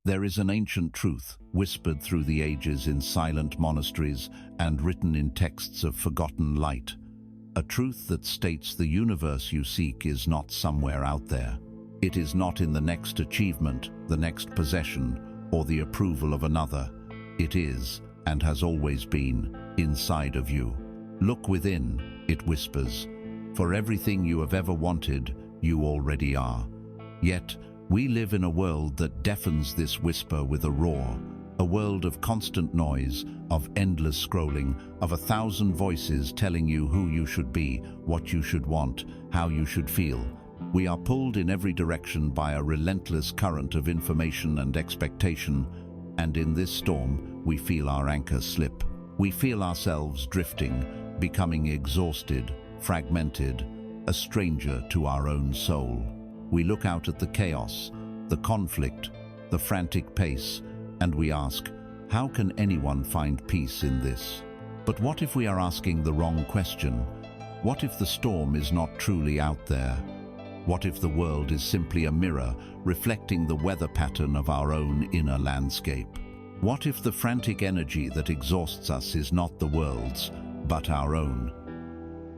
There is an ancient truth, whispered through the ages in silent monasteries and written in texts of forgotten light. A truth that states the universe you seek is not somewhere out there. It is not in the next achievement, the next possession, or the approval of another. It is, and has always been, inside of you. Look within, it whispers. For everything you have ever wanted, you already are. Yet, we live in a world that deafens this whisper with a roar, a world of constant noise, of endless scrolling, of 1,000 voices telling you who you should be, what you should want, how you should feel. We are pulled in every direction by a relentless current of information and expectation, and in this storm, we feel our anchor slip. We feel ourselves drifting, becoming exhausted, fragmented, a stranger to our own soul. We look out at the chaos, the conflict, the frantic pace, and we ask, how can anyone find peace in this? But what if we are asking the wrong question? What if the storm is not truly out there? What if the world is simply a mirror reflecting the weather pattern of our own inner landscape? What if the frantic energy that exhausts us is not the world's, but our own?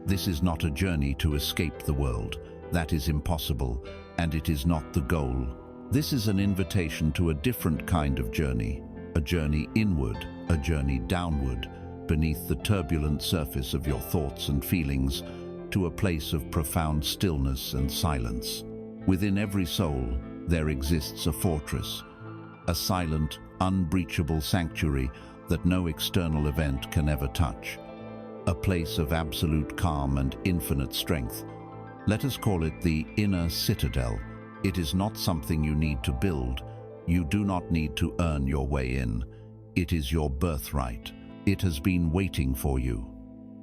This is not a journey to escape the world. That is impossible, and it is not the goal. This is an invitation to a different kind of journey, a journey inward, a journey downward, beneath the turbulent surface of your thoughts and feelings, to a place of profound stillness and silence. Within every soul, there exists a fortress, a silent, unbreachable sanctuary that no external event can ever touch, a place of absolute calm and infinite strength. Let us call it the inner citadel. It is not something you need to build. You do not need to earn your way in. It is your birthright. It has been waiting for you.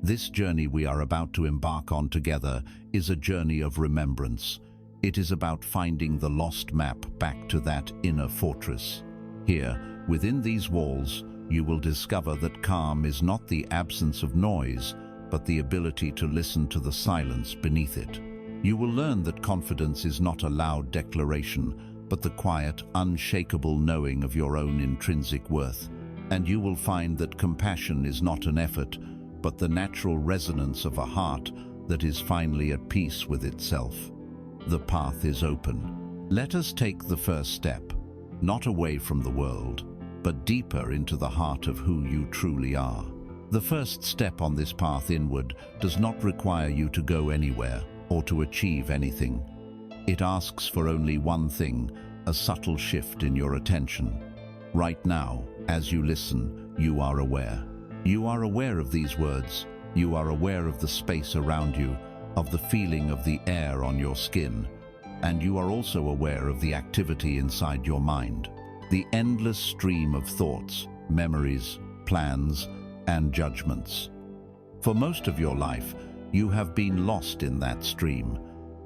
This journey we are about to embark on together is a journey of remembrance. It is about finding the lost map back to that inner fortress. Here, within these walls, you will discover that calm is not the absence of noise, but the ability to listen to the silence beneath it. You will learn that confidence is not a loud declaration, but the quiet, unshakable knowing of your own intrinsic worth. And you will find that compassion is not an effort, but the natural resonance of a heart that is finally at peace with itself. The path is open. Let us take the first step, not away from the world, but deeper into the heart of who you truly are. The first step on this path inward does not require you to go anywhere or to achieve anything. It asks for only one thing, a subtle shift in your attention. Right now, as you listen, you are aware. You are aware of these words. You are aware of the space around you, of the feeling of the air on your skin, and you are also aware of the activity inside your mind, the endless stream of thoughts, memories, plans, and judgments. For most of your life, you have been lost in that stream.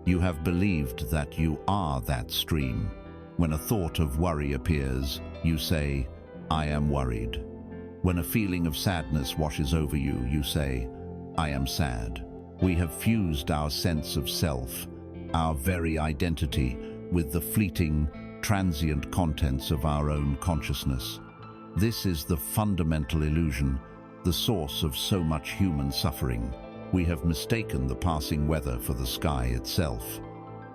You have believed that you are that stream. When a thought of worry appears, you say, I am worried. When a feeling of sadness washes over you, you say, I am sad. We have fused our sense of self, our very identity, with the fleeting, transient contents of our own consciousness. This is the fundamental illusion, the source of so much human suffering. We have mistaken the passing weather for the sky itself.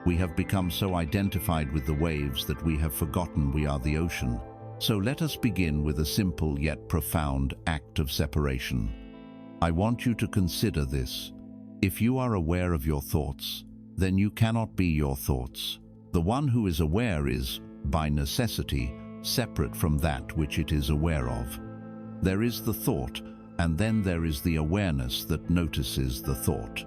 We have become so identified with the waves that we have forgotten we are the ocean. So let us begin with a simple yet profound act of separation. I want you to consider this. If you are aware of your thoughts, then you cannot be your thoughts. The one who is aware is, by necessity, separate from that which it is aware of. There is the thought, and then there is the awareness that notices the thought.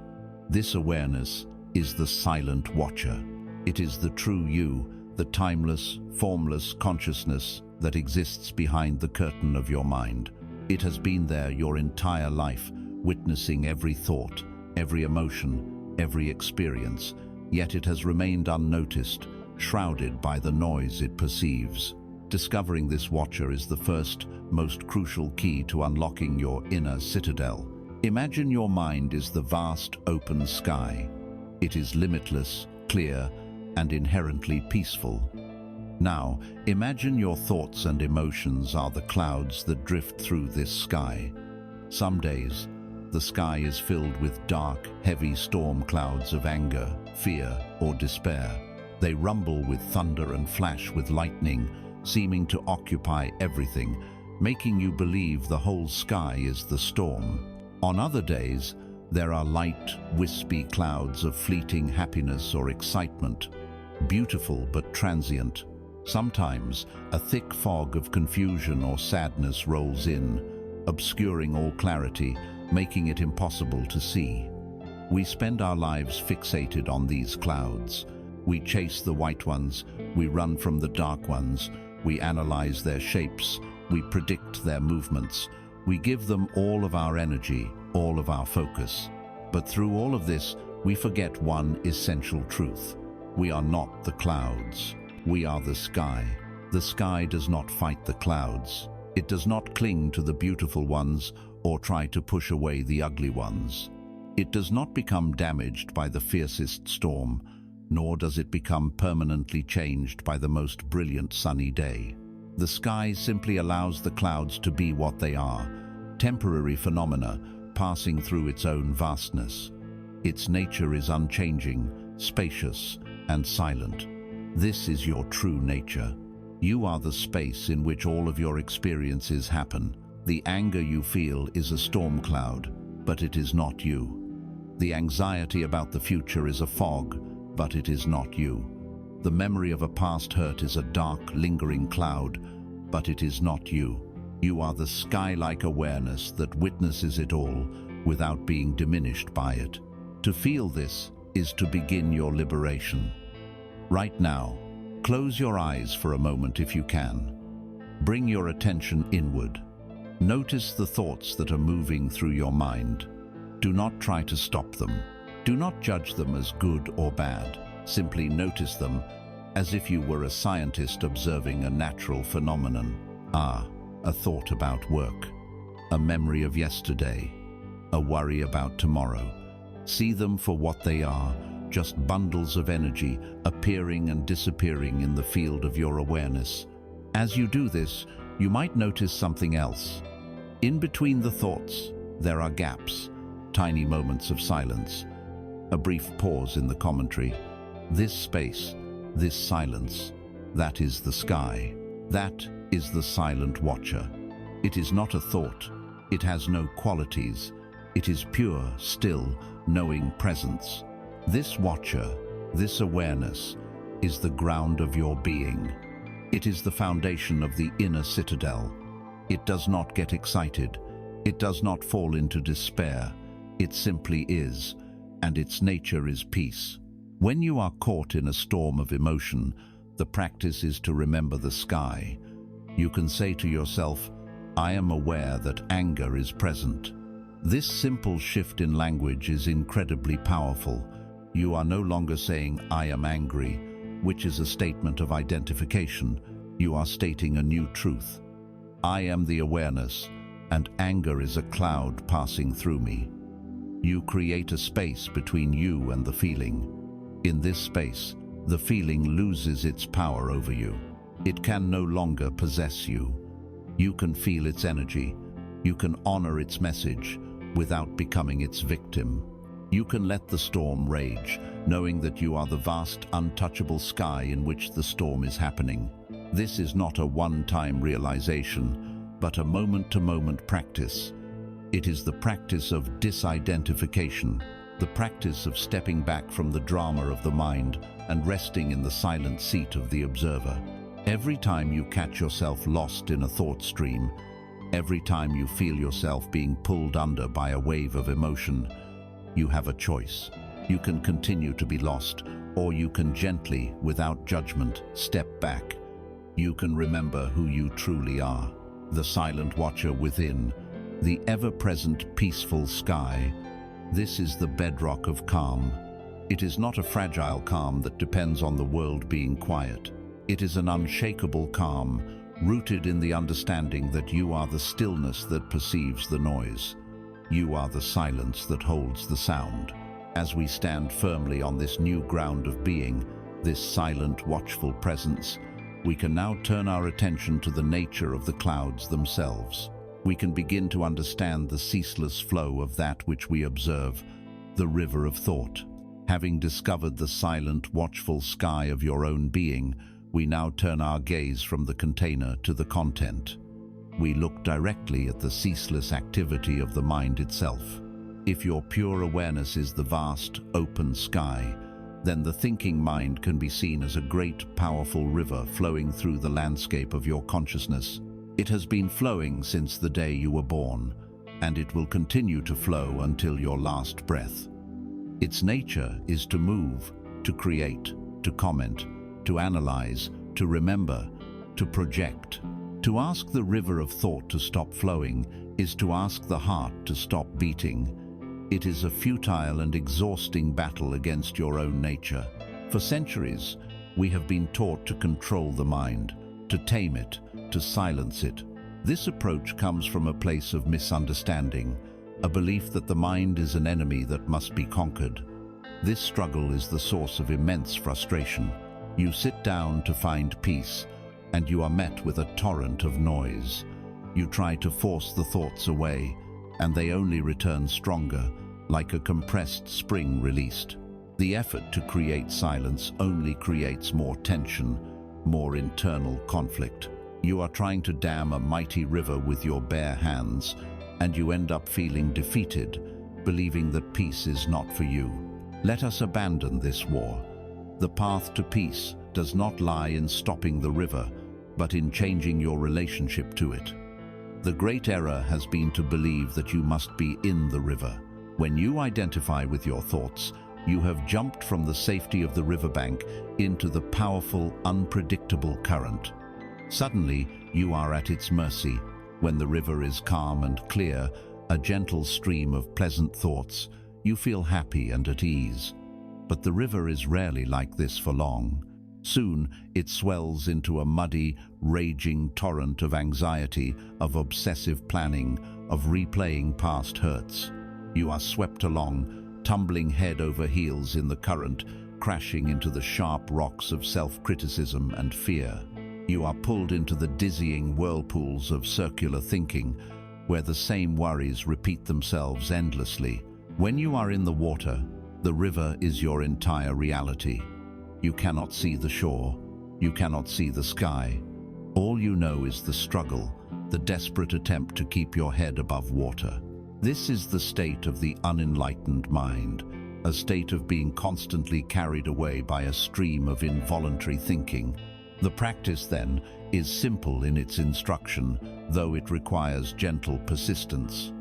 This awareness is the silent watcher. It is the true you, the timeless, formless consciousness that exists behind the curtain of your mind. It has been there your entire life, witnessing every thought, every emotion, every experience, yet it has remained unnoticed, shrouded by the noise it perceives. Discovering this watcher is the first, most crucial key to unlocking your inner citadel. Imagine your mind is the vast, open sky. It is limitless, clear, and inherently peaceful. Now, imagine your thoughts and emotions are the clouds that drift through this sky. Some days, the sky is filled with dark, heavy storm clouds of anger, fear, or despair. They rumble with thunder and flash with lightning, seeming to occupy everything, making you believe the whole sky is the storm. On other days, there are light, wispy clouds of fleeting happiness or excitement, beautiful but transient. Sometimes, a thick fog of confusion or sadness rolls in, obscuring all clarity, making it impossible to see. We spend our lives fixated on these clouds. We chase the white ones, we run from the dark ones, we analyze their shapes, we predict their movements, we give them all of our energy, all of our focus. But through all of this, we forget one essential truth. We are not the clouds. We are the sky. The sky does not fight the clouds. It does not cling to the beautiful ones or try to push away the ugly ones. It does not become damaged by the fiercest storm, nor does it become permanently changed by the most brilliant sunny day. The sky simply allows the clouds to be what they are, temporary phenomena passing through its own vastness. Its nature is unchanging, spacious, and silent. This is your true nature. You are the space in which all of your experiences happen. The anger you feel is a storm cloud, but it is not you. The anxiety about the future is a fog, but it is not you. The memory of a past hurt is a dark, lingering cloud, but it is not you. You are the sky-like awareness that witnesses it all without being diminished by it. To feel this is to begin your liberation. Right now, close your eyes for a moment if you can. Bring your attention inward. Notice the thoughts that are moving through your mind. Do not try to stop them. Do not judge them as good or bad. Simply notice them as if you were a scientist observing a natural phenomenon. A thought about work, a memory of yesterday, a worry about tomorrow. See them for what they are, just bundles of energy appearing and disappearing in the field of your awareness. As you do this, you might notice something else. In between the thoughts, there are gaps, tiny moments of silence, a brief pause in the commentary. This space, this silence, that is the sky. That is the silent watcher. It is not a thought. It has no qualities. It is pure, still, knowing presence. This watcher, this awareness, is the ground of your being. It is the foundation of the inner citadel. It does not get excited. It does not fall into despair. It simply is, and its nature is peace. When you are caught in a storm of emotion, the practice is to remember the sky. You can say to yourself, I am aware that anger is present. This simple shift in language is incredibly powerful. You are no longer saying, I am angry, which is a statement of identification. You are stating a new truth. I am the awareness, and anger is a cloud passing through me. You create a space between you and the feeling. In this space, the feeling loses its power over you. It can no longer possess you. You can feel its energy. You can honor its message without becoming its victim. You can let the storm rage, knowing that you are the vast, untouchable sky in which the storm is happening. This is not a one-time realization, but a moment-to-moment practice. It is the practice of disidentification, the practice of stepping back from the drama of the mind and resting in the silent seat of the observer. Every time you catch yourself lost in a thought stream, every time you feel yourself being pulled under by a wave of emotion, you have a choice. You can continue to be lost, or you can gently, without judgment, step back. You can remember who you truly are, the silent watcher within, the ever-present peaceful sky. This is the bedrock of calm. It is not a fragile calm that depends on the world being quiet. It is an unshakable calm, rooted in the understanding that you are the stillness that perceives the noise. You are the silence that holds the sound. As we stand firmly on this new ground of being, this silent, watchful presence, we can now turn our attention to the nature of the clouds themselves. We can begin to understand the ceaseless flow of that which we observe, the river of thought. Having discovered the silent, watchful sky of your own being, we now turn our gaze from the container to the content. We look directly at the ceaseless activity of the mind itself. If your pure awareness is the vast, open sky, then the thinking mind can be seen as a great, powerful river flowing through the landscape of your consciousness. It has been flowing since the day you were born, and it will continue to flow until your last breath. Its nature is to move, to create, to comment, to analyze, to remember, to project. To ask the river of thought to stop flowing is to ask the heart to stop beating. It is a futile and exhausting battle against your own nature. For centuries, we have been taught to control the mind, to tame it, to silence it. This approach comes from a place of misunderstanding, a belief that the mind is an enemy that must be conquered. This struggle is the source of immense frustration. You sit down to find peace, and you are met with a torrent of noise. You try to force the thoughts away, and they only return stronger, like a compressed spring released. The effort to create silence only creates more tension, more internal conflict. You are trying to dam a mighty river with your bare hands, and you end up feeling defeated, believing that peace is not for you. Let us abandon this war. The path to peace does not lie in stopping the river, but in changing your relationship to it. The great error has been to believe that you must be in the river. When you identify with your thoughts, you have jumped from the safety of the riverbank into the powerful, unpredictable current. Suddenly, you are at its mercy. When the river is calm and clear, a gentle stream of pleasant thoughts, you feel happy and at ease. But the river is rarely like this for long. Soon, it swells into a muddy, raging torrent of anxiety, of obsessive planning, of replaying past hurts. You are swept along, tumbling head over heels in the current, crashing into the sharp rocks of self-criticism and fear. You are pulled into the dizzying whirlpools of circular thinking, where the same worries repeat themselves endlessly. When you are in the water, the river is your entire reality. You cannot see the shore. You cannot see the sky. All you know is the struggle, the desperate attempt to keep your head above water. This is the state of the unenlightened mind, a state of being constantly carried away by a stream of involuntary thinking. The practice, then, is simple in its instruction, though it requires gentle persistence.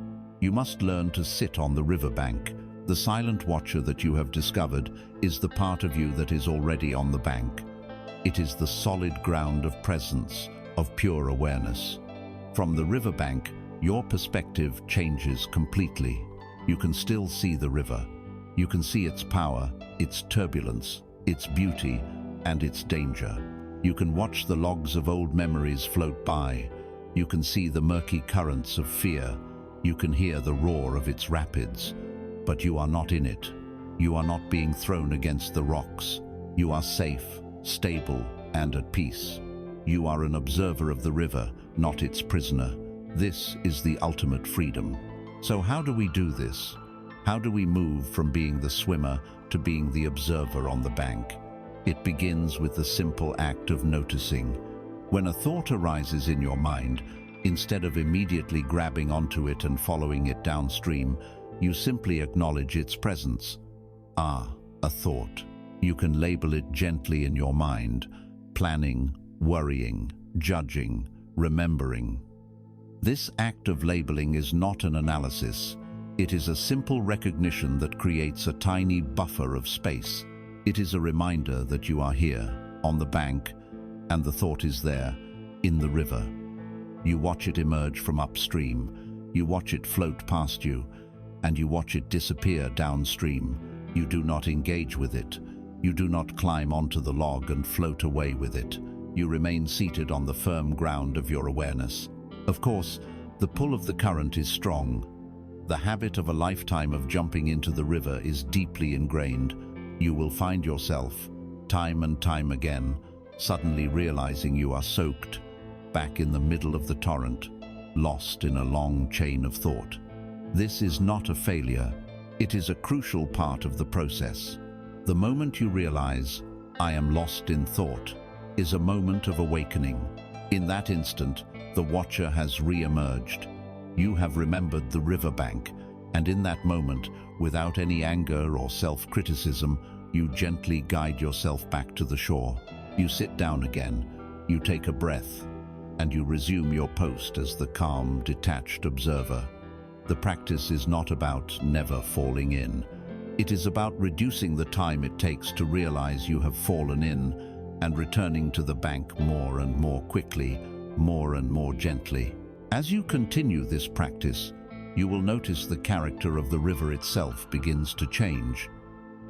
You must learn to sit on the riverbank. The silent watcher that you have discovered is the part of you that is already on the bank. It is the solid ground of presence, of pure awareness. From the riverbank, your perspective changes completely. You can still see the river. You can see its power, its turbulence, its beauty, and its danger. You can watch the logs of old memories float by. You can see the murky currents of fear. You can hear the roar of its rapids. But you are not in it. You are not being thrown against the rocks. You are safe, stable, and at peace. You are an observer of the river, not its prisoner. This is the ultimate freedom. So how do we do this? How do we move from being the swimmer to being the observer on the bank? It begins with the simple act of noticing. When a thought arises in your mind, instead of immediately grabbing onto it and following it downstream, you simply acknowledge its presence. Ah, a thought. You can label it gently in your mind: planning, worrying, judging, remembering. This act of labeling is not an analysis. It is a simple recognition that creates a tiny buffer of space. It is a reminder that you are here, on the bank, and the thought is there, in the river. You watch it emerge from upstream. You watch it float past you, and you watch it disappear downstream. You do not engage with it. You do not climb onto the log and float away with it. You remain seated on the firm ground of your awareness. Of course, the pull of the current is strong. The habit of a lifetime of jumping into the river is deeply ingrained. You will find yourself, time and time again, suddenly realizing you are soaked, back in the middle of the torrent, lost in a long chain of thought. This is not a failure, it is a crucial part of the process. The moment you realize, "I am lost in thought," is a moment of awakening. In that instant, the watcher has re-emerged. You have remembered the riverbank, and in that moment, without any anger or self-criticism, you gently guide yourself back to the shore. You sit down again, you take a breath, and you resume your post as the calm, detached observer. The practice is not about never falling in. It is about reducing the time it takes to realize you have fallen in and returning to the bank more and more quickly, more and more gently. As you continue this practice, you will notice the character of the river itself begins to change.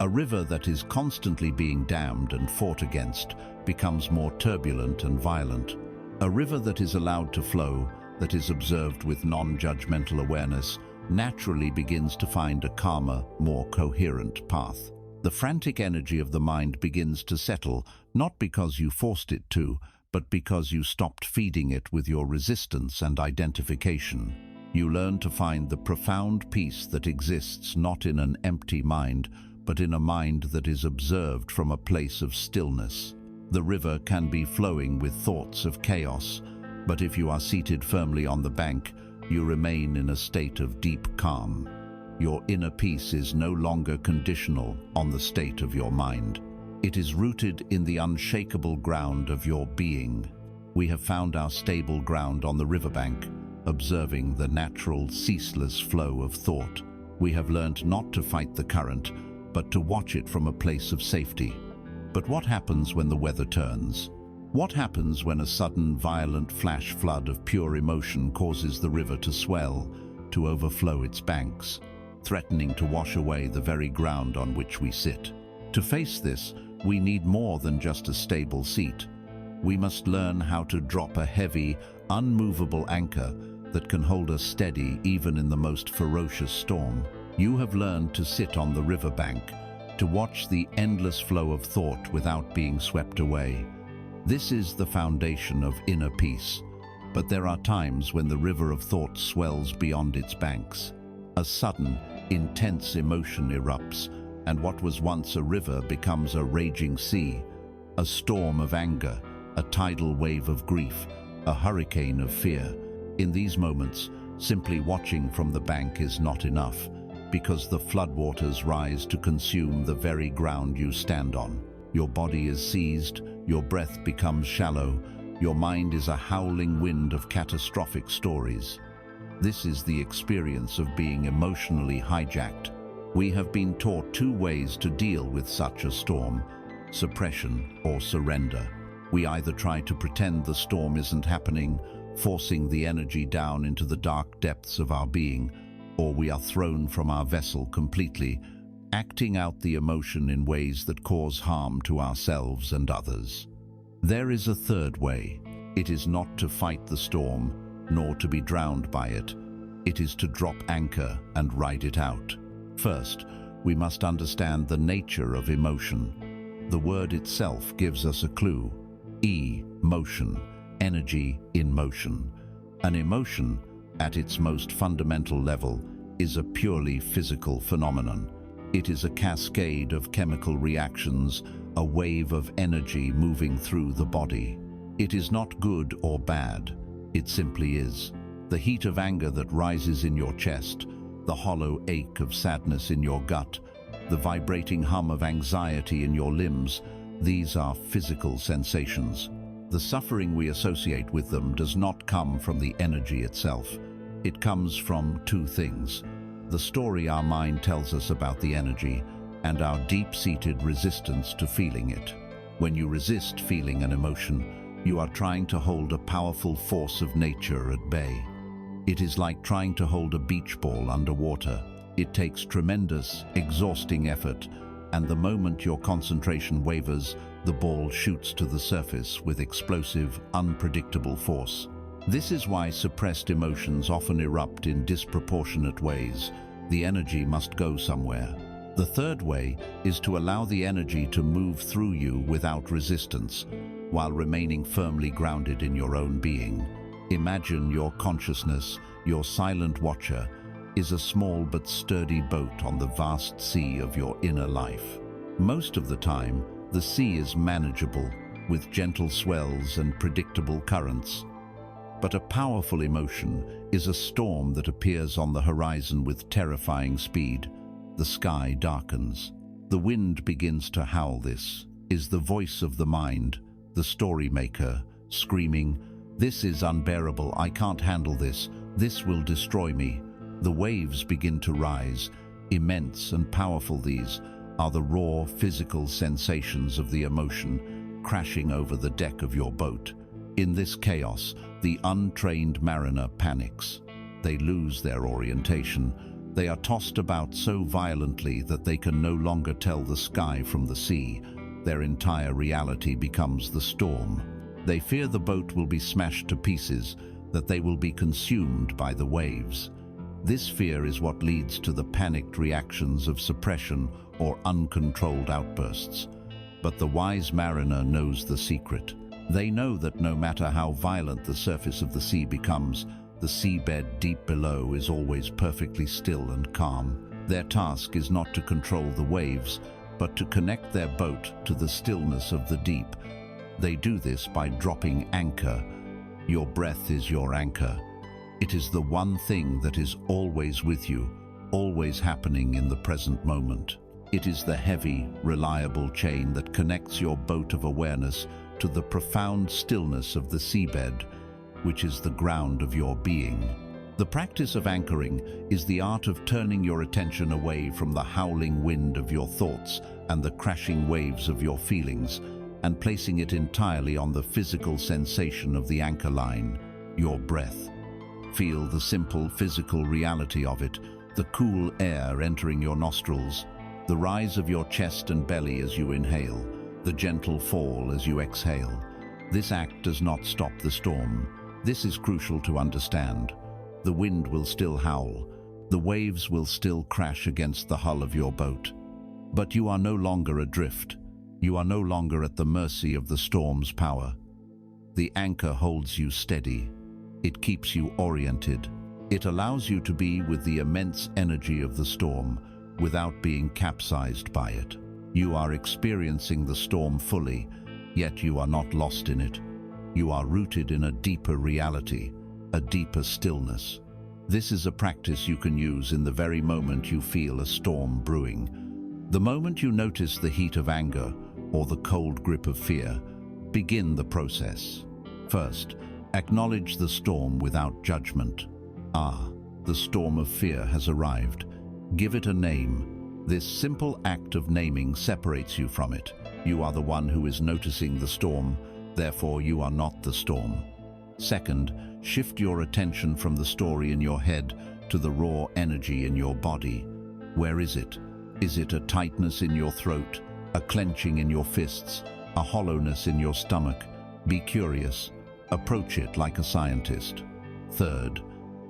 A river that is constantly being dammed and fought against becomes more turbulent and violent. A river that is allowed to flow, that is observed with non-judgmental awareness, naturally begins to find a calmer, more coherent path. The frantic energy of the mind begins to settle, not because you forced it to, but because you stopped feeding it with your resistance and identification. You learn to find the profound peace that exists not in an empty mind, but in a mind that is observed from a place of stillness. The river can be flowing with thoughts of chaos, but if you are seated firmly on the bank, you remain in a state of deep calm. Your inner peace is no longer conditional on the state of your mind. It is rooted in the unshakable ground of your being. We have found our stable ground on the riverbank, observing the natural, ceaseless flow of thought. We have learned not to fight the current, but to watch it from a place of safety. But what happens when the weather turns? What happens when a sudden, violent flash flood of pure emotion causes the river to swell, to overflow its banks, threatening to wash away the very ground on which we sit? To face this, we need more than just a stable seat. We must learn how to drop a heavy, unmovable anchor that can hold us steady even in the most ferocious storm. You have learned to sit on the riverbank, to watch the endless flow of thought without being swept away. This is the foundation of inner peace, but there are times when the river of thought swells beyond its banks. A sudden, intense emotion erupts, and what was once a river becomes a raging sea, a storm of anger, a tidal wave of grief, a hurricane of fear. In these moments, simply watching from the bank is not enough, because the floodwaters rise to consume the very ground you stand on. Your body is seized, your breath becomes shallow, your mind is a howling wind of catastrophic stories. This is the experience of being emotionally hijacked. We have been taught two ways to deal with such a storm: suppression or surrender. We either try to pretend the storm isn't happening, forcing the energy down into the dark depths of our being, or we are thrown from our vessel completely, acting out the emotion in ways that cause harm to ourselves and others. There is a third way. It is not to fight the storm, nor to be drowned by it. It is to drop anchor and ride it out. First, we must understand the nature of emotion. The word itself gives us a clue. Motion, energy in motion. An emotion, at its most fundamental level, is a purely physical phenomenon. It is a cascade of chemical reactions, a wave of energy moving through the body. It is not good or bad, it simply is. The heat of anger that rises in your chest, the hollow ache of sadness in your gut, the vibrating hum of anxiety in your limbs, these are physical sensations. The suffering we associate with them does not come from the energy itself. It comes from two things: the story our mind tells us about the energy, and our deep-seated resistance to feeling it. When you resist feeling an emotion, you are trying to hold a powerful force of nature at bay. It is like trying to hold a beach ball underwater. It takes tremendous, exhausting effort, and the moment your concentration wavers, the ball shoots to the surface with explosive, unpredictable force. This is why suppressed emotions often erupt in disproportionate ways. The energy must go somewhere. The third way is to allow the energy to move through you without resistance. while remaining firmly grounded in your own being. Imagine your consciousness, your silent watcher, is a small but sturdy boat on the vast sea of your inner life. Most of the time, the sea is manageable, with gentle swells and predictable currents. But a powerful emotion is a storm that appears on the horizon with terrifying speed. The sky darkens. The wind begins to howl. This is the voice of the mind, the story maker, screaming, "This is unbearable, I can't handle this, this will destroy me." The waves begin to rise, immense and powerful. These are the raw physical sensations of the emotion crashing over the deck of your boat. In this chaos, the untrained mariner panics. They lose their orientation. They are tossed about so violently that they can no longer tell the sky from the sea. Their entire reality becomes the storm. They fear the boat will be smashed to pieces, that they will be consumed by the waves. This fear is what leads to the panicked reactions of suppression or uncontrolled outbursts. But the wise mariner knows the secret. They know that no matter how violent the surface of the sea becomes, the seabed deep below is always perfectly still and calm. Their task is not to control the waves, but to connect their boat to the stillness of the deep. They do this by dropping anchor. Your breath is your anchor. It is the one thing that is always with you, always happening in the present moment. It is the heavy, reliable chain that connects your boat of awareness to the profound stillness of the seabed, which is the ground of your being. The practice of anchoring is the art of turning your attention away from the howling wind of your thoughts and the crashing waves of your feelings, and placing it entirely on the physical sensation of the anchor line, your breath. Feel the simple physical reality of it, the cool air entering your nostrils, the rise of your chest and belly as you inhale, the gentle fall as you exhale. This act does not stop the storm. This is crucial to understand. The wind will still howl. The waves will still crash against the hull of your boat. But you are no longer adrift. You are no longer at the mercy of the storm's power. The anchor holds you steady. It keeps you oriented. It allows you to be with the immense energy of the storm without being capsized by it. You are experiencing the storm fully, yet you are not lost in it. You are rooted in a deeper reality, a deeper stillness. This is a practice you can use in the very moment you feel a storm brewing. The moment you notice the heat of anger or the cold grip of fear, begin the process. First, acknowledge the storm without judgment. Ah, the storm of fear has arrived. Give it a name. This simple act of naming separates you from it. You are the one who is noticing the storm, therefore you are not the storm. Second, shift your attention from the story in your head to the raw energy in your body. Where is it? Is it a tightness in your throat, a clenching in your fists, a hollowness in your stomach? Be curious. Approach it like a scientist. Third,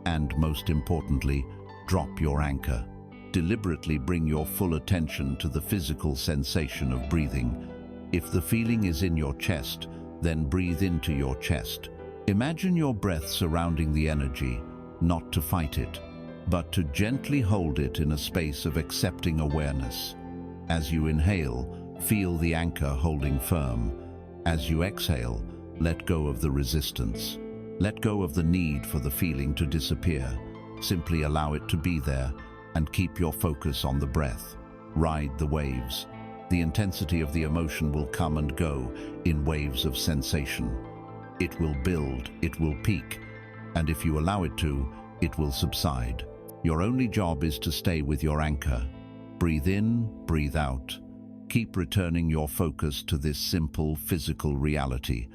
and most importantly, drop your anchor. Deliberately bring your full attention to the physical sensation of breathing. If the feeling is in your chest, then breathe into your chest. Imagine your breath surrounding the energy, not to fight it, but to gently hold it in a space of accepting awareness. As you inhale, feel the anchor holding firm. As you exhale, let go of the resistance. Let go of the need for the feeling to disappear. Simply allow it to be there and keep your focus on the breath. Ride the waves. The intensity of the emotion will come and go in waves of sensation. It will build, it will peak, and if you allow it to, it will subside. Your only job is to stay with your anchor. Breathe in, breathe out. Keep returning your focus to this simple physical reality.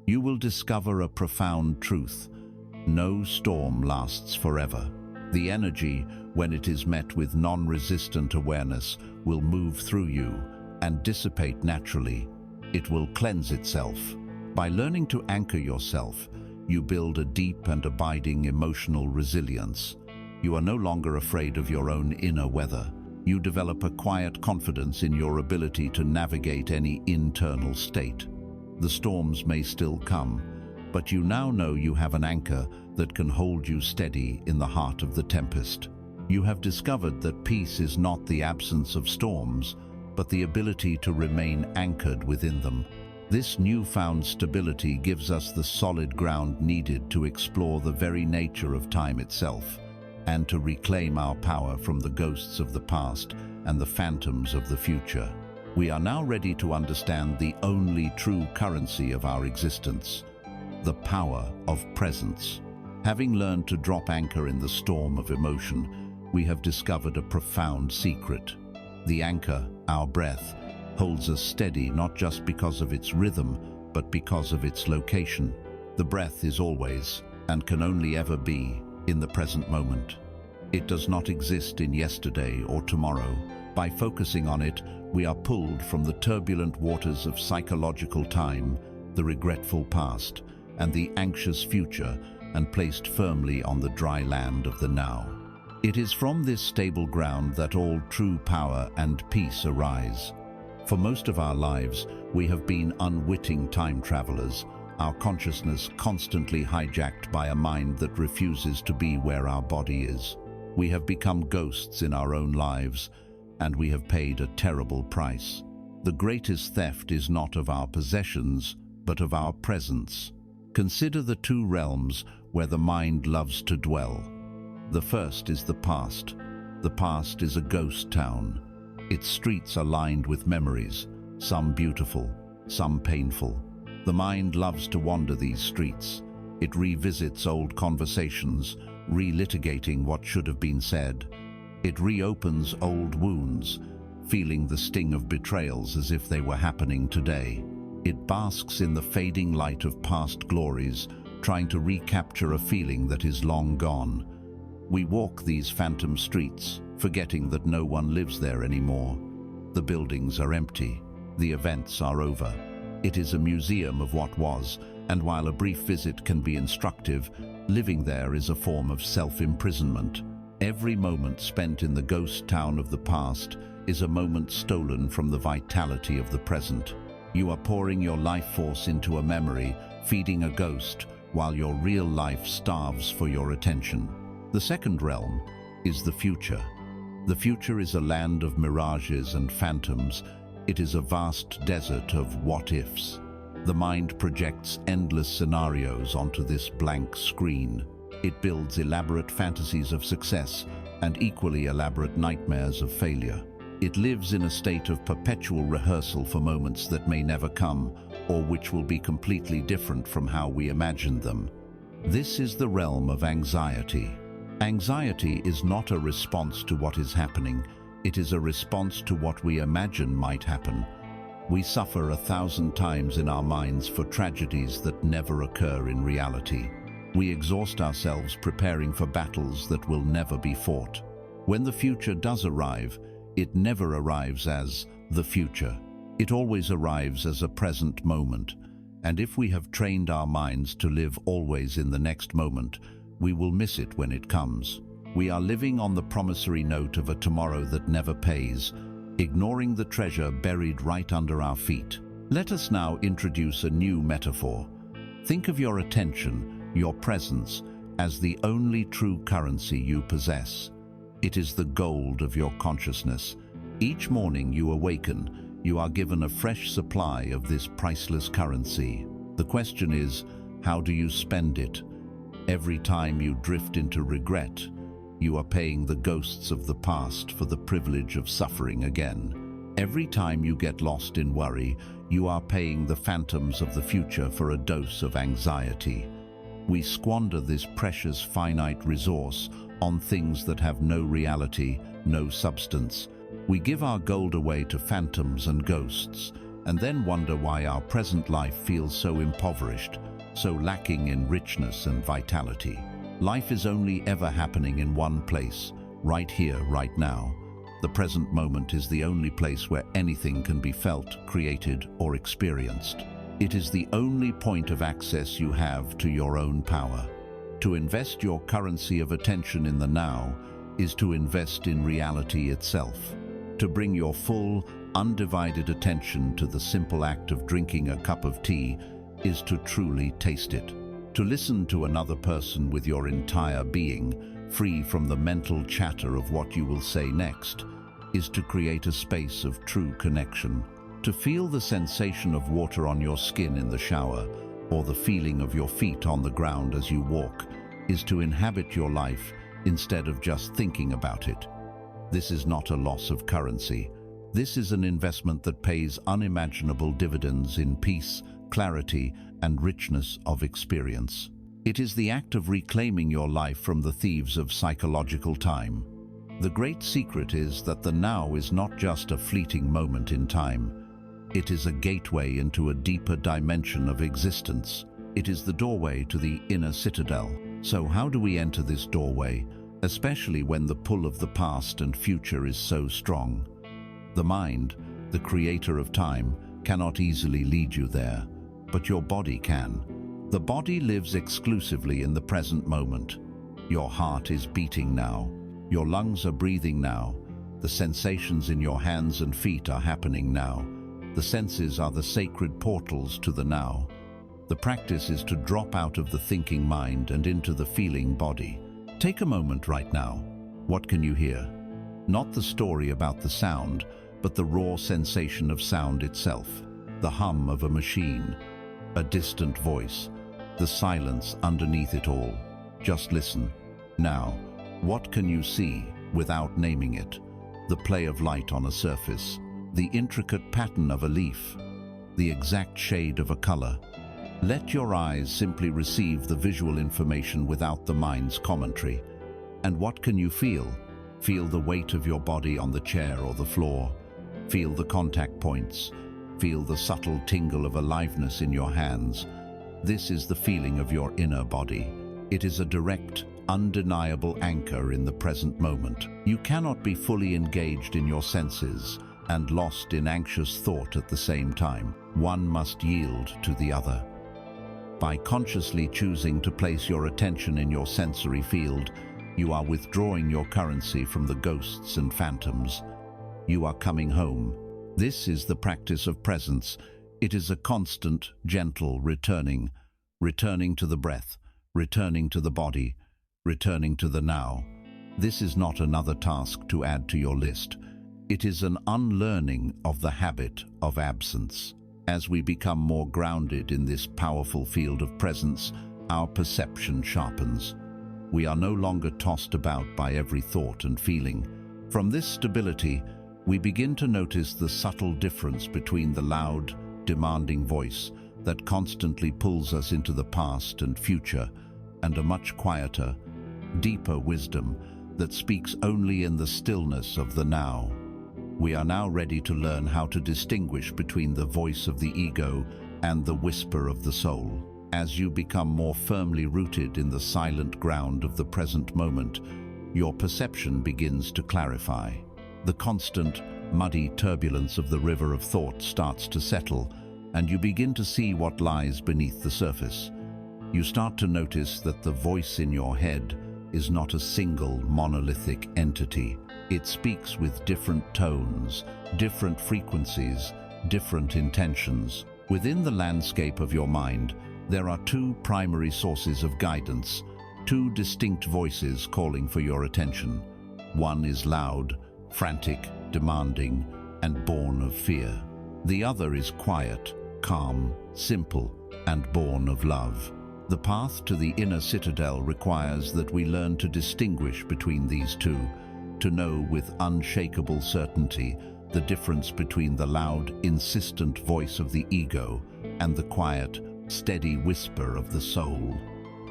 You will discover a profound truth. No storm lasts forever. The energy, when it is met with non-resistant awareness, will move through you and dissipate naturally. It will cleanse itself. By learning to anchor yourself, you build a deep and abiding emotional resilience. You are no longer afraid of your own inner weather. You develop a quiet confidence in your ability to navigate any internal state. The storms may still come, but you now know you have an anchor that can hold you steady in the heart of the tempest. You have discovered that peace is not the absence of storms, but the ability to remain anchored within them. This newfound stability gives us the solid ground needed to explore the very nature of time itself, and to reclaim our power from the ghosts of the past and the phantoms of the future. We are now ready to understand the only true currency of our existence, the power of presence. Having learned to drop anchor in the storm of emotion, we have discovered a profound secret. The anchor, our breath, holds us steady not just because of its rhythm, but because of its location. The breath is always, and can only ever be, in the present moment. It does not exist in yesterday or tomorrow. By focusing on it, we are pulled from the turbulent waters of psychological time, the regretful past, and the anxious future, and placed firmly on the dry land of the now. It is from this stable ground that all true power and peace arise. For most of our lives, we have been unwitting time travelers, our consciousness constantly hijacked by a mind that refuses to be where our body is. We have become ghosts in our own lives, and we have paid a terrible price. The greatest theft is not of our possessions, but of our presence. Consider the two realms where the mind loves to dwell. The first is the past. The past is a ghost town. Its streets are lined with memories, some beautiful, some painful. The mind loves to wander these streets. It revisits old conversations, relitigating what should have been said. It reopens old wounds, feeling the sting of betrayals as if they were happening today. It basks in the fading light of past glories, trying to recapture a feeling that is long gone. We walk these phantom streets, forgetting that no one lives there anymore. The buildings are empty. The events are over. It is a museum of what was, and while a brief visit can be instructive, living there is a form of self-imprisonment. Every moment spent in the ghost town of the past is a moment stolen from the vitality of the present. You are pouring your life force into a memory, feeding a ghost, while your real life starves for your attention. The second realm is the future. The future is a land of mirages and phantoms. It is a vast desert of what-ifs. The mind projects endless scenarios onto this blank screen. It builds elaborate fantasies of success and equally elaborate nightmares of failure. It lives in a state of perpetual rehearsal for moments that may never come, or which will be completely different from how we imagined them. This is the realm of anxiety. Anxiety is not a response to what is happening. It is a response to what we imagine might happen. We suffer 1,000 times in our minds for tragedies that never occur in reality. We exhaust ourselves preparing for battles that will never be fought. When the future does arrive, it never arrives as the future. It always arrives as a present moment. And if we have trained our minds to live always in the next moment, we will miss it when it comes. We are living on the promissory note of a tomorrow that never pays, ignoring the treasure buried right under our feet. Let us now introduce a new metaphor. Think of your attention, your presence, as the only true currency you possess. It is the gold of your consciousness. Each morning you awaken, you are given a fresh supply of this priceless currency. The question is, how do you spend it? Every time you drift into regret, you are paying the ghosts of the past for the privilege of suffering again. Every time you get lost in worry, you are paying the phantoms of the future for a dose of anxiety. We squander this precious finite resource on things that have no reality, no substance. We give our gold away to phantoms and ghosts, and then wonder why our present life feels so impoverished, so lacking in richness and vitality. Life is only ever happening in one place, right here, right now. The present moment is the only place where anything can be felt, created, or experienced. It is the only point of access you have to your own power. To invest your currency of attention in the now is to invest in reality itself. To bring your full, undivided attention to the simple act of drinking a cup of tea is to truly taste it. To listen to another person with your entire being, free from the mental chatter of what you will say next, is to create a space of true connection. To feel the sensation of water on your skin in the shower, or the feeling of your feet on the ground as you walk, is to inhabit your life instead of just thinking about it. This is not a loss of currency. This is an investment that pays unimaginable dividends in peace, clarity, and richness of experience. It is the act of reclaiming your life from the thieves of psychological time. The great secret is that the now is not just a fleeting moment in time. It is a gateway into a deeper dimension of existence. It is the doorway to the inner citadel. So how do we enter this doorway, especially when the pull of the past and future is so strong? The mind, the creator of time, cannot easily lead you there, but your body can. The body lives exclusively in the present moment. Your heart is beating now. Your lungs are breathing now. The sensations in your hands and feet are happening now. The senses are the sacred portals to the now. The practice is to drop out of the thinking mind and into the feeling body. Take a moment right now. What can you hear? Not the story about the sound, but the raw sensation of sound itself. The hum of a machine, a distant voice, the silence underneath it all. Just listen. Now, what can you see without naming it? The play of light on a surface, the intricate pattern of a leaf, the exact shade of a color. Let your eyes simply receive the visual information without the mind's commentary. And what can you feel? Feel the weight of your body on the chair or the floor. Feel the contact points. Feel the subtle tingle of aliveness in your hands. This is the feeling of your inner body. It is a direct, undeniable anchor in the present moment. You cannot be fully engaged in your senses and lost in anxious thought at the same time. One must yield to the other. By consciously choosing to place your attention in your sensory field, you are withdrawing your currency from the ghosts and phantoms. You are coming home. This is the practice of presence. It is a constant, gentle returning to the breath, returning to the body, returning to the now. This is not another task to add to your list. It is an unlearning of the habit of absence. As we become more grounded in this powerful field of presence, our perception sharpens. We are no longer tossed about by every thought and feeling. From this stability, we begin to notice the subtle difference between the loud, demanding voice that constantly pulls us into the past and future, and a much quieter, deeper wisdom that speaks only in the stillness of the now. We are now ready to learn how to distinguish between the voice of the ego and the whisper of the soul. As you become more firmly rooted in the silent ground of the present moment, your perception begins to clarify. The constant, muddy turbulence of the river of thought starts to settle, and you begin to see what lies beneath the surface. You start to notice that the voice in your head is not a single monolithic entity. It speaks with different tones, different frequencies, different intentions. Within the landscape of your mind, there are two primary sources of guidance, two distinct voices calling for your attention. One is loud, frantic, demanding, and born of fear. The other is quiet, calm, simple, and born of love. The path to the inner citadel requires that we learn to distinguish between these two, to know with unshakable certainty the difference between the loud, insistent voice of the ego and the quiet, steady whisper of the soul.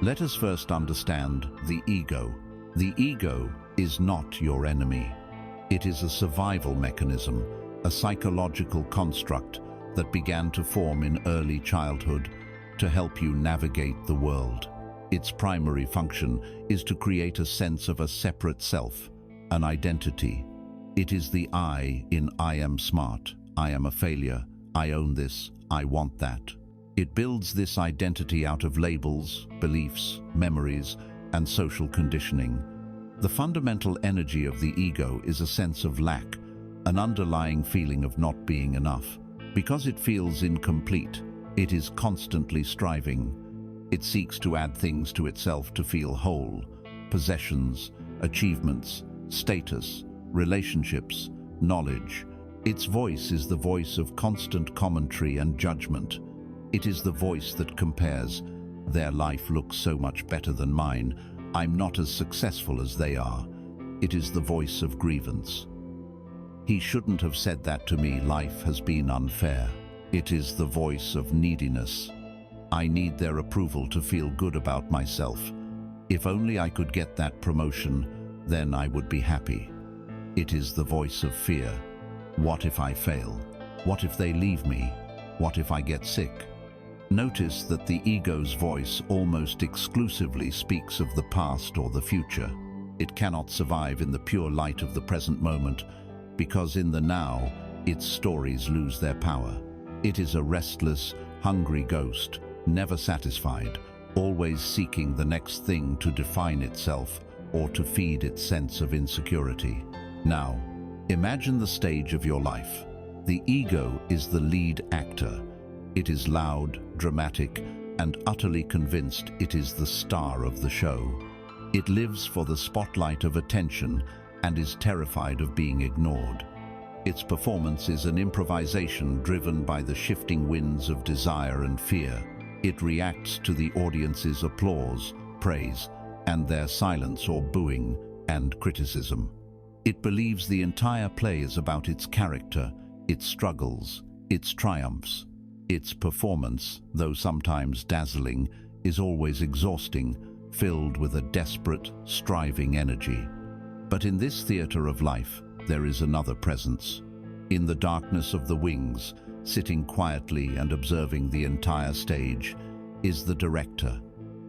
Let us first understand the ego. The ego is not your enemy. It is a survival mechanism, a psychological construct that began to form in early childhood to help you navigate the world. Its primary function is to create a sense of a separate self, an identity. It is the I in I am smart, I am a failure, I own this, I want that. It builds this identity out of labels, beliefs, memories, and social conditioning. The fundamental energy of the ego is a sense of lack, an underlying feeling of not being enough. Because it feels incomplete, it is constantly striving. It seeks to add things to itself to feel whole: possessions, achievements, status, relationships, knowledge. Its voice is the voice of constant commentary and judgment. It is the voice that compares. Their life looks so much better than mine. I'm not as successful as they are. It is the voice of grievance. He shouldn't have said that to me. Life has been unfair. It is the voice of neediness. I need their approval to feel good about myself. If only I could get that promotion, then I would be happy. It is the voice of fear. What if I fail? What if they leave me? What if I get sick? Notice that the ego's voice almost exclusively speaks of the past or the future. It cannot survive in the pure light of the present moment, because in the now, its stories lose their power. It is a restless, hungry ghost, never satisfied, always seeking the next thing to define itself or to feed its sense of insecurity. Now, imagine the stage of your life. The ego is the lead actor. It is loud, dramatic, and utterly convinced it is the star of the show. It lives for the spotlight of attention and is terrified of being ignored. Its performance is an improvisation driven by the shifting winds of desire and fear. It reacts to the audience's applause, praise, and their silence or booing and criticism. It believes the entire play is about its character, its struggles, its triumphs. Its performance, though sometimes dazzling, is always exhausting, filled with a desperate, striving energy. But in this theater of life, there is another presence. In the darkness of the wings, sitting quietly and observing the entire stage, is the director.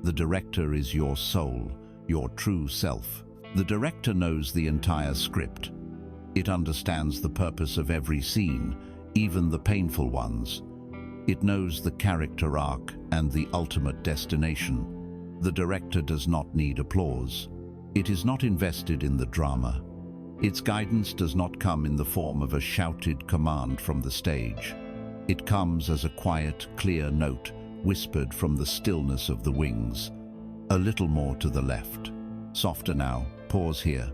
The director is your soul, your true self. The director knows the entire script. It understands the purpose of every scene, even the painful ones. It knows the character arc and the ultimate destination. The director does not need applause. It is not invested in the drama. Its guidance does not come in the form of a shouted command from the stage. It comes as a quiet, clear note, whispered from the stillness of the wings. A little more to the left. Softer now, pause here.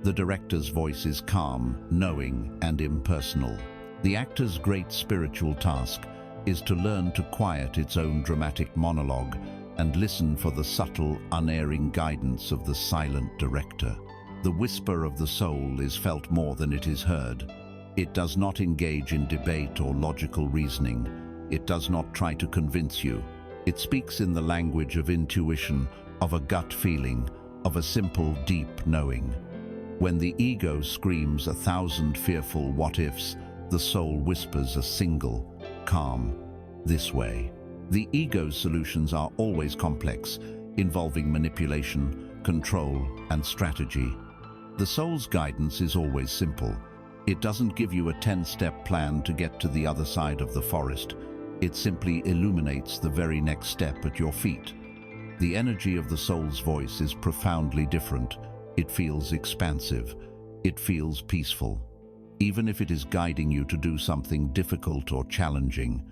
The director's voice is calm, knowing, and impersonal. The actor's great spiritual task is to learn to quiet its own dramatic monologue and listen for the subtle, unerring guidance of the silent director. The whisper of the soul is felt more than it is heard. It does not engage in debate or logical reasoning. It does not try to convince you. It speaks in the language of intuition, of a gut feeling, of a simple, deep knowing. When the ego screams 1,000 fearful what-ifs, the soul whispers a single, calm, this way. The ego's solutions are always complex, involving manipulation, control, and strategy. The soul's guidance is always simple. It doesn't give you a 10-step plan to get to the other side of the forest. It simply illuminates the very next step at your feet. The energy of the soul's voice is profoundly different. It feels expansive. It feels peaceful. Even if it is guiding you to do something difficult or challenging,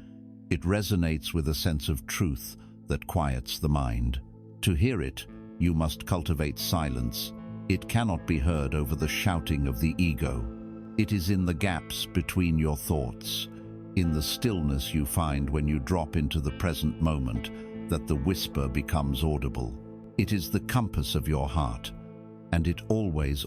it resonates with a sense of truth that quiets the mind. To hear it, you must cultivate silence. It cannot be heard over the shouting of the ego. It is in the gaps between your thoughts, in the stillness you find when you drop into the present moment, that the whisper becomes audible. It is the compass of your heart, and it always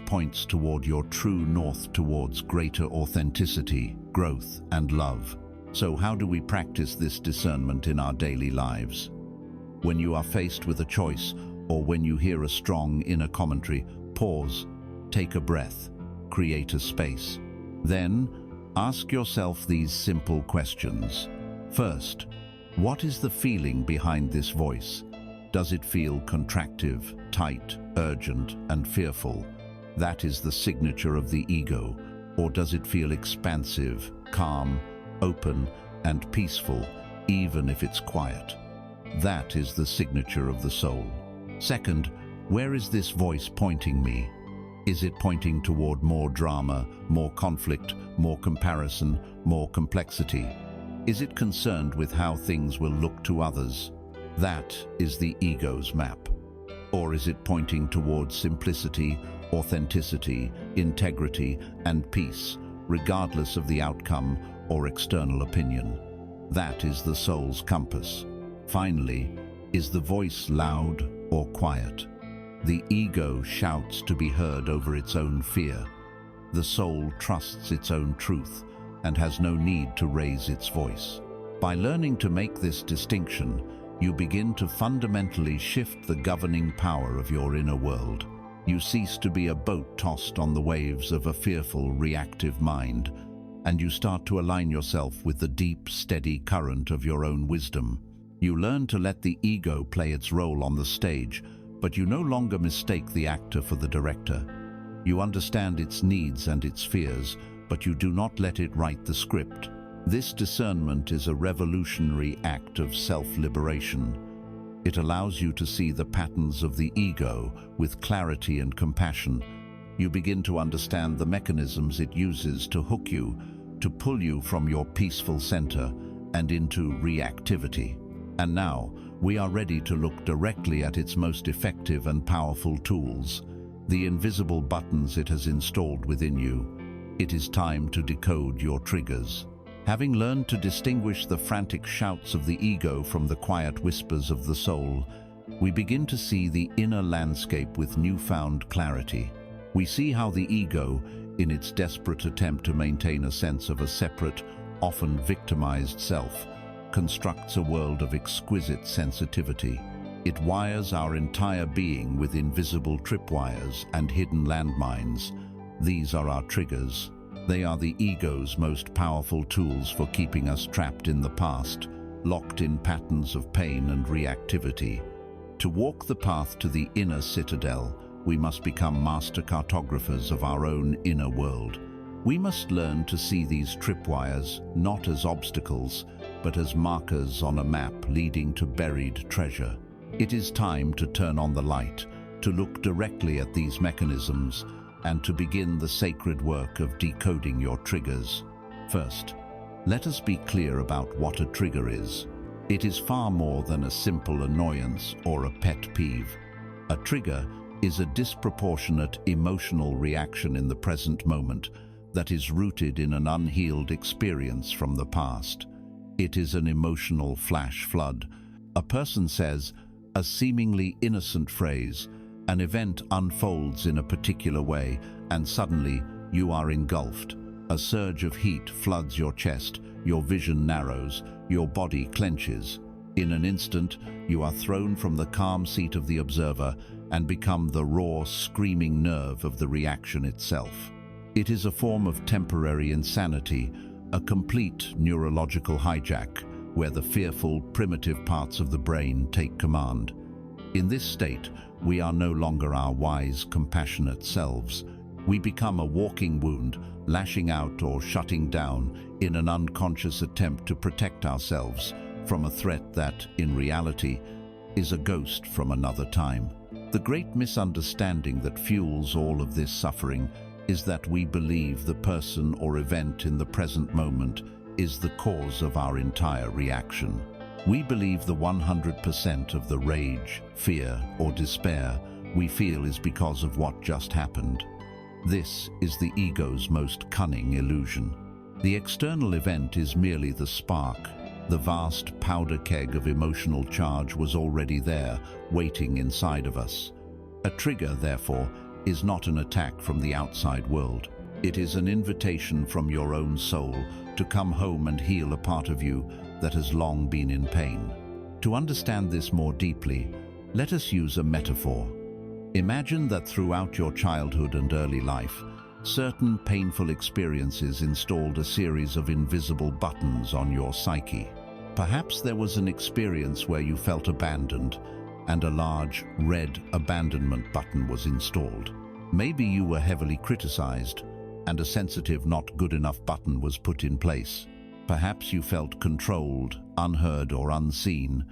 points toward your true north, towards greater authenticity, growth, and love. So how do we practice this discernment in our daily lives? When you are faced with a choice, or when you hear a strong inner commentary, pause, take a breath, create a space. Then, ask yourself these simple questions. First, what is the feeling behind this voice? Does it feel contractive, tight, urgent, and fearful? That is the signature of the ego. Or does it feel expansive, calm, open, and peaceful, even if it's quiet? That is the signature of the soul. Second, where is this voice pointing me? Is it pointing toward more drama, more conflict, more comparison, more complexity? Is it concerned with how things will look to others? That is the ego's map. Or is it pointing towards simplicity, authenticity, integrity, and peace, regardless of the outcome or external opinion? That is the soul's compass. Finally, is the voice loud or quiet? The ego shouts to be heard over its own fear. The soul trusts its own truth and has no need to raise its voice. By learning to make this distinction, you begin to fundamentally shift the governing power of your inner world. You cease to be a boat tossed on the waves of a fearful, reactive mind, and you start to align yourself with the deep, steady current of your own wisdom. You learn to let the ego play its role on the stage, but you no longer mistake the actor for the director. You understand its needs and its fears, but you do not let it write the script. This discernment is a revolutionary act of self-liberation. It allows you to see the patterns of the ego with clarity and compassion. You begin to understand the mechanisms it uses to hook you, to pull you from your peaceful center and into reactivity. And now, we are ready to look directly at its most effective and powerful tools, the invisible buttons it has installed within you. It is time to decode your triggers. Having learned to distinguish the frantic shouts of the ego from the quiet whispers of the soul, we begin to see the inner landscape with newfound clarity. We see how the ego, in its desperate attempt to maintain a sense of a separate, often victimized self, constructs a world of exquisite sensitivity. It wires our entire being with invisible tripwires and hidden landmines. These are our triggers. They are the ego's most powerful tools for keeping us trapped in the past, locked in patterns of pain and reactivity. To walk the path to the inner citadel, we must become master cartographers of our own inner world. We must learn to see these tripwires not as obstacles, but as markers on a map leading to buried treasure. It is time to turn on the light, to look directly at these mechanisms, and to begin the sacred work of decoding your triggers. First, let us be clear about what a trigger is. It is far more than a simple annoyance or a pet peeve. A trigger is a disproportionate emotional reaction in the present moment that is rooted in an unhealed experience from the past. It is an emotional flash flood. A person says a seemingly innocent phrase, an event unfolds in a particular way, and suddenly you are engulfed. A surge of heat floods your chest, your vision narrows, your body clenches. In an instant, you are thrown from the calm seat of the observer and become the raw, screaming nerve of the reaction itself. It is a form of temporary insanity, a complete neurological hijack, where the fearful, primitive parts of the brain take command. In this state, we are no longer our wise, compassionate selves. We become a walking wound, lashing out or shutting down in an unconscious attempt to protect ourselves from a threat that, in reality, is a ghost from another time. The great misunderstanding that fuels all of this suffering is that we believe the person or event in the present moment is the cause of our entire reaction. We believe the 100% of the rage, fear, or despair we feel is because of what just happened. This is the ego's most cunning illusion. The external event is merely the spark. The vast powder keg of emotional charge was already there, waiting inside of us. A trigger, therefore, is not an attack from the outside world. It is an invitation from your own soul to come home and heal a part of you that has long been in pain. To understand this more deeply, let us use a metaphor. Imagine that throughout your childhood and early life, certain painful experiences installed a series of invisible buttons on your psyche. Perhaps there was an experience where you felt abandoned, and a large red abandonment button was installed. Maybe you were heavily criticized, and a sensitive not good enough button was put in place. Perhaps you felt controlled, unheard, or unseen,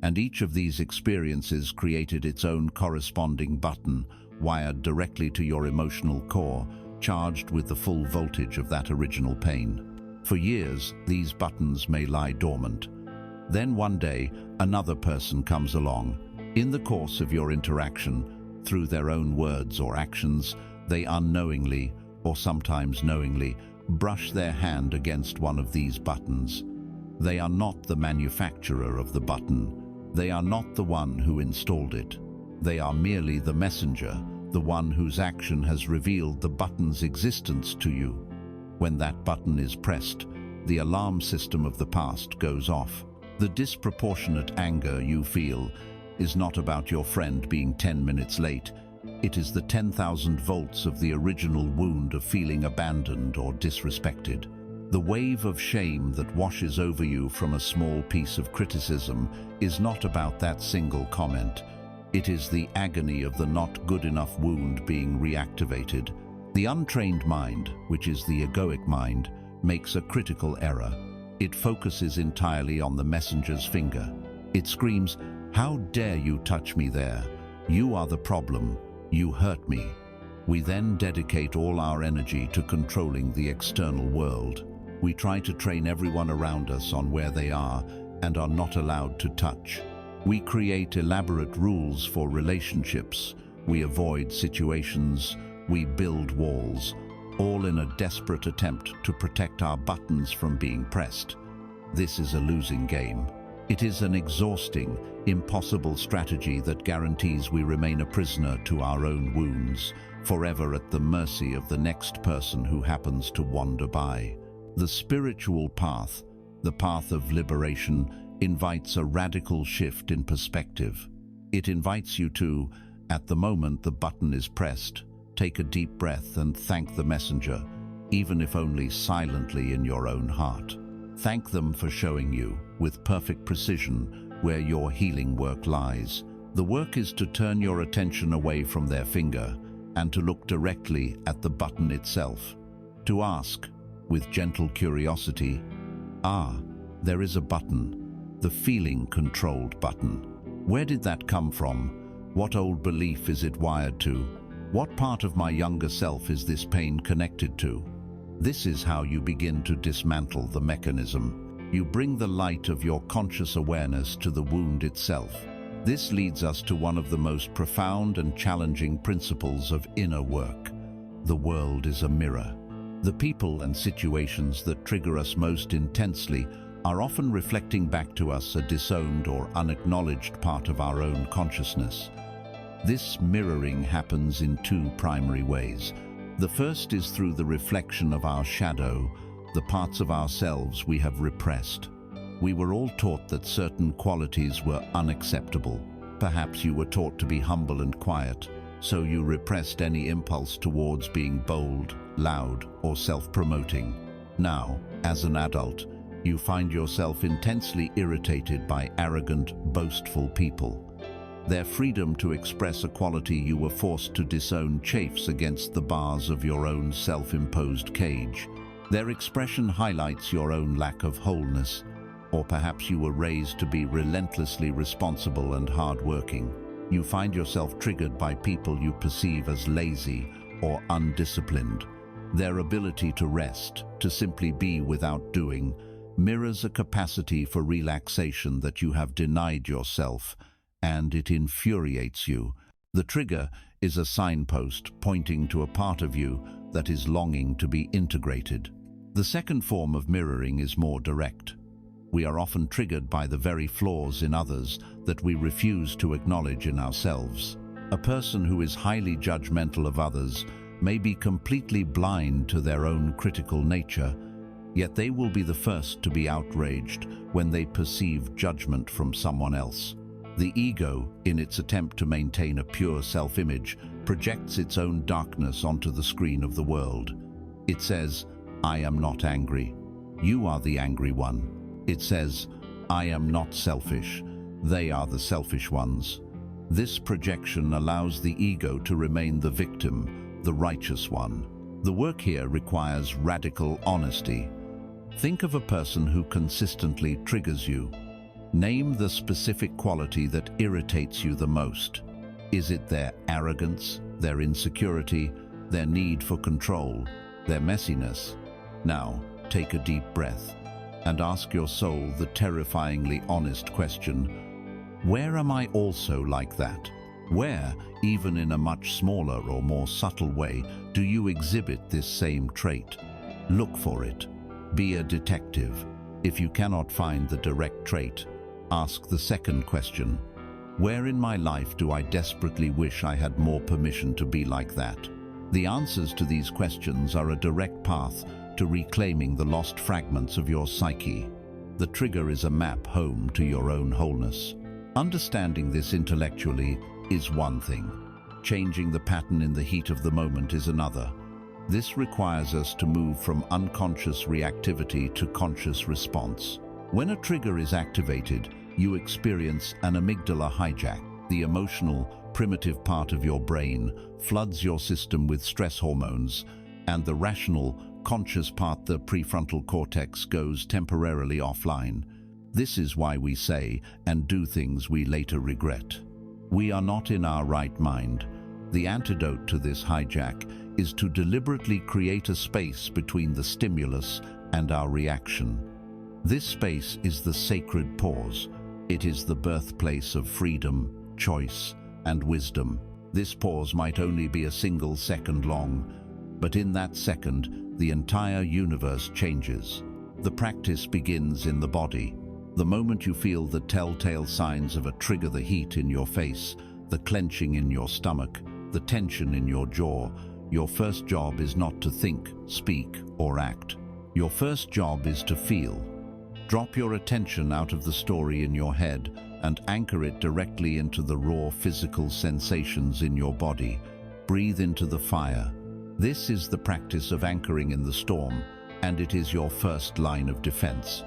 and each of these experiences created its own corresponding button, wired directly to your emotional core, charged with the full voltage of that original pain. For years, these buttons may lie dormant. Then one day, another person comes along. In the course of your interaction, through their own words or actions, they unknowingly, or sometimes knowingly, brush their hand against one of these buttons. They are not the manufacturer of the button. They are not the one who installed it. They are merely the messenger, the one whose action has revealed the button's existence to you. When that button is pressed, the alarm system of the past goes off. The disproportionate anger you feel is not about your friend being 10 minutes late. It is the 10,000 volts of the original wound of feeling abandoned or disrespected. The wave of shame that washes over you from a small piece of criticism is not about that single comment. It is the agony of the not good enough wound being reactivated. The untrained mind, which is the egoic mind, makes a critical error. It focuses entirely on the messenger's finger. It screams, "How dare you touch me there? You are the problem. You hurt me." We then dedicate all our energy to controlling the external world. We try to train everyone around us on where they are and are not allowed to touch. We create elaborate rules for relationships. We avoid situations. We build walls, all in a desperate attempt to protect our buttons from being pressed. This is a losing game. It is an exhausting, impossible strategy that guarantees we remain a prisoner to our own wounds, forever at the mercy of the next person who happens to wander by. The spiritual path, the path of liberation, invites a radical shift in perspective. It invites you to, at the moment the button is pressed, take a deep breath and thank the messenger, even if only silently in your own heart. Thank them for showing you, with perfect precision, where your healing work lies. The work is to turn your attention away from their finger and to look directly at the button itself. To ask, with gentle curiosity, there is a button, the feeling-controlled button. Where did that come from? What old belief is it wired to? What part of my younger self is this pain connected to? This is how you begin to dismantle the mechanism. You bring the light of your conscious awareness to the wound itself. This leads us to one of the most profound and challenging principles of inner work. The world is a mirror. The people and situations that trigger us most intensely are often reflecting back to us a disowned or unacknowledged part of our own consciousness. This mirroring happens in two primary ways. The first is through the reflection of our shadow, the parts of ourselves we have repressed. We were all taught that certain qualities were unacceptable. Perhaps you were taught to be humble and quiet, so you repressed any impulse towards being bold, loud, or self-promoting. Now, as an adult, you find yourself intensely irritated by arrogant, boastful people. Their freedom to express a quality you were forced to disown chafes against the bars of your own self-imposed cage. Their expression highlights your own lack of wholeness, or perhaps you were raised to be relentlessly responsible and hard-working. You find yourself triggered by people you perceive as lazy or undisciplined. Their ability to rest, to simply be without doing, mirrors a capacity for relaxation that you have denied yourself, and it infuriates you. The trigger is a signpost pointing to a part of you that is longing to be integrated. The second form of mirroring is more direct. We are often triggered by the very flaws in others that we refuse to acknowledge in ourselves. A person who is highly judgmental of others may be completely blind to their own critical nature, yet they will be the first to be outraged when they perceive judgment from someone else. The ego, in its attempt to maintain a pure self-image, projects its own darkness onto the screen of the world. It says, "I am not angry. You are the angry one." It says, "I am not selfish. They are the selfish ones." This projection allows the ego to remain the victim, the righteous one. The work here requires radical honesty. Think of a person who consistently triggers you. Name the specific quality that irritates you the most. Is it their arrogance, their insecurity, their need for control, their messiness? Now, take a deep breath and ask your soul the terrifyingly honest question, where am I also like that? Where, even in a much smaller or more subtle way, do you exhibit this same trait? Look for it. Be a detective. If you cannot find the direct trait, ask the second question. Where in my life do I desperately wish I had more permission to be like that? The answers to these questions are a direct path to reclaiming the lost fragments of your psyche. The trigger is a map home to your own wholeness. Understanding this intellectually is one thing. Changing the pattern in the heat of the moment is another. This requires us to move from unconscious reactivity to conscious response. When a trigger is activated, you experience an amygdala hijack. The emotional, primitive part of your brain floods your system with stress hormones, and the rational, conscious part, the prefrontal cortex, goes temporarily offline. This is why we say and do things we later regret. We are not in our right mind. The antidote to this hijack is to deliberately create a space between the stimulus and our reaction. This space is the sacred pause. It is the birthplace of freedom, choice, and wisdom. This pause might only be a single second long, but in that second, the entire universe changes. The practice begins in the body. The moment you feel the telltale signs of a trigger, the heat in your face, the clenching in your stomach, the tension in your jaw, your first job is not to think, speak, or act. Your first job is to feel. Drop your attention out of the story in your head and anchor it directly into the raw physical sensations in your body. Breathe into the fire. This is the practice of anchoring in the storm, and it is your first line of defense.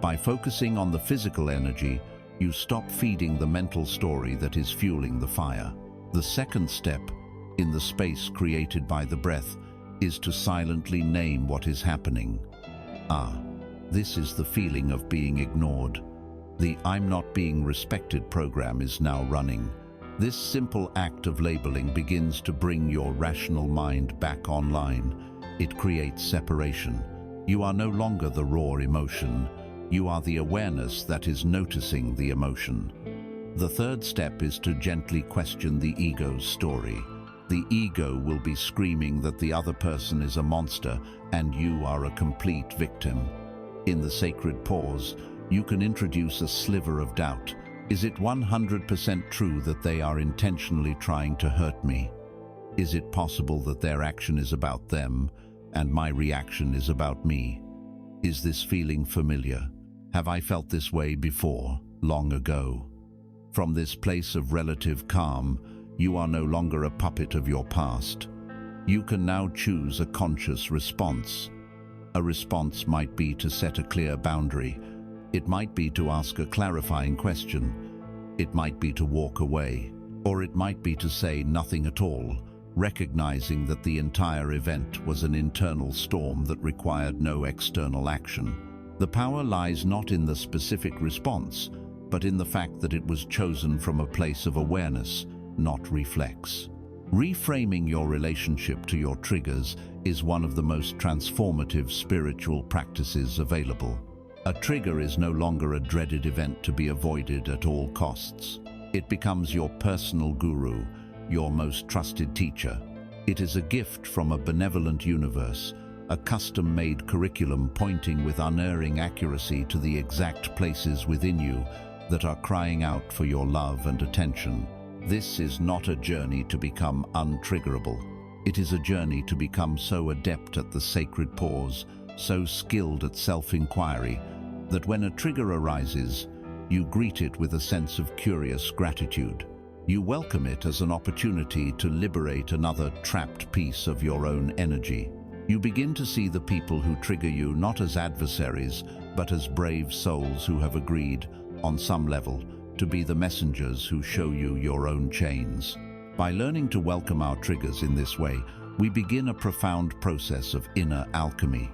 By focusing on the physical energy, you stop feeding the mental story that is fueling the fire. The second step, in the space created by the breath, is to silently name what is happening. This is the feeling of being ignored. The "I'm not being respected" program is now running. This simple act of labeling begins to bring your rational mind back online. It creates separation. You are no longer the raw emotion. You are the awareness that is noticing the emotion. The third step is to gently question the ego's story. The ego will be screaming that the other person is a monster and you are a complete victim. In the sacred pause, you can introduce a sliver of doubt. Is it 100% true that they are intentionally trying to hurt me? Is it possible that their action is about them and my reaction is about me? Is this feeling familiar? Have I felt this way before, long ago? From this place of relative calm, you are no longer a puppet of your past. You can now choose a conscious response. A response might be to set a clear boundary. It might be to ask a clarifying question. It might be to walk away. Or it might be to say nothing at all, recognizing that the entire event was an internal storm that required no external action. The power lies not in the specific response, but in the fact that it was chosen from a place of awareness, not reflex. Reframing your relationship to your triggers is one of the most transformative spiritual practices available. A trigger is no longer a dreaded event to be avoided at all costs. It becomes your personal guru, your most trusted teacher. It is a gift from a benevolent universe, a custom-made curriculum pointing with unerring accuracy to the exact places within you that are crying out for your love and attention. This is not a journey to become untriggerable. It is a journey to become so adept at the sacred pause, so skilled at self-inquiry, that when a trigger arises, you greet it with a sense of curious gratitude. You welcome it as an opportunity to liberate another trapped piece of your own energy. You begin to see the people who trigger you not as adversaries, but as brave souls who have agreed, on some level, to be the messengers who show you your own chains. By learning to welcome our triggers in this way, we begin a profound process of inner alchemy.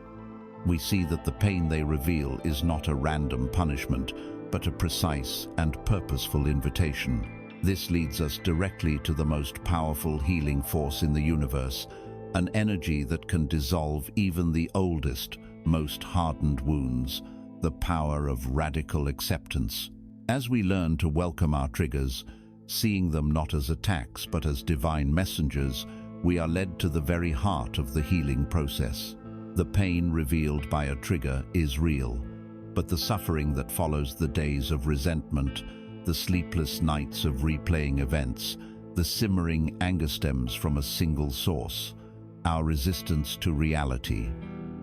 We see that the pain they reveal is not a random punishment, but a precise and purposeful invitation. This leads us directly to the most powerful healing force in the universe, an energy that can dissolve even the oldest, most hardened wounds, the power of radical acceptance. As we learn to welcome our triggers, seeing them not as attacks but as divine messengers, we are led to the very heart of the healing process. The pain revealed by a trigger is real, but the suffering that follows the days of resentment, the sleepless nights of replaying events, the simmering anger stems from a single source, our resistance to reality.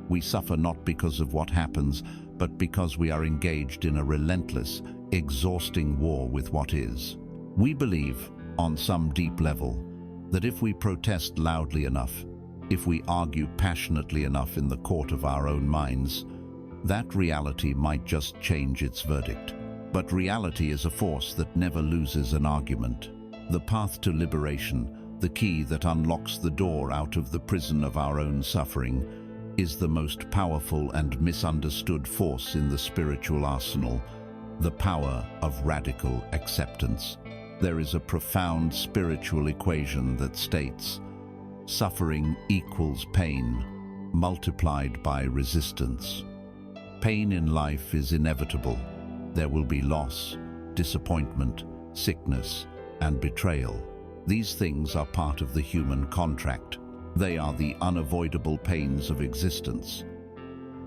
We suffer not because of what happens, but because we are engaged in a relentless, exhausting war with what is. We believe, on some deep level, that if we protest loudly enough, if we argue passionately enough in the court of our own minds, that reality might just change its verdict. But reality is a force that never loses an argument. The path to liberation, the key that unlocks the door out of the prison of our own suffering, is the most powerful and misunderstood force in the spiritual arsenal, the power of radical acceptance. There is a profound spiritual equation that states, suffering equals pain, multiplied by resistance. Pain in life is inevitable. There will be loss, disappointment, sickness, and betrayal. These things are part of the human contract. They are the unavoidable pains of existence.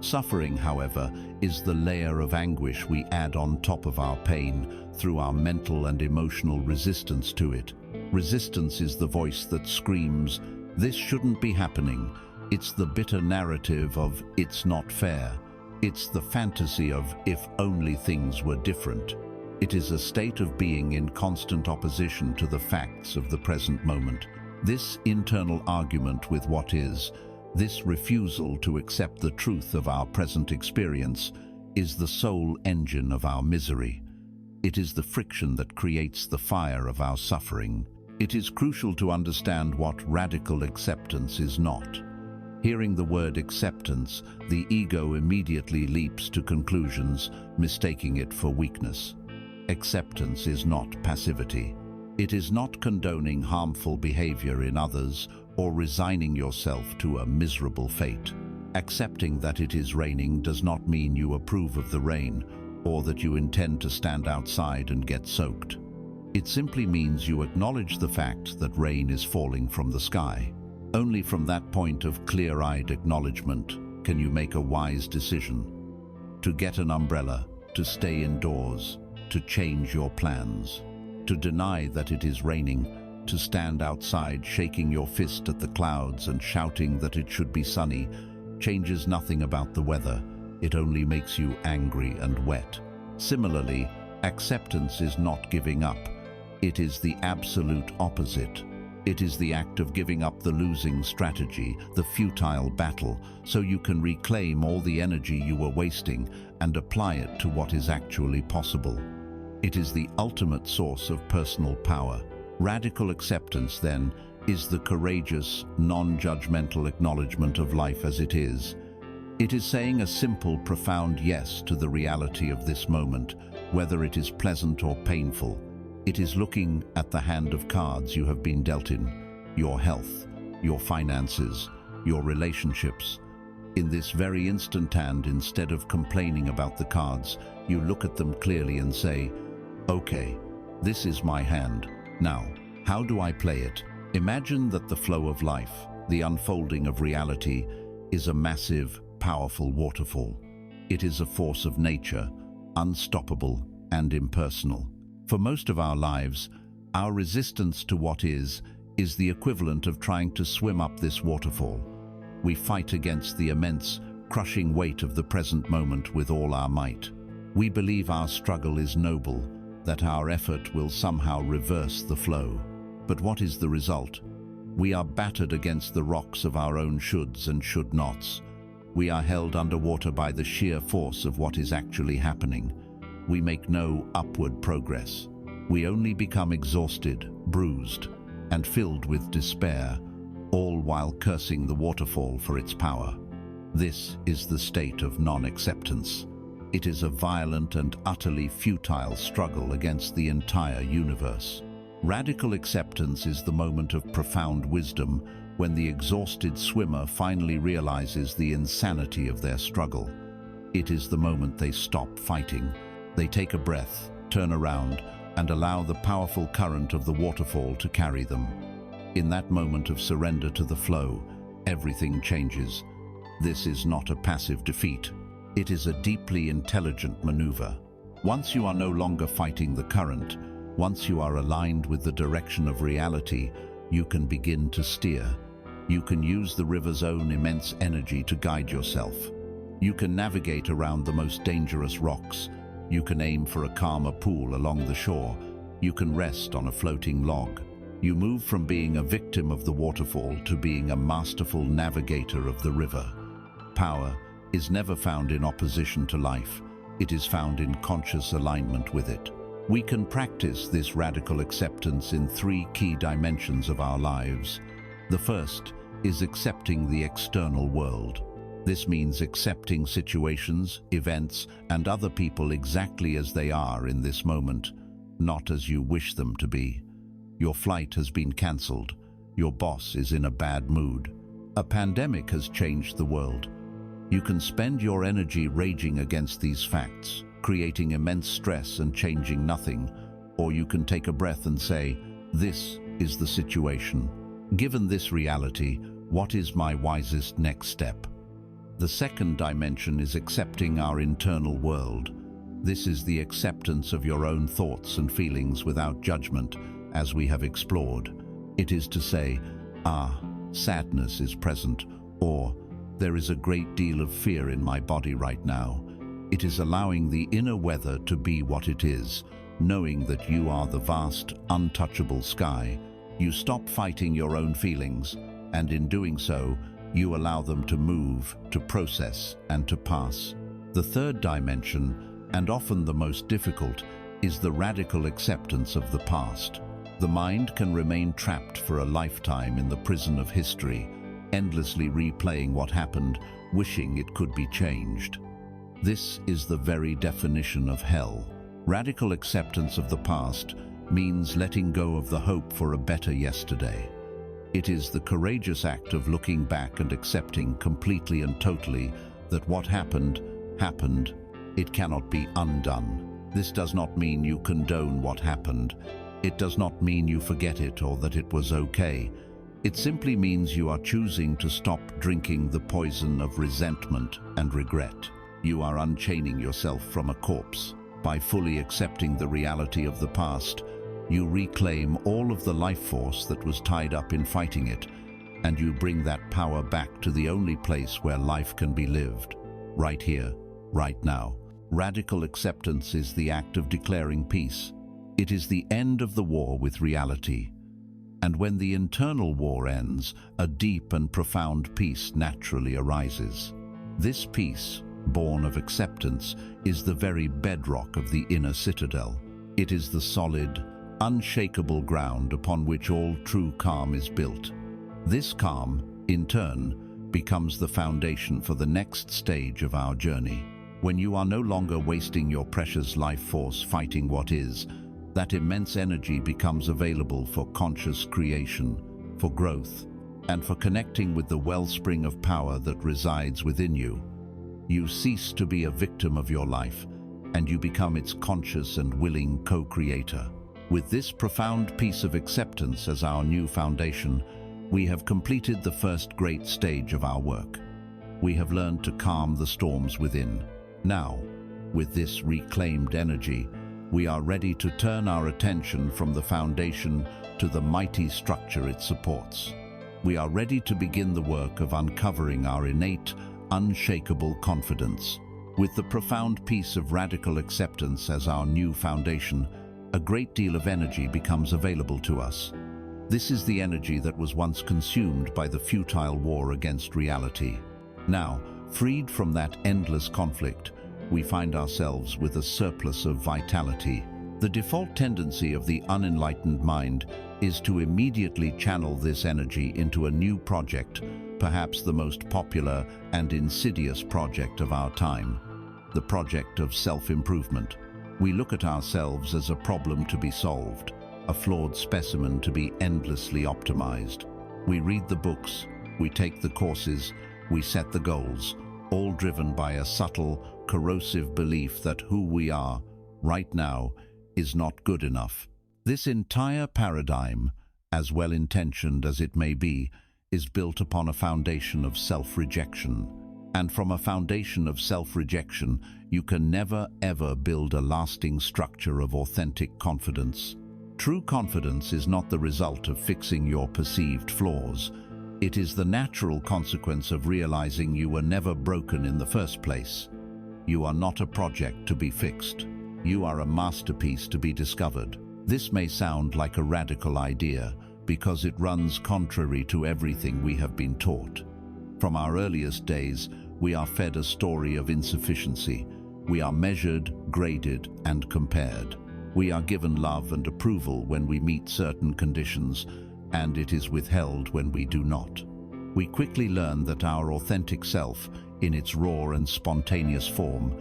Suffering, however, is the layer of anguish we add on top of our pain through our mental and emotional resistance to it. Resistance is the voice that screams, "This shouldn't be happening." It's the bitter narrative of "it's not fair." It's the fantasy of "if only things were different." It is a state of being in constant opposition to the facts of the present moment. This internal argument with what is, this refusal to accept the truth of our present experience, is the sole engine of our misery. It is the friction that creates the fire of our suffering. It is crucial to understand what radical acceptance is not. Hearing the word acceptance, the ego immediately leaps to conclusions, mistaking it for weakness. Acceptance is not passivity. It is not condoning harmful behavior in others or resigning yourself to a miserable fate. Accepting that it is raining does not mean you approve of the rain or that you intend to stand outside and get soaked. It simply means you acknowledge the fact that rain is falling from the sky. Only from that point of clear-eyed acknowledgement can you make a wise decision. To get an umbrella, to stay indoors, to change your plans, to deny that it is raining, to stand outside shaking your fist at the clouds and shouting that it should be sunny, changes nothing about the weather. It only makes you angry and wet. Similarly, acceptance is not giving up. It is the absolute opposite. It is the act of giving up the losing strategy, the futile battle, so you can reclaim all the energy you were wasting and apply it to what is actually possible. It is the ultimate source of personal power. Radical acceptance, then, is the courageous, non-judgmental acknowledgement of life as it is. It is saying a simple, profound yes to the reality of this moment, whether it is pleasant or painful. It is looking at the hand of cards you have been dealt in, your health, your finances, your relationships. In this very instant, and instead of complaining about the cards, you look at them clearly and say, "Okay, this is my hand. Now, how do I play it?" Imagine that the flow of life, the unfolding of reality, is a massive, powerful waterfall. It is a force of nature, unstoppable and impersonal. For most of our lives, our resistance to what is the equivalent of trying to swim up this waterfall. We fight against the immense, crushing weight of the present moment with all our might. We believe our struggle is noble, that our effort will somehow reverse the flow. But what is the result? We are battered against the rocks of our own shoulds and should nots. We are held underwater by the sheer force of what is actually happening. We make no upward progress. We only become exhausted, bruised, and filled with despair, all while cursing the waterfall for its power. This is the state of non-acceptance. It is a violent and utterly futile struggle against the entire universe. Radical acceptance is the moment of profound wisdom when the exhausted swimmer finally realizes the insanity of their struggle. It is the moment they stop fighting. They take a breath, turn around, and allow the powerful current of the waterfall to carry them. In that moment of surrender to the flow, everything changes. This is not a passive defeat. It is a deeply intelligent maneuver. Once you are no longer fighting the current, once you are aligned with the direction of reality, you can begin to steer. You can use the river's own immense energy to guide yourself. You can navigate around the most dangerous rocks. You can aim for a calmer pool along the shore. You can rest on a floating log. You move from being a victim of the waterfall to being a masterful navigator of the river. Power is never found in opposition to life. It is found in conscious alignment with it. We can practice this radical acceptance in 3 key dimensions of our lives. The first is accepting the external world. This means accepting situations, events, and other people exactly as they are in this moment, not as you wish them to be. Your flight has been cancelled. Your boss is in a bad mood. A pandemic has changed the world. You can spend your energy raging against these facts, creating immense stress and changing nothing, or you can take a breath and say, "This is the situation. Given this reality, what is my wisest next step?" The second dimension is accepting our internal world. This is the acceptance of your own thoughts and feelings without judgment, as we have explored. It is to say, sadness is present, or there is a great deal of fear in my body right now. It is allowing the inner weather to be what it is, knowing that you are the vast, untouchable sky. You stop fighting your own feelings, and in doing so, you allow them to move, to process, and to pass. The third dimension, and often the most difficult, is the radical acceptance of the past. The mind can remain trapped for a lifetime in the prison of history, endlessly replaying what happened, wishing it could be changed. This is the very definition of hell. Radical acceptance of the past means letting go of the hope for a better yesterday. It is the courageous act of looking back and accepting completely and totally that what happened, happened. It cannot be undone. This does not mean you condone what happened. It does not mean you forget it or that it was okay. It simply means you are choosing to stop drinking the poison of resentment and regret. You are unchaining yourself from a corpse. By fully accepting the reality of the past, you reclaim all of the life force that was tied up in fighting it, and you bring that power back to the only place where life can be lived, right here, right now. Radical acceptance is the act of declaring peace. It is the end of the war with reality. And when the internal war ends, a deep and profound peace naturally arises. This peace, born of acceptance, is the very bedrock of the inner citadel. It is the solid, unshakable ground upon which all true calm is built. This calm, in turn, becomes the foundation for the next stage of our journey. When you are no longer wasting your precious life force fighting what is, that immense energy becomes available for conscious creation, for growth, and for connecting with the wellspring of power that resides within you. You cease to be a victim of your life, and you become its conscious and willing co-creator. With this profound piece of acceptance as our new foundation, we have completed the first great stage of our work. We have learned to calm the storms within. Now, with this reclaimed energy, we are ready to turn our attention from the foundation to the mighty structure it supports. We are ready to begin the work of uncovering our innate, unshakable confidence. With the profound peace of radical acceptance as our new foundation, a great deal of energy becomes available to us. This is the energy that was once consumed by the futile war against reality. Now, freed from that endless conflict, we find ourselves with a surplus of vitality. The default tendency of the unenlightened mind is to immediately channel this energy into a new project, perhaps the most popular and insidious project of our time, the project of self-improvement. We look at ourselves as a problem to be solved, a flawed specimen to be endlessly optimized. We read the books, we take the courses, we set the goals, all driven by a subtle, corrosive belief that who we are, right now, is not good enough. This entire paradigm, as well-intentioned as it may be, is built upon a foundation of self-rejection. And from a foundation of self-rejection, you can never ever build a lasting structure of authentic confidence. True confidence is not the result of fixing your perceived flaws. It is the natural consequence of realizing you were never broken in the first place. You are not a project to be fixed. You are a masterpiece to be discovered. This may sound like a radical idea because it runs contrary to everything we have been taught. From our earliest days, we are fed a story of insufficiency. We are measured, graded, and compared. We are given love and approval when we meet certain conditions, and it is withheld when we do not. We quickly learn that our authentic self, in its raw and spontaneous form,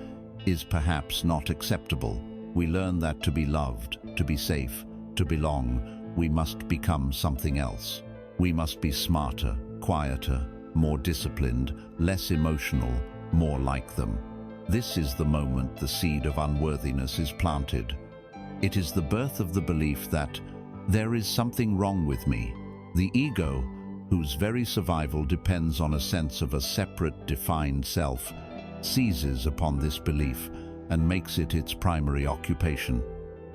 is perhaps not acceptable. We learn that to be loved, to be safe, to belong, we must become something else. We must be smarter, quieter, more disciplined, less emotional, more like them. This is the moment the seed of unworthiness is planted. It is the birth of the belief that there is something wrong with me. The ego, whose very survival depends on a sense of a separate, defined self, seizes upon this belief and makes it its primary occupation.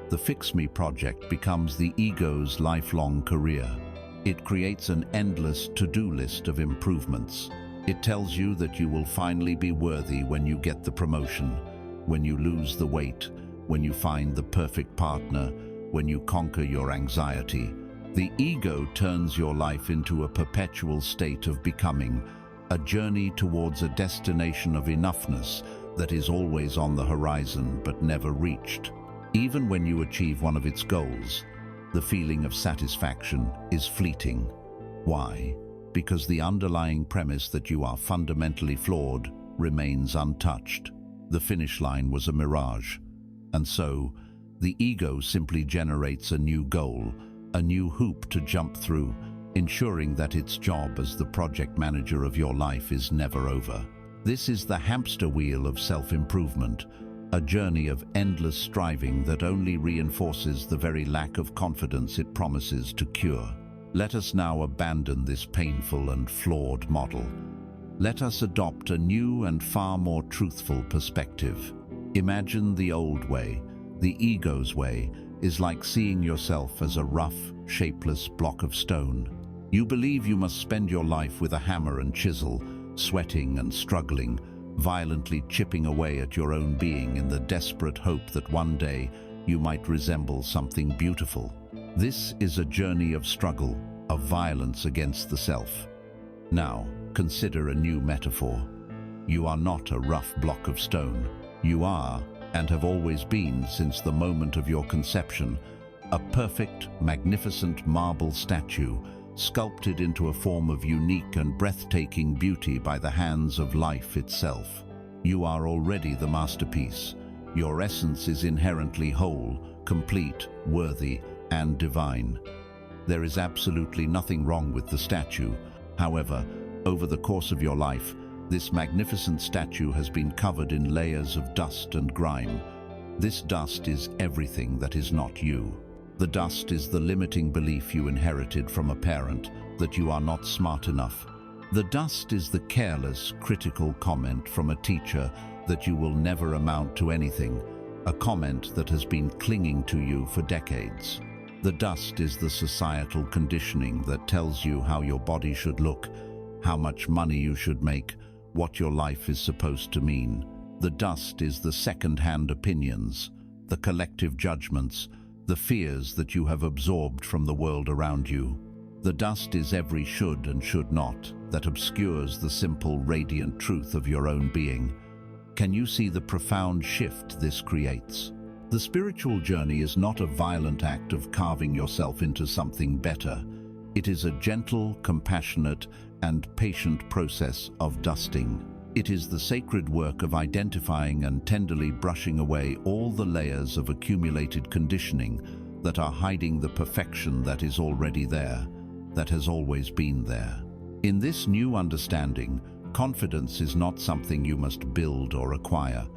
The Fix Me project becomes the ego's lifelong career. It creates an endless to-do list of improvements. It tells you that you will finally be worthy when you get the promotion, when you lose the weight, when you find the perfect partner, when you conquer your anxiety. The ego turns your life into a perpetual state of becoming, a journey towards a destination of enoughness that is always on the horizon but never reached. Even when you achieve one of its goals, the feeling of satisfaction is fleeting. Why? Because the underlying premise that you are fundamentally flawed remains untouched. The finish line was a mirage. And so, the ego simply generates a new goal, a new hoop to jump through, ensuring that its job as the project manager of your life is never over. This is the hamster wheel of self-improvement, a journey of endless striving that only reinforces the very lack of confidence it promises to cure. Let us now abandon this painful and flawed model. Let us adopt a new and far more truthful perspective. Imagine the old way, the ego's way, is like seeing yourself as a rough, shapeless block of stone. You believe you must spend your life with a hammer and chisel, sweating and struggling, violently chipping away at your own being in the desperate hope that one day you might resemble something beautiful. This is a journey of struggle, of violence against the self. Now, consider a new metaphor. You are not a rough block of stone. You are, and have always been since the moment of your conception, a perfect, magnificent marble statue sculpted into a form of unique and breathtaking beauty by the hands of life itself. You are already the masterpiece. Your essence is inherently whole, complete, worthy, and divine. There is absolutely nothing wrong with the statue. However, over the course of your life, this magnificent statue has been covered in layers of dust and grime. This dust is everything that is not you. The dust is the limiting belief you inherited from a parent that you are not smart enough. The dust is the careless, critical comment from a teacher that you will never amount to anything, a comment that has been clinging to you for decades. The dust is the societal conditioning that tells you how your body should look, how much money you should make, what your life is supposed to mean. The dust is the second-hand opinions, the collective judgments, the fears that you have absorbed from the world around you. The dust is every should and should not that obscures the simple, radiant truth of your own being. Can you see the profound shift this creates? The spiritual journey is not a violent act of carving yourself into something better. It is a gentle, compassionate, and patient process of dusting. It is the sacred work of identifying and tenderly brushing away all the layers of accumulated conditioning that are hiding the perfection that is already there, that has always been there. In this new understanding, confidence is not something you must build or acquire.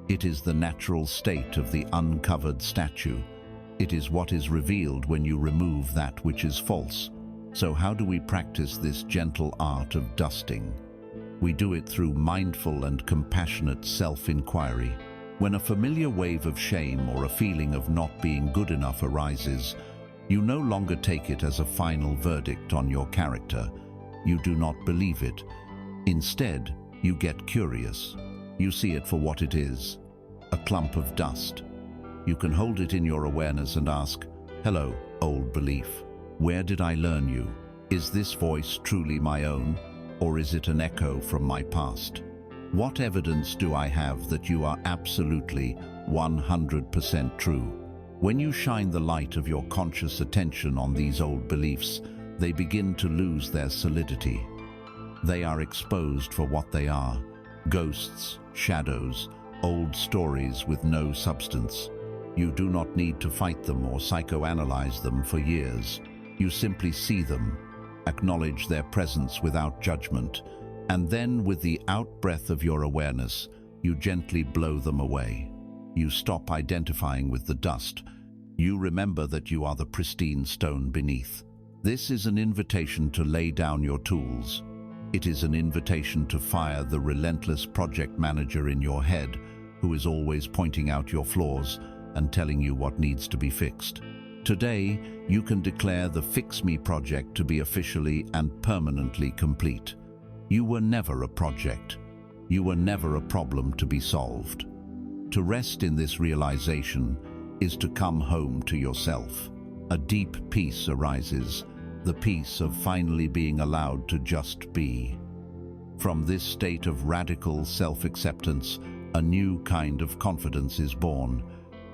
It is the natural state of the uncovered statue. It is what is revealed when you remove that which is false. So how do we practice this gentle art of dusting? We do it through mindful and compassionate self-inquiry. When a familiar wave of shame or a feeling of not being good enough arises, you no longer take it as a final verdict on your character. You do not believe it. Instead, you get curious. You see it for what it is, a clump of dust. You can hold it in your awareness and ask, "Hello, old belief. Where did I learn you? Is this voice truly my own, or is it an echo from my past? What evidence do I have that you are absolutely 100% true?" When you shine the light of your conscious attention on these old beliefs, they begin to lose their solidity. They are exposed for what they are: ghosts, shadows, old stories with no substance. You do not need to fight them or psychoanalyze them for years. You simply see them, acknowledge their presence without judgment, and then with the out-breath of your awareness, you gently blow them away. You stop identifying with the dust. You remember that you are the pristine stone beneath. This is an invitation to lay down your tools. It is an invitation to fire the relentless project manager in your head, who is always pointing out your flaws and telling you what needs to be fixed. Today, you can declare the Fix Me project to be officially and permanently complete. You were never a project. You were never a problem to be solved. To rest in this realization is to come home to yourself. A deep peace arises, the peace of finally being allowed to just be. From this state of radical self-acceptance, a new kind of confidence is born.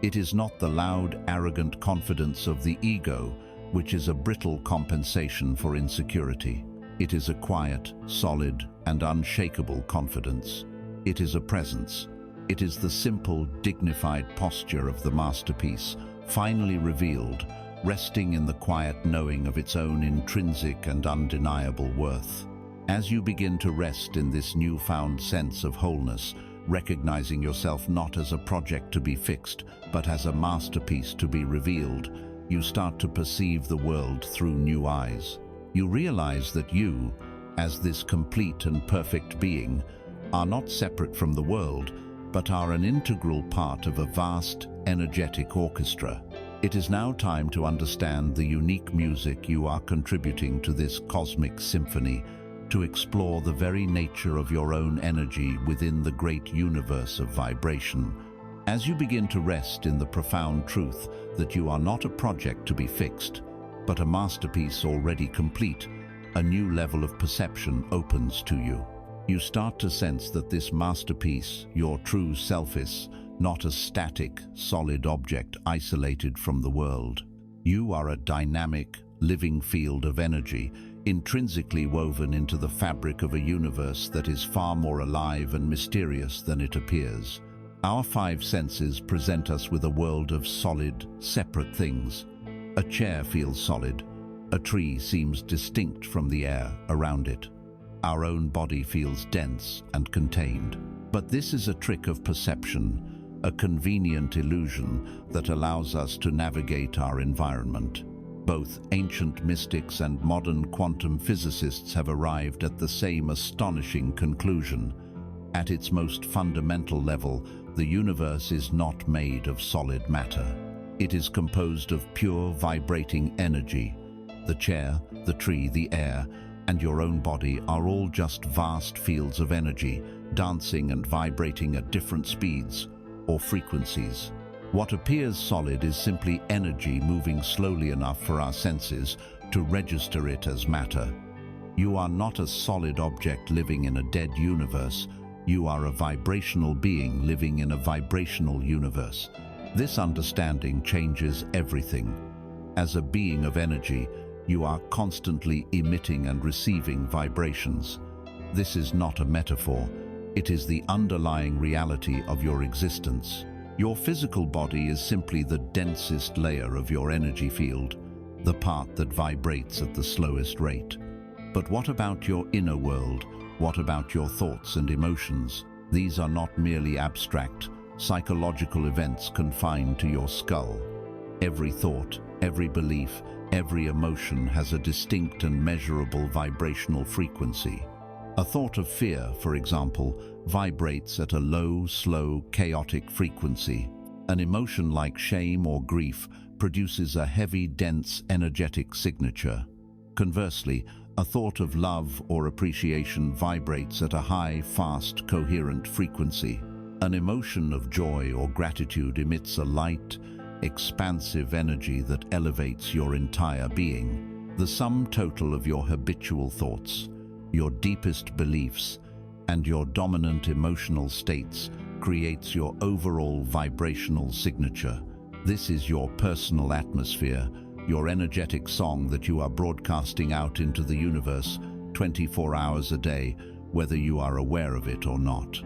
It is not the loud, arrogant confidence of the ego, which is a brittle compensation for insecurity. It is a quiet, solid, and unshakable confidence. It is a presence. It is the simple, dignified posture of the masterpiece, finally revealed, resting in the quiet knowing of its own intrinsic and undeniable worth. As you begin to rest in this newfound sense of wholeness, recognizing yourself not as a project to be fixed, but as a masterpiece to be revealed, you start to perceive the world through new eyes. You realize that you, as this complete and perfect being, are not separate from the world, but are an integral part of a vast, energetic orchestra. It is now time to understand the unique music you are contributing to this cosmic symphony, to explore the very nature of your own energy within the great universe of vibration. As you begin to rest in the profound truth that you are not a project to be fixed, but a masterpiece already complete, a new level of perception opens to you. You start to sense that this masterpiece, your true self, is not a static, solid object isolated from the world. You are a dynamic, living field of energy, intrinsically woven into the fabric of a universe that is far more alive and mysterious than it appears. Our five senses present us with a world of solid, separate things. A chair feels solid. A tree seems distinct from the air around it. Our own body feels dense and contained. But this is a trick of perception, a convenient illusion that allows us to navigate our environment. Both ancient mystics and modern quantum physicists have arrived at the same astonishing conclusion. At its most fundamental level, the universe is not made of solid matter. It is composed of pure, vibrating energy. The chair, the tree, the air, and your own body are all just vast fields of energy, dancing and vibrating at different speeds or frequencies. What appears solid is simply energy moving slowly enough for our senses to register it as matter. You are not a solid object living in a dead universe. You are a vibrational being living in a vibrational universe. This understanding changes everything. As a being of energy, you are constantly emitting and receiving vibrations. This is not a metaphor. It is the underlying reality of your existence. Your physical body is simply the densest layer of your energy field, the part that vibrates at the slowest rate. But what about your inner world? What about your thoughts and emotions? These are not merely abstract, psychological events confined to your skull. Every thought, every belief, every emotion has a distinct and measurable vibrational frequency. A thought of fear, for example, vibrates at a low, slow, chaotic frequency. An emotion like shame or grief produces a heavy, dense, energetic signature. Conversely, a thought of love or appreciation vibrates at a high, fast, coherent frequency. An emotion of joy or gratitude emits a light, expansive energy that elevates your entire being. The sum total of your habitual thoughts, your deepest beliefs, and your dominant emotional states creates your overall vibrational signature. This is your personal atmosphere, your energetic song that you are broadcasting out into the universe 24 hours a day, whether you are aware of it or not.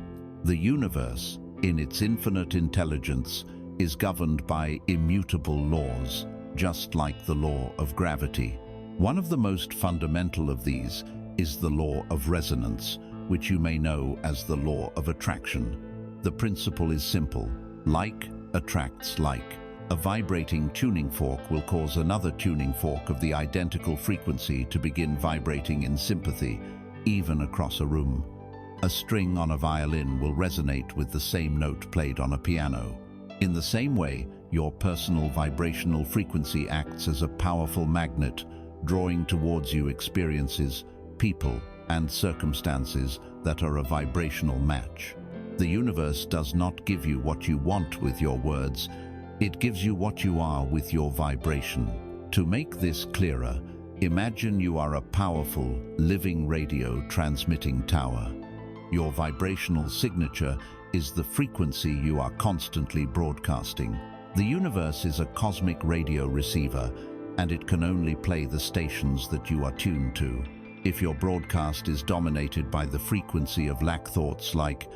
The universe, in its infinite intelligence, is governed by immutable laws, just like the law of gravity. One of the most fundamental of these is the law of resonance, which you may know as the law of attraction. The principle is simple: like attracts like. A vibrating tuning fork will cause another tuning fork of the identical frequency to begin vibrating in sympathy, even across a room. A string on a violin will resonate with the same note played on a piano. In the same way, your personal vibrational frequency acts as a powerful magnet, drawing towards you experiences, people, and circumstances that are a vibrational match. The universe does not give you what you want with your words, it gives you what you are with your vibration. To make this clearer, imagine you are a powerful, living radio transmitting tower. Your vibrational signature is the frequency you are constantly broadcasting. The universe is a cosmic radio receiver, and it can only play the stations that you are tuned to. If your broadcast is dominated by the frequency of lack thoughts like,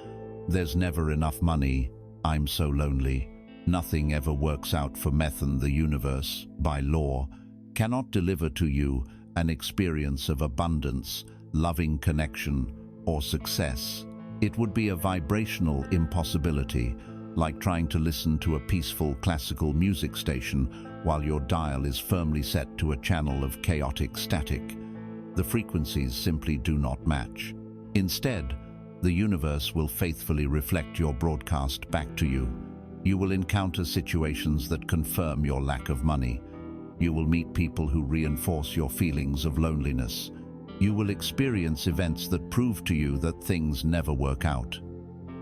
"There's never enough money," "I'm so lonely," "Nothing ever works out for me," and the universe, by law, cannot deliver to you an experience of abundance, loving connection, or success. It would be a vibrational impossibility, like trying to listen to a peaceful classical music station while your dial is firmly set to a channel of chaotic static. The frequencies simply do not match. Instead, the universe will faithfully reflect your broadcast back to you. You will encounter situations that confirm your lack of money. You will meet people who reinforce your feelings of loneliness. You will experience events that prove to you that things never work out.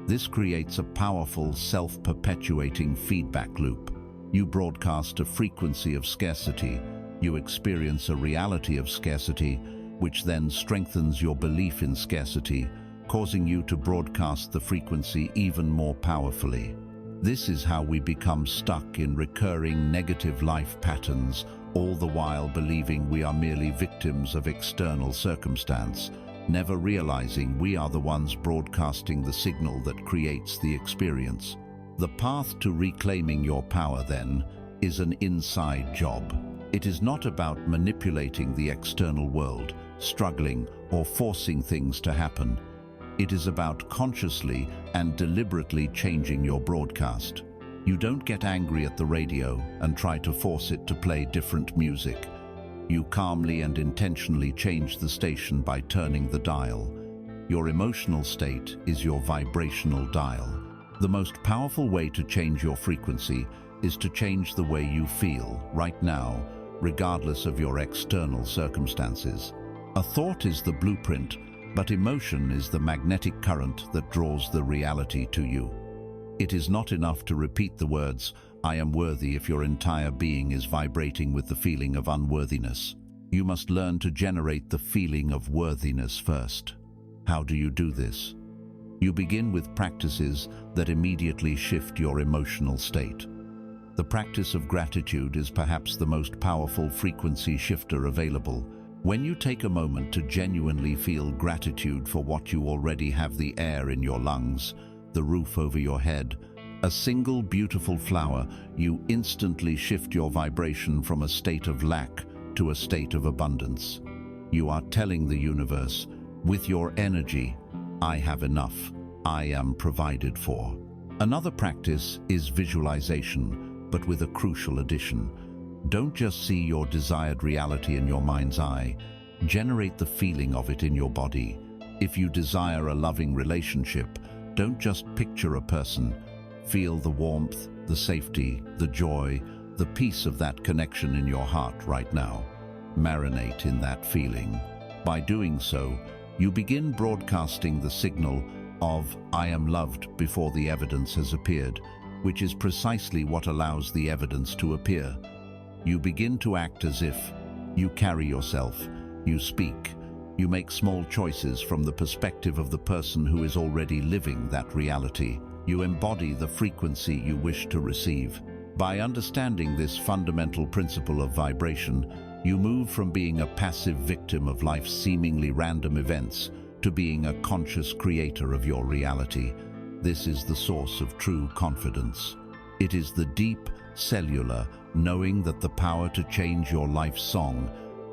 This creates a powerful, self-perpetuating feedback loop. You broadcast a frequency of scarcity. You experience a reality of scarcity, which then strengthens your belief in scarcity, causing you to broadcast the frequency even more powerfully. This is how we become stuck in recurring negative life patterns, all the while believing we are merely victims of external circumstance, never realizing we are the ones broadcasting the signal that creates the experience. The path to reclaiming your power, then, is an inside job. It is not about manipulating the external world, struggling, or forcing things to happen. It is about consciously and deliberately changing your broadcast. You don't get angry at the radio and try to force it to play different music. You calmly and intentionally change the station by turning the dial. Your emotional state is your vibrational dial. The most powerful way to change your frequency is to change the way you feel right now, regardless of your external circumstances. A thought is the blueprint, but emotion is the magnetic current that draws the reality to you. It is not enough to repeat the words, "I am worthy," if your entire being is vibrating with the feeling of unworthiness. You must learn to generate the feeling of worthiness first. How do you do this? You begin with practices that immediately shift your emotional state. The practice of gratitude is perhaps the most powerful frequency shifter available. When you take a moment to genuinely feel gratitude for what you already have: the air in your lungs, the roof over your head, A single beautiful flower, you instantly shift your vibration from a state of lack to a state of abundance. You are telling the universe, with your energy, I have enough, I am provided for. Another practice is visualization, but with a crucial addition. Don't just see your desired reality in your mind's eye, generate the feeling of it in your body. If you desire a loving relationship, don't just picture a person. Feel the warmth, the safety, the joy, the peace of that connection in your heart right now. Marinate in that feeling. By doing so, you begin broadcasting the signal of "I am loved" before the evidence has appeared, which is precisely what allows the evidence to appear. You begin to act as if you carry yourself, you speak, you make small choices from the perspective of the person who is already living that reality. You embody the frequency you wish to receive. By understanding this fundamental principle of vibration, you move from being a passive victim of life's seemingly random events to being a conscious creator of your reality. This is the source of true confidence. It is the deep, cellular knowing that the power to change your life's song,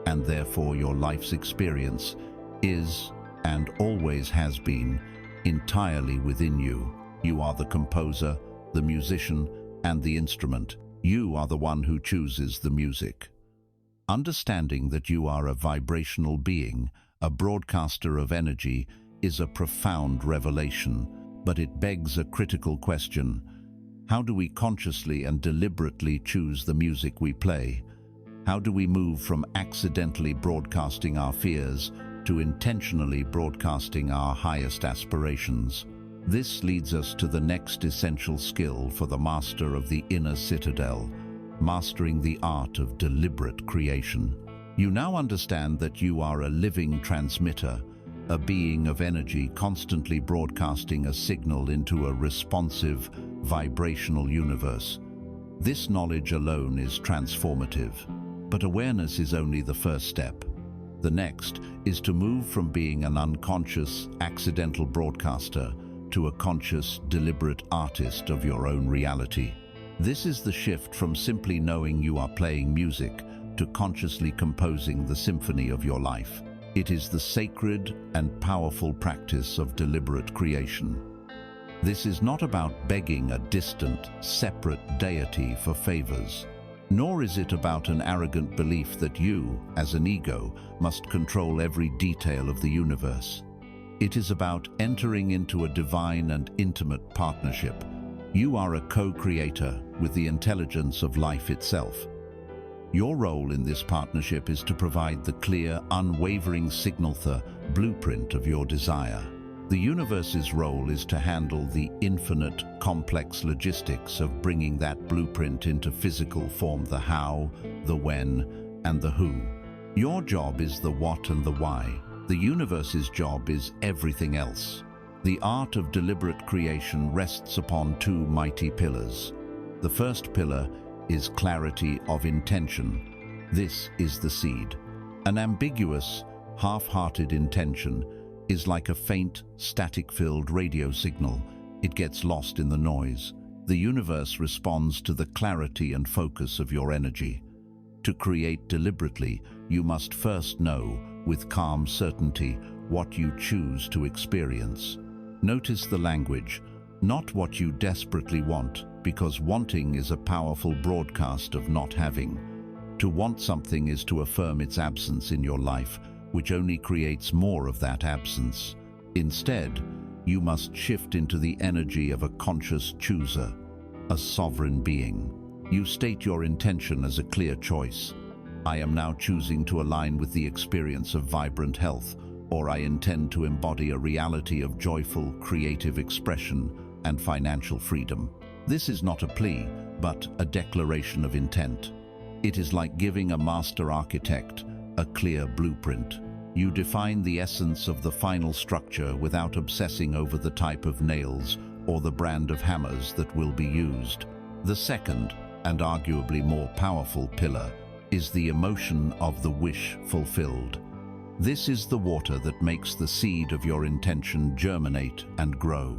and therefore your life's experience, is, and always has been, entirely within you. You are the composer, the musician, and the instrument. You are the one who chooses the music. Understanding that you are a vibrational being, a broadcaster of energy, is a profound revelation, but it begs a critical question. How do we consciously and deliberately choose the music we play? How do we move from accidentally broadcasting our fears to intentionally broadcasting our highest aspirations? This leads us to the next essential skill for the master of the inner citadel, mastering the art of deliberate creation. You now understand that you are a living transmitter, a being of energy constantly broadcasting a signal into a responsive, vibrational universe. This knowledge alone is transformative, but awareness is only the first step. The next is to move from being an unconscious, accidental broadcaster to a conscious, deliberate artist of your own reality. This is the shift from simply knowing you are playing music to consciously composing the symphony of your life. It is the sacred and powerful practice of deliberate creation. This is not about begging a distant, separate deity for favors, nor is it about an arrogant belief that you, as an ego, must control every detail of the universe. It is about entering into a divine and intimate partnership. You are a co-creator with the intelligence of life itself. Your role in this partnership is to provide the clear, unwavering signal, the blueprint of your desire. The universe's role is to handle the infinite, complex logistics of bringing that blueprint into physical form, the how, the when, and the who. Your job is the what and the why. The universe's job is everything else. The art of deliberate creation rests upon two mighty pillars. The first pillar is clarity of intention. This is the seed. An ambiguous, half-hearted intention is like a faint, static-filled radio signal. It gets lost in the noise. The universe responds to the clarity and focus of your energy. To create deliberately, you must first know, with calm certainty, what you choose to experience. Notice the language, not what you desperately want, because wanting is a powerful broadcast of not having. To want something is to affirm its absence in your life, which only creates more of that absence. Instead, you must shift into the energy of a conscious chooser, a sovereign being. You state your intention as a clear choice. I am now choosing to align with the experience of vibrant health, or I intend to embody a reality of joyful, creative expression and financial freedom. This is not a plea, but a declaration of intent. It is like giving a master architect a clear blueprint. You define the essence of the final structure without obsessing over the type of nails or the brand of hammers that will be used. The second, and arguably more powerful pillar, is the emotion of the wish fulfilled. This is the water that makes the seed of your intention germinate and grow.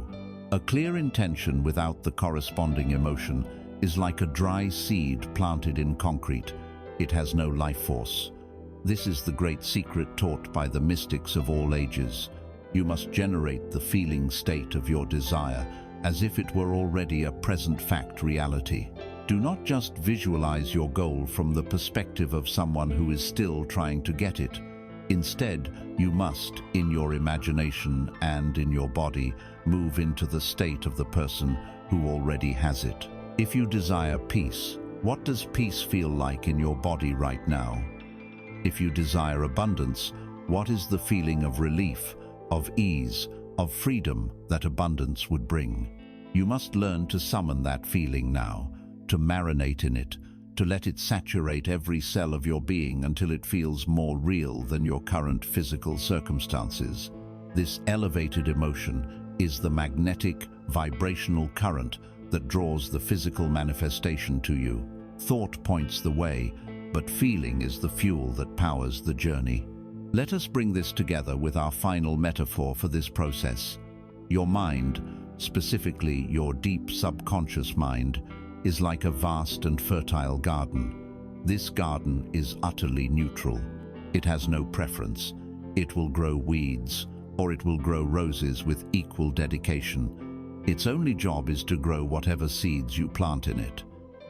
A clear intention without the corresponding emotion is like a dry seed planted in concrete. It has no life force. This is the great secret taught by the mystics of all ages. You must generate the feeling state of your desire as if it were already a present fact reality. Do not just visualize your goal from the perspective of someone who is still trying to get it. Instead, you must, in your imagination and in your body, move into the state of the person who already has it. If you desire peace, what does peace feel like in your body right now? If you desire abundance, what is the feeling of relief, of ease, of freedom that abundance would bring? You must learn to summon that feeling now, to marinate in it, to let it saturate every cell of your being until it feels more real than your current physical circumstances. This elevated emotion is the magnetic, vibrational current that draws the physical manifestation to you. Thought points the way, but feeling is the fuel that powers the journey. Let us bring this together with our final metaphor for this process. Your mind, specifically your deep subconscious mind, is like a vast and fertile garden. This garden is utterly neutral. It has no preference. It will grow weeds, or it will grow roses with equal dedication. Its only job is to grow whatever seeds you plant in it.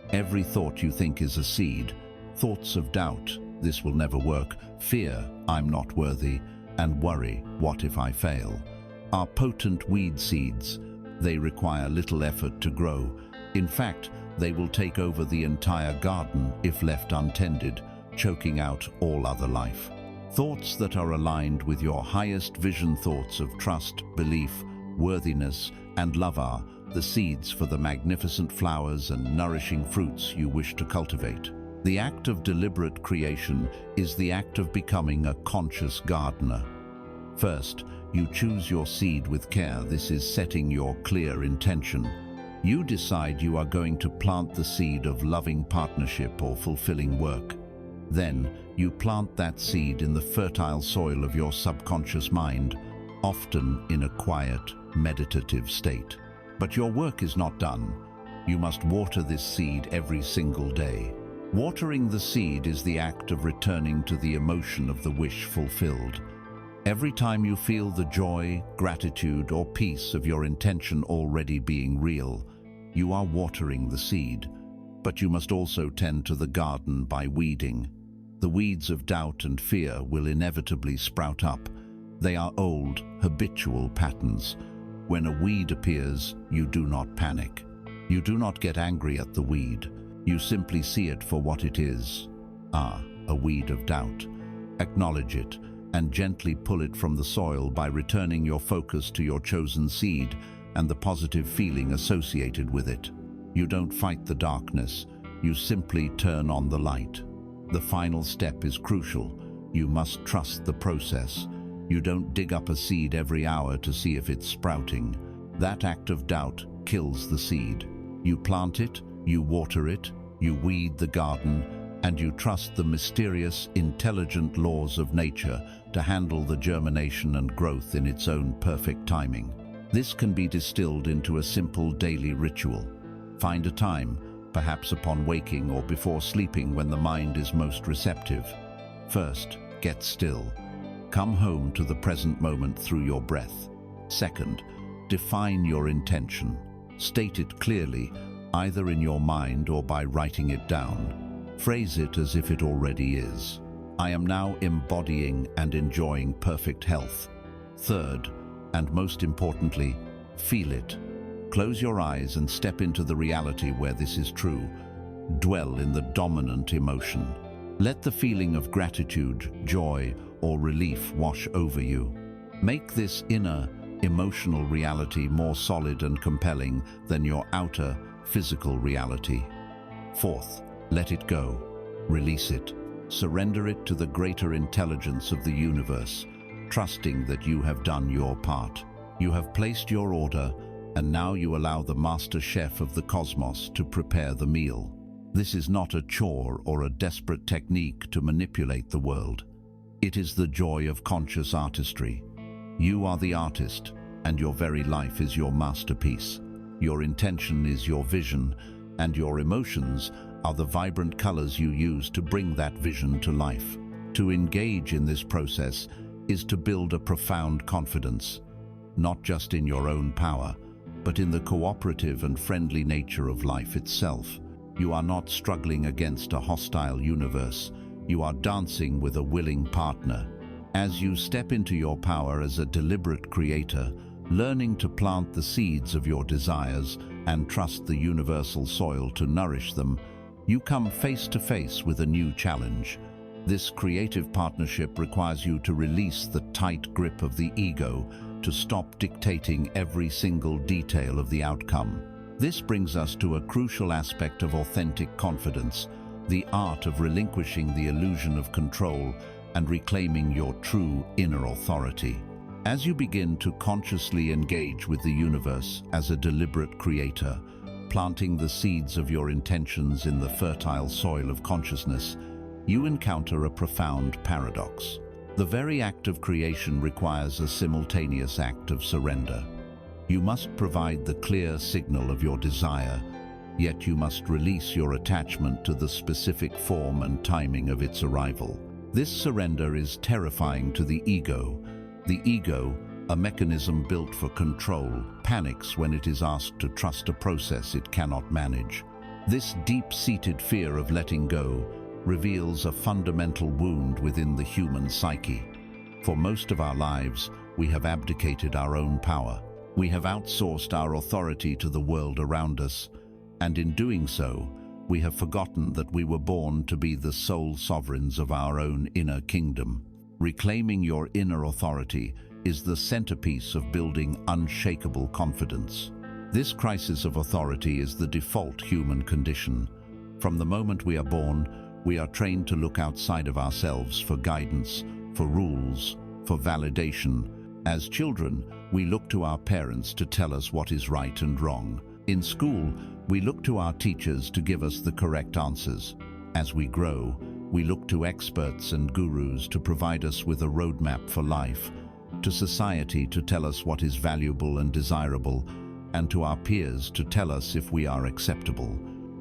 Every thought you think is a seed. Thoughts of doubt, this will never work, fear, I'm not worthy, and worry, what if I fail, are potent weed seeds. They require little effort to grow. In fact, they will take over the entire garden if left untended, choking out all other life. Thoughts that are aligned with your highest vision, thoughts of trust, belief, worthiness, and love are the seeds for the magnificent flowers and nourishing fruits you wish to cultivate. The act of deliberate creation is the act of becoming a conscious gardener. First, you choose your seed with care. This is setting your clear intention. You decide you are going to plant the seed of loving partnership or fulfilling work. Then, you plant that seed in the fertile soil of your subconscious mind, often in a quiet, meditative state. But your work is not done. You must water this seed every single day. Watering the seed is the act of returning to the emotion of the wish fulfilled. Every time you feel the joy, gratitude, or peace of your intention already being real, you are watering the seed. But you must also tend to the garden by weeding. The weeds of doubt and fear will inevitably sprout up. They are old, habitual patterns. When a weed appears, you do not panic. You do not get angry at the weed. You simply see it for what it is. A weed of doubt. Acknowledge it and gently pull it from the soil by returning your focus to your chosen seed and the positive feeling associated with it. You don't fight the darkness. You simply turn on the light. The final step is crucial. You must trust the process. You don't dig up a seed every hour to see if it's sprouting. That act of doubt kills the seed. You plant it, you water it, you weed the garden, and you trust the mysterious, intelligent laws of nature to handle the germination and growth in its own perfect timing. This can be distilled into a simple daily ritual. Find a time, perhaps upon waking or before sleeping when the mind is most receptive. First, get still. Come home to the present moment through your breath. Second, define your intention. State it clearly, either in your mind or by writing it down. Phrase it as if it already is. I am now embodying and enjoying perfect health. Third, and most importantly, feel it. Close your eyes and step into the reality where this is true. Dwell in the dominant emotion. Let the feeling of gratitude, joy, or relief wash over you. Make this inner, emotional reality more solid and compelling than your outer, physical reality. Fourth, let it go. Release it. Surrender it to the greater intelligence of the universe, trusting that you have done your part. You have placed your order, and now you allow the master chef of the cosmos to prepare the meal. This is not a chore or a desperate technique to manipulate the world. It is the joy of conscious artistry. You are the artist, and your very life is your masterpiece. Your intention is your vision, and your emotions are the vibrant colors you use to bring that vision to life. To engage in this process is to build a profound confidence, not just in your own power, but in the cooperative and friendly nature of life itself. You are not struggling against a hostile universe. You are dancing with a willing partner. As you step into your power as a deliberate creator, learning to plant the seeds of your desires and trust the universal soil to nourish them, you come face to face with a new challenge. This creative partnership requires you to release the tight grip of the ego, to stop dictating every single detail of the outcome. This brings us to a crucial aspect of authentic confidence, the art of relinquishing the illusion of control and reclaiming your true inner authority. As you begin to consciously engage with the universe as a deliberate creator, planting the seeds of your intentions in the fertile soil of consciousness, you encounter a profound paradox. The very act of creation requires a simultaneous act of surrender. You must provide the clear signal of your desire, yet you must release your attachment to the specific form and timing of its arrival. This surrender is terrifying to the ego. The ego, a mechanism built for control, panics when it is asked to trust a process it cannot manage. This deep-seated fear of letting go reveals a fundamental wound within the human psyche. For most of our lives, we have abdicated our own power. We have outsourced our authority to the world around us, and in doing so, we have forgotten that we were born to be the sole sovereigns of our own inner kingdom. Reclaiming your inner authority is the centerpiece of building unshakable confidence. This crisis of authority is the default human condition. From the moment we are born, we are trained to look outside of ourselves for guidance, for rules, for validation. As children, we look to our parents to tell us what is right and wrong. In school, we look to our teachers to give us the correct answers. As we grow, we look to experts and gurus to provide us with a roadmap for life, to society to tell us what is valuable and desirable, and to our peers to tell us if we are acceptable.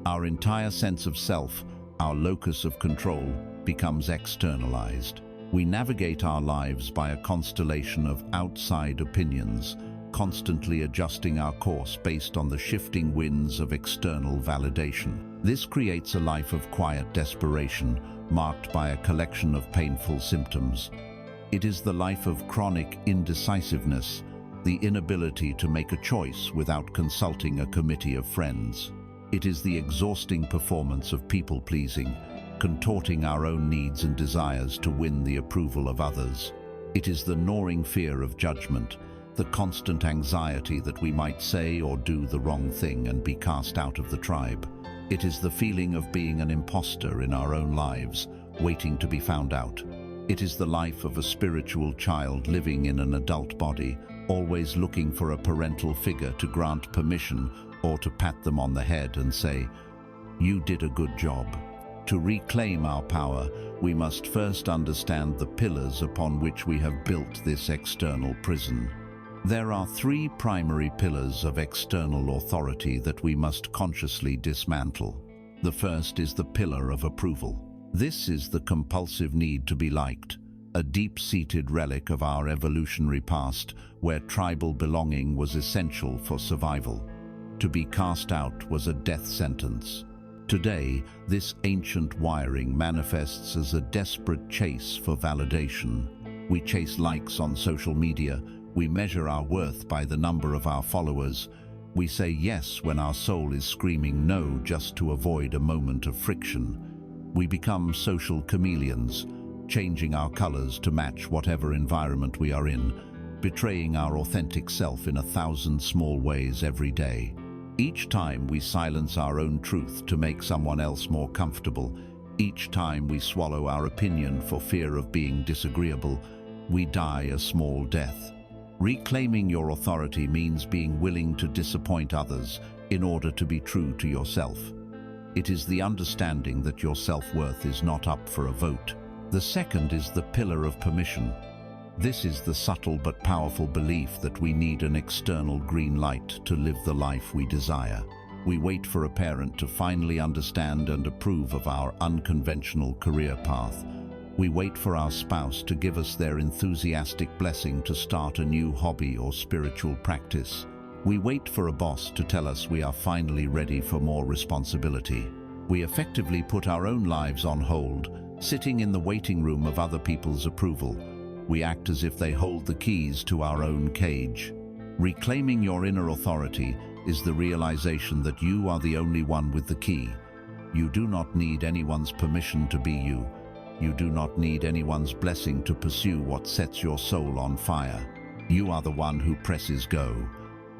Our entire sense of self, our locus of control, becomes externalized. We navigate our lives by a constellation of outside opinions, constantly adjusting our course based on the shifting winds of external validation. This creates a life of quiet desperation, marked by a collection of painful symptoms. It is the life of chronic indecisiveness, the inability to make a choice without consulting a committee of friends. It is the exhausting performance of people-pleasing, contorting our own needs and desires to win the approval of others. It is the gnawing fear of judgment, the constant anxiety that we might say or do the wrong thing and be cast out of the tribe. It is the feeling of being an imposter in our own lives, waiting to be found out. It is the life of a spiritual child living in an adult body, always looking for a parental figure to grant permission or to pat them on the head and say, "You did a good job." To reclaim our power, we must first understand the pillars upon which we have built this external prison. There are three primary pillars of external authority that we must consciously dismantle. The first is the pillar of approval. This is the compulsive need to be liked, a deep-seated relic of our evolutionary past where tribal belonging was essential for survival. To be cast out was a death sentence. Today, this ancient wiring manifests as a desperate chase for validation. We chase likes on social media. We measure our worth by the number of our followers. We say yes when our soul is screaming no just to avoid a moment of friction. We become social chameleons, changing our colors to match whatever environment we are in, betraying our authentic self in 1,000 small ways every day. Each time we silence our own truth to make someone else more comfortable, each time we swallow our opinion for fear of being disagreeable, we die a small death. Reclaiming your authority means being willing to disappoint others in order to be true to yourself. It is the understanding that your self-worth is not up for a vote. The second is the pillar of permission. This is the subtle but powerful belief that we need an external green light to live the life we desire. We wait for a parent to finally understand and approve of our unconventional career path. We wait for our spouse to give us their enthusiastic blessing to start a new hobby or spiritual practice. We wait for a boss to tell us we are finally ready for more responsibility. We effectively put our own lives on hold, sitting in the waiting room of other people's approval. We act as if they hold the keys to our own cage. Reclaiming your inner authority is the realization that you are the only one with the key. You do not need anyone's permission to be you. You do not need anyone's blessing to pursue what sets your soul on fire. You are the one who presses go.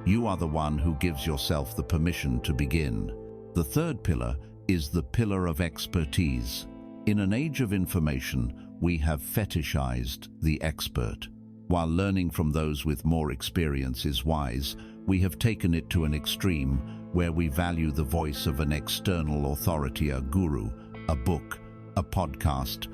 You are the one who gives yourself the permission to begin. The third pillar is the pillar of expertise. In an age of information, we have fetishized the expert. While learning from those with more experience is wise, we have taken it to an extreme where we value the voice of an external authority, a guru, a book, a podcast,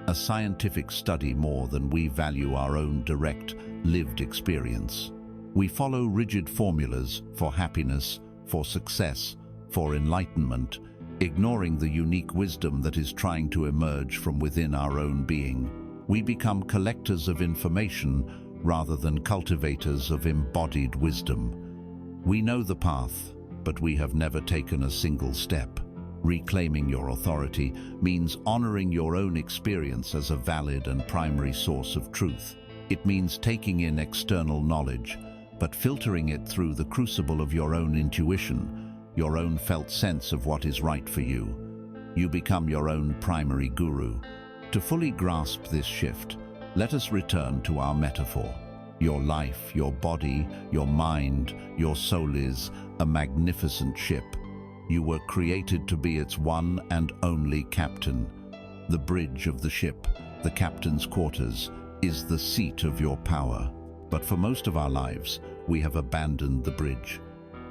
a scientific study more than we value our own direct, lived experience. We follow rigid formulas for happiness, for success, for enlightenment, ignoring the unique wisdom that is trying to emerge from within our own being. We become collectors of information rather than cultivators of embodied wisdom. We know the path, but we have never taken a single step. Reclaiming your authority means honoring your own experience as a valid and primary source of truth. It means taking in external knowledge, but filtering it through the crucible of your own intuition, your own felt sense of what is right for you. You become your own primary guru. To fully grasp this shift, let us return to our metaphor. Your life, your body, your mind, your soul is a magnificent ship. You were created to be its one and only captain. The bridge of the ship, the captain's quarters, is the seat of your power. But for most of our lives, we have abandoned the bridge.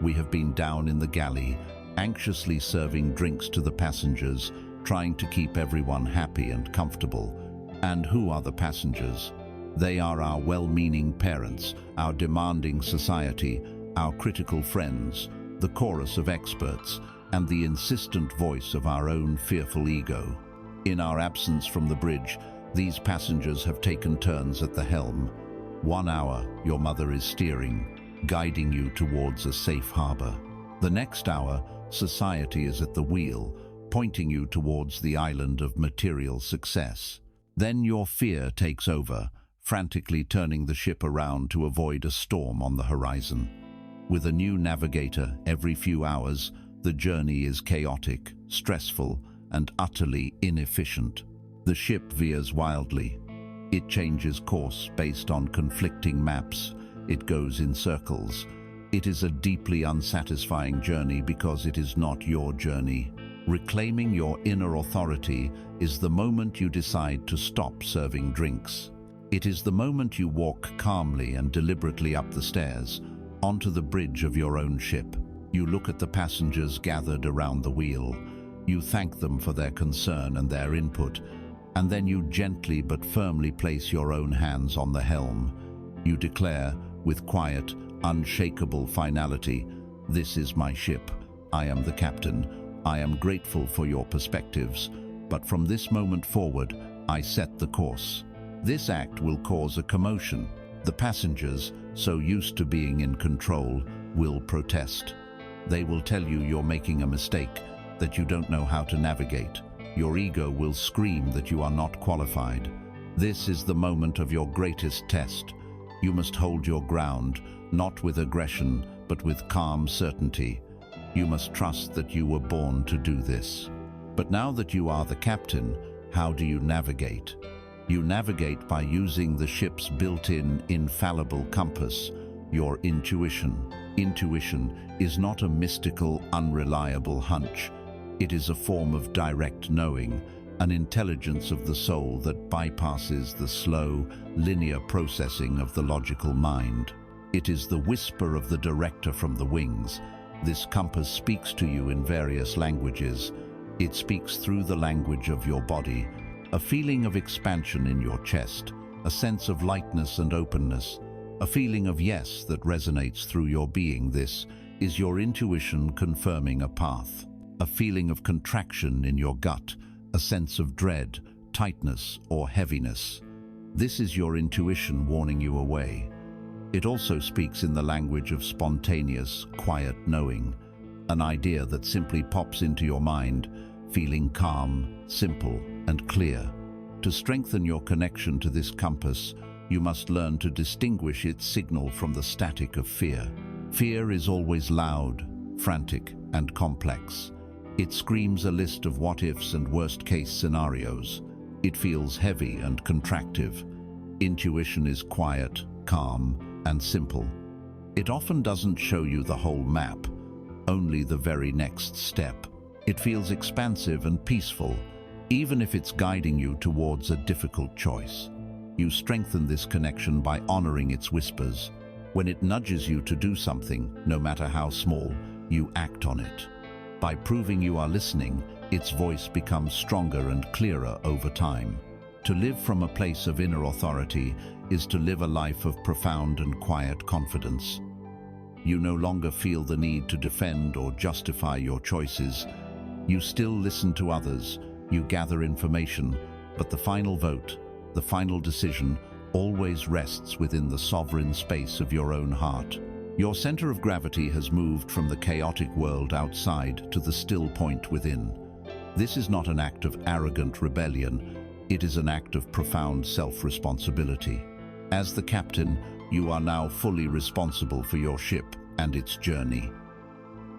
We have been down in the galley, anxiously serving drinks to the passengers, trying to keep everyone happy and comfortable. And who are the passengers? They are our well-meaning parents, our demanding society, our critical friends, the chorus of experts, and the insistent voice of our own fearful ego. In our absence from the bridge, these passengers have taken turns at the helm. 1 hour, your mother is steering, guiding you towards a safe harbor. The next hour, society is at the wheel, pointing you towards the island of material success. Then your fear takes over, frantically turning the ship around to avoid a storm on the horizon. With a new navigator every few hours, the journey is chaotic, stressful, and utterly inefficient. The ship veers wildly. It changes course based on conflicting maps. It goes in circles. It is a deeply unsatisfying journey because it is not your journey. Reclaiming your inner authority is the moment you decide to stop serving drinks. It is the moment you walk calmly and deliberately up the stairs, onto the bridge of your own ship. You look at the passengers gathered around the wheel. You thank them for their concern and their input, and then you gently but firmly place your own hands on the helm. You declare, with quiet, unshakable finality, "This is my ship. I am the captain. I am grateful for your perspectives, but from this moment forward, I set the course." This act will cause a commotion. The passengers, so used to being in control, will protest. They will tell you you're making a mistake, that you don't know how to navigate. Your ego will scream that you are not qualified. This is the moment of your greatest test. You must hold your ground, not with aggression, but with calm certainty. You must trust that you were born to do this. But now that you are the captain, how do you navigate? You navigate by using the ship's built-in, infallible compass, your intuition. Intuition is not a mystical, unreliable hunch. It is a form of direct knowing, an intelligence of the soul that bypasses the slow, linear processing of the logical mind. It is the whisper of the director from the wings. This compass speaks to you in various languages. It speaks through the language of your body, a feeling of expansion in your chest, a sense of lightness and openness, a feeling of yes that resonates through your being. This is your intuition confirming a path. A feeling of contraction in your gut, a sense of dread, tightness, or heaviness. This is your intuition warning you away. It also speaks in the language of spontaneous, quiet knowing, an idea that simply pops into your mind, feeling calm, simple, and clear. To strengthen your connection to this compass, you must learn to distinguish its signal from the static of fear. Fear is always loud, frantic, and complex. It screams a list of what-ifs and worst-case scenarios. It feels heavy and contractive. Intuition is quiet, calm, and simple. It often doesn't show you the whole map, only the very next step. It feels expansive and peaceful, even if it's guiding you towards a difficult choice. You strengthen this connection by honoring its whispers. When it nudges you to do something, no matter how small, you act on it. By proving you are listening, its voice becomes stronger and clearer over time. To live from a place of inner authority is to live a life of profound and quiet confidence. You no longer feel the need to defend or justify your choices. You still listen to others, you gather information, but the final vote, the final decision, always rests within the sovereign space of your own heart. Your center of gravity has moved from the chaotic world outside to the still point within. This is not an act of arrogant rebellion, it is an act of profound self-responsibility. As the captain, you are now fully responsible for your ship and its journey.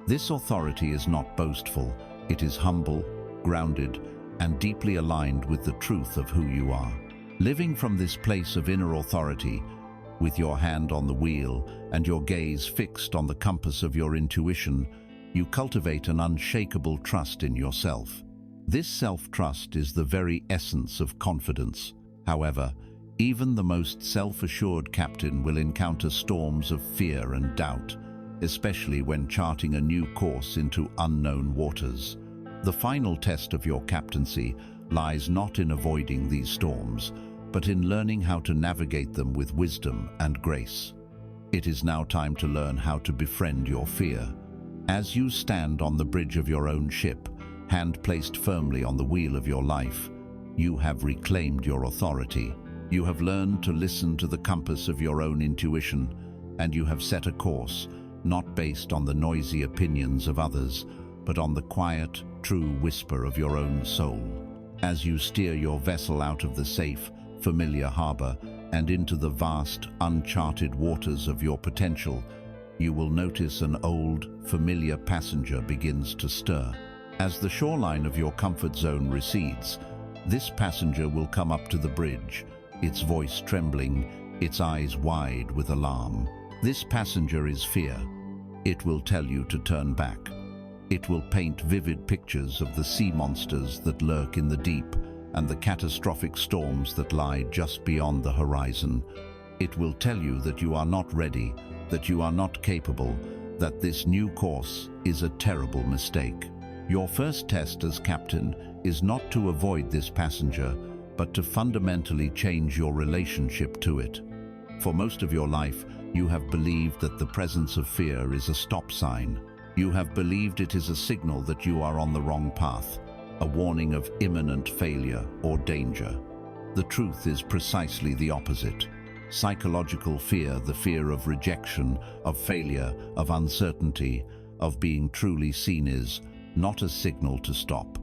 This authority is not boastful, it is humble, grounded, and deeply aligned with the truth of who you are. Living from this place of inner authority, with your hand on the wheel and your gaze fixed on the compass of your intuition, you cultivate an unshakable trust in yourself. This self-trust is the very essence of confidence. However, even the most self-assured captain will encounter storms of fear and doubt, especially when charting a new course into unknown waters. The final test of your captaincy lies not in avoiding these storms, but in learning how to navigate them with wisdom and grace. It is now time to learn how to befriend your fear. As you stand on the bridge of your own ship, hand placed firmly on the wheel of your life, you have reclaimed your authority. You have learned to listen to the compass of your own intuition, and you have set a course, not based on the noisy opinions of others, but on the quiet, true whisper of your own soul. As you steer your vessel out of the safe, familiar harbor and into the vast, uncharted waters of your potential, you will notice an old, familiar passenger begins to stir. As the shoreline of your comfort zone recedes, this passenger will come up to the bridge, its voice trembling, its eyes wide with alarm. This passenger is fear. It will tell you to turn back. It will paint vivid pictures of the sea monsters that lurk in the deep and the catastrophic storms that lie just beyond the horizon. It will tell you that you are not ready, that you are not capable, that this new course is a terrible mistake. Your first test as captain is not to avoid this passenger, but to fundamentally change your relationship to it. For most of your life, you have believed that the presence of fear is a stop sign. You have believed it is a signal that you are on the wrong path, a warning of imminent failure or danger. The truth is precisely the opposite. Psychological fear, the fear of rejection, of failure, of uncertainty, of being truly seen, is not a signal to stop.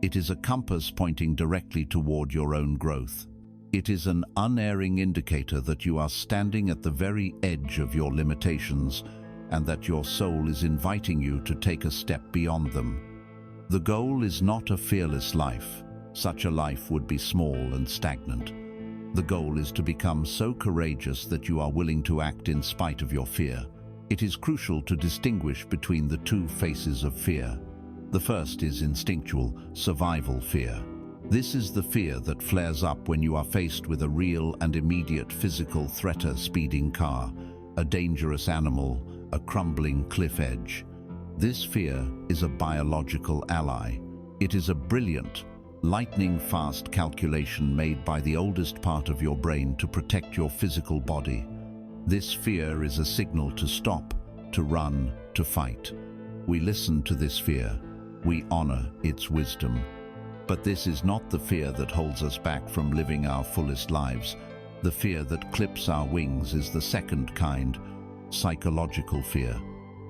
It is a compass pointing directly toward your own growth. It is an unerring indicator that you are standing at the very edge of your limitations and that your soul is inviting you to take a step beyond them. The goal is not a fearless life. Such a life would be small and stagnant. The goal is to become so courageous that you are willing to act in spite of your fear. It is crucial to distinguish between the two faces of fear. The first is instinctual, survival fear. This is the fear that flares up when you are faced with a real and immediate physical threat: a speeding car, a dangerous animal, a crumbling cliff edge. This fear is a biological ally. It is a brilliant, lightning-fast calculation made by the oldest part of your brain to protect your physical body. This fear is a signal to stop, to run, to fight. We listen to this fear. We honor its wisdom. But this is not the fear that holds us back from living our fullest lives. The fear that clips our wings is the second kind, psychological fear.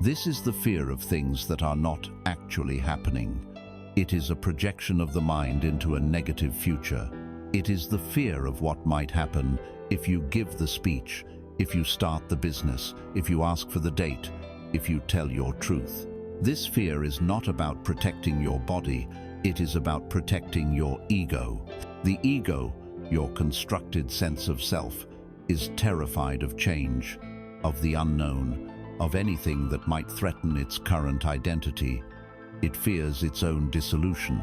This is the fear of things that are not actually happening. It is a projection of the mind into a negative future. It is the fear of what might happen if you give the speech, if you start the business, if you ask for the date, if you tell your truth. This fear is not about protecting your body, it is about protecting your ego. The ego, your constructed sense of self, is terrified of change, of the unknown, of anything that might threaten its current identity. It fears its own dissolution.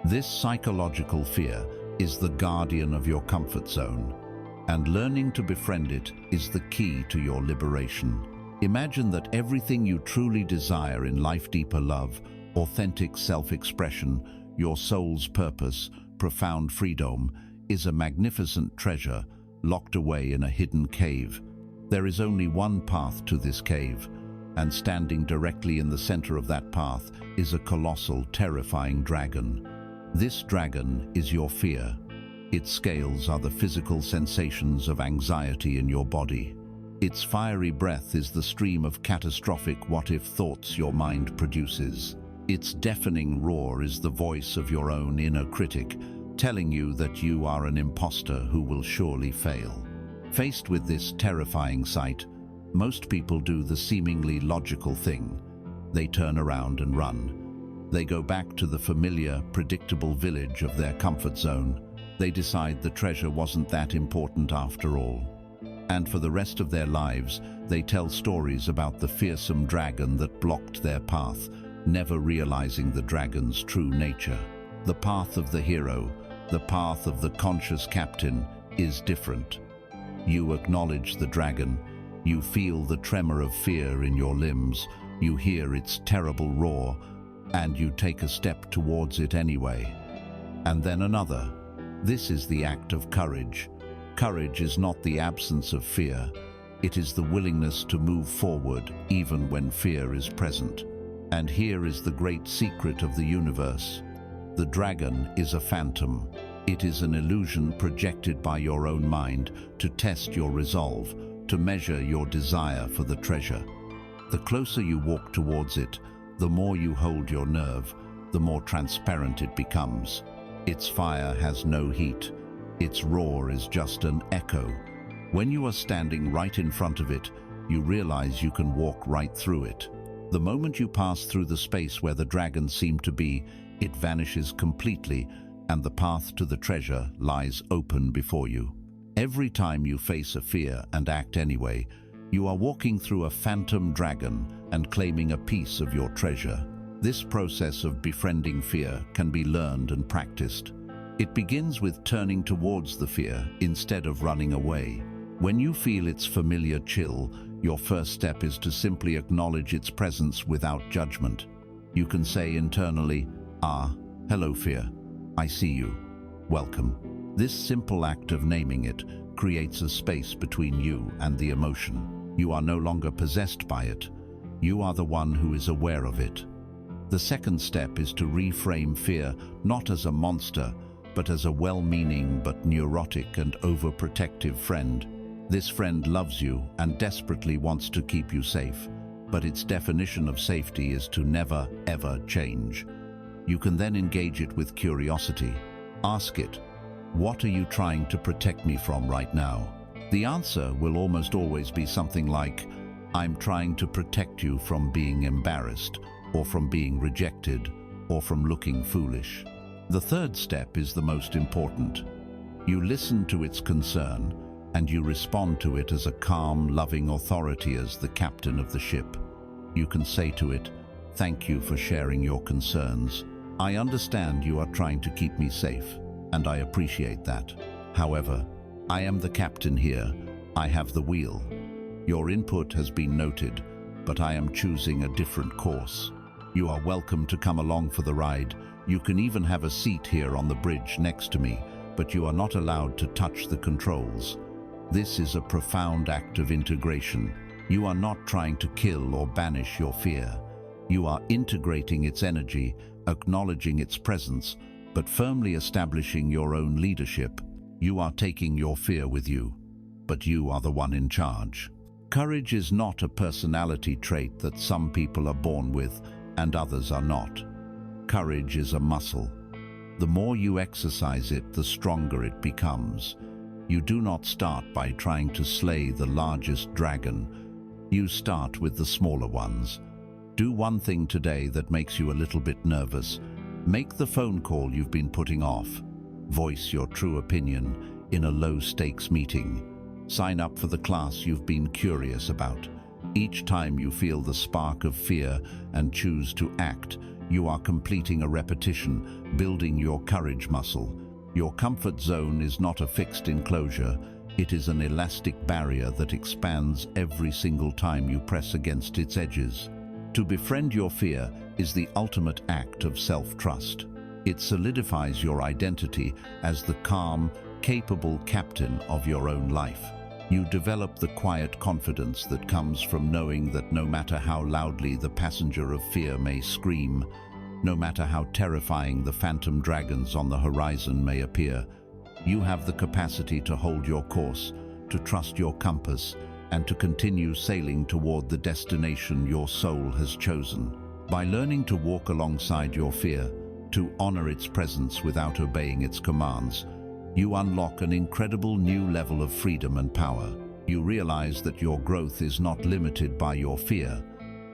This psychological fear is the guardian of your comfort zone, and learning to befriend it is the key to your liberation. Imagine that everything you truly desire in life, deeper love, authentic self-expression, your soul's purpose, profound freedom, is a magnificent treasure locked away in a hidden cave. There is only one path to this cave, and standing directly in the center of that path is a colossal, terrifying dragon. This dragon is your fear. Its scales are the physical sensations of anxiety in your body. Its fiery breath is the stream of catastrophic what-if thoughts your mind produces. Its deafening roar is the voice of your own inner critic, telling you that you are an imposter who will surely fail. Faced with this terrifying sight, most people do the seemingly logical thing. They turn around and run. They go back to the familiar, predictable village of their comfort zone. They decide the treasure wasn't that important after all. And for the rest of their lives, they tell stories about the fearsome dragon that blocked their path, never realizing the dragon's true nature. The path of the hero, the path of the conscious captain, is different. You acknowledge the dragon. You feel the tremor of fear in your limbs. You hear its terrible roar, and you take a step towards it anyway. And then another. This is the act of courage. Courage is not the absence of fear. It is the willingness to move forward even when fear is present. And here is the great secret of the universe. The dragon is a phantom. It is an illusion projected by your own mind to test your resolve, to measure your desire for the treasure. The closer you walk towards it, the more you hold your nerve, the more transparent it becomes. Its fire has no heat. Its roar is just an echo. When you are standing right in front of it, you realize you can walk right through it. The moment you pass through the space where the dragon seemed to be, it vanishes completely, and the path to the treasure lies open before you. Every time you face a fear and act anyway, you are walking through a phantom dragon and claiming a piece of your treasure. This process of befriending fear can be learned and practiced. It begins with turning towards the fear instead of running away. When you feel its familiar chill, your first step is to simply acknowledge its presence without judgment. You can say internally, hello fear, I see you, welcome. This simple act of naming it creates a space between you and the emotion. You are no longer possessed by it. You are the one who is aware of it. The second step is to reframe fear not as a monster, but as a well-meaning but neurotic and overprotective friend. This friend loves you and desperately wants to keep you safe, but its definition of safety is to never, ever change. You can then engage it with curiosity. Ask it, what are you trying to protect me from right now? The answer will almost always be something like, I'm trying to protect you from being embarrassed, or from being rejected, or from looking foolish. The third step is the most important. You listen to its concern, and you respond to it as a calm, loving authority, as the captain of the ship. You can say to it, thank you for sharing your concerns. I understand you are trying to keep me safe, and I appreciate that. However, I am the captain here. I have the wheel. Your input has been noted, but I am choosing a different course. You are welcome to come along for the ride, You can even have a seat here on the bridge next to me, but you are not allowed to touch the controls. This is a profound act of integration. You are not trying to kill or banish your fear. You are integrating its energy, acknowledging its presence, but firmly establishing your own leadership. You are taking your fear with you, but you are the one in charge. Courage is not a personality trait that some people are born with and others are not. Courage is a muscle. The more you exercise it, the stronger it becomes. You do not start by trying to slay the largest dragon. You start with the smaller ones. Do one thing today that makes you a little bit nervous. Make the phone call you've been putting off. Voice your true opinion in a low-stakes meeting. Sign up for the class you've been curious about. Each time you feel the spark of fear and choose to act, you are completing a repetition, building your courage muscle. Your comfort zone is not a fixed enclosure. It is an elastic barrier that expands every single time you press against its edges. To befriend your fear is the ultimate act of self-trust. It solidifies your identity as the calm, capable captain of your own life. You develop the quiet confidence that comes from knowing that no matter how loudly the passenger of fear may scream, no matter how terrifying the phantom dragons on the horizon may appear, you have the capacity to hold your course, to trust your compass, and to continue sailing toward the destination your soul has chosen. By learning to walk alongside your fear, to honor its presence without obeying its commands, you unlock an incredible new level of freedom and power. You realize that your growth is not limited by your fear,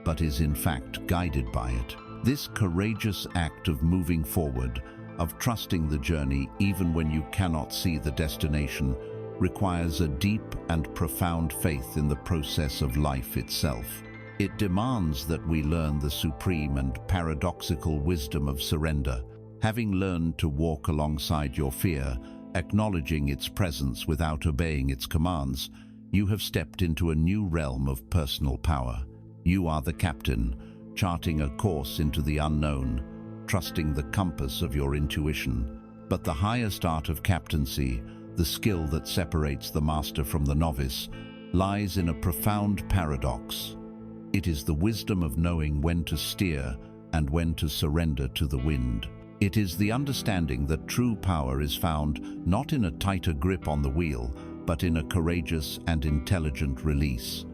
but is in fact guided by it. This courageous act of moving forward, of trusting the journey even when you cannot see the destination, requires a deep and profound faith in the process of life itself. It demands that we learn the supreme and paradoxical wisdom of surrender. Having learned to walk alongside your fear, acknowledging its presence without obeying its commands, you have stepped into a new realm of personal power. You are the captain, charting a course into the unknown, trusting the compass of your intuition. But the highest art of captaincy, the skill that separates the master from the novice, lies in a profound paradox. It is the wisdom of knowing when to steer and when to surrender to the wind. It is the understanding that true power is found not in a tighter grip on the wheel, but in a courageous and intelligent release.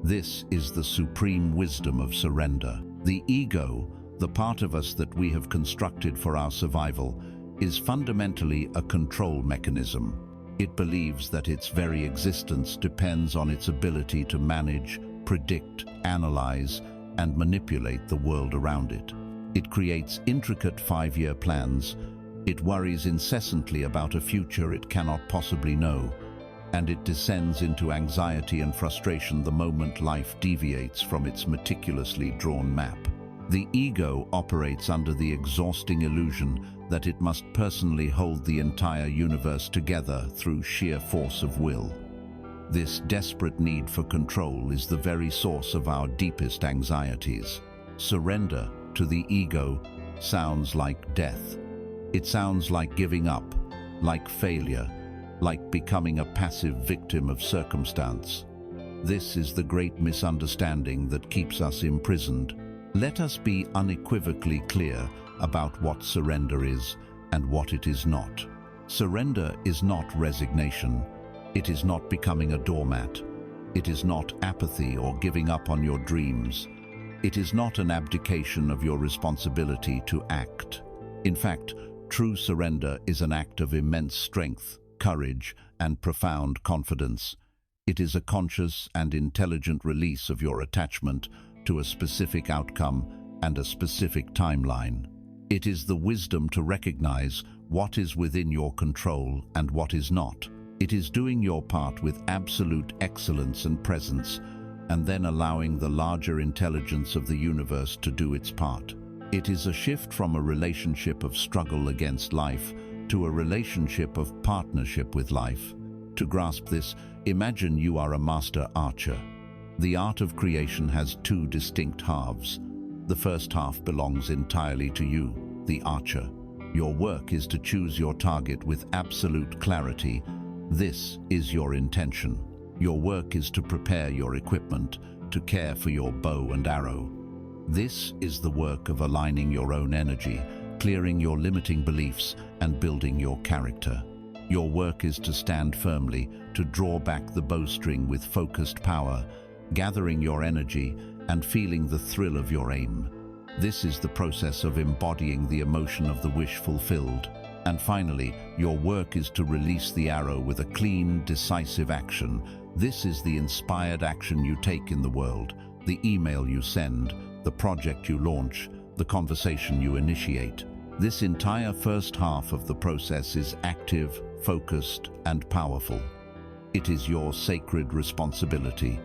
This is the supreme wisdom of surrender. The ego, the part of us that we have constructed for our survival, is fundamentally a control mechanism. It believes that its very existence depends on its ability to manage, predict, analyze, and manipulate the world around it. It creates intricate 5-year plans. It worries incessantly about a future it cannot possibly know, and it descends into anxiety and frustration the moment life deviates from its meticulously drawn map. The ego operates under the exhausting illusion that it must personally hold the entire universe together through sheer force of will. This desperate need for control is the very source of our deepest anxieties. Surrender to the ego sounds like death. It sounds like giving up, like failure, like becoming a passive victim of circumstance. This is the great misunderstanding that keeps us imprisoned. Let us be unequivocally clear about what surrender is and what it is not. Surrender is not resignation. It is not becoming a doormat. It is not apathy or giving up on your dreams. It is not an abdication of your responsibility to act. In fact, true surrender is an act of immense strength, courage, and profound confidence. It is a conscious and intelligent release of your attachment to a specific outcome and a specific timeline. It is the wisdom to recognize what is within your control and what is not. It is doing your part with absolute excellence and presence, and then allowing the larger intelligence of the universe to do its part. It is a shift from a relationship of struggle against life to a relationship of partnership with life. To grasp this, imagine you are a master archer. The art of creation has two distinct halves. The first half belongs entirely to you. the archer. Your work is to choose your target with absolute clarity. This is your intention. Your work is to prepare your equipment, to care for your bow and arrow. This is the work of aligning your own energy, clearing your limiting beliefs, and building your character. Your work is to stand firmly, to draw back the bowstring with focused power, gathering your energy and feeling the thrill of your aim. This is the process of embodying the emotion of the wish fulfilled. And finally, your work is to release the arrow with a clean, decisive action. This is the inspired action you take in the world, the email you send, the project you launch, the conversation you initiate. This entire first half of the process is active, focused, and powerful. It is your sacred responsibility.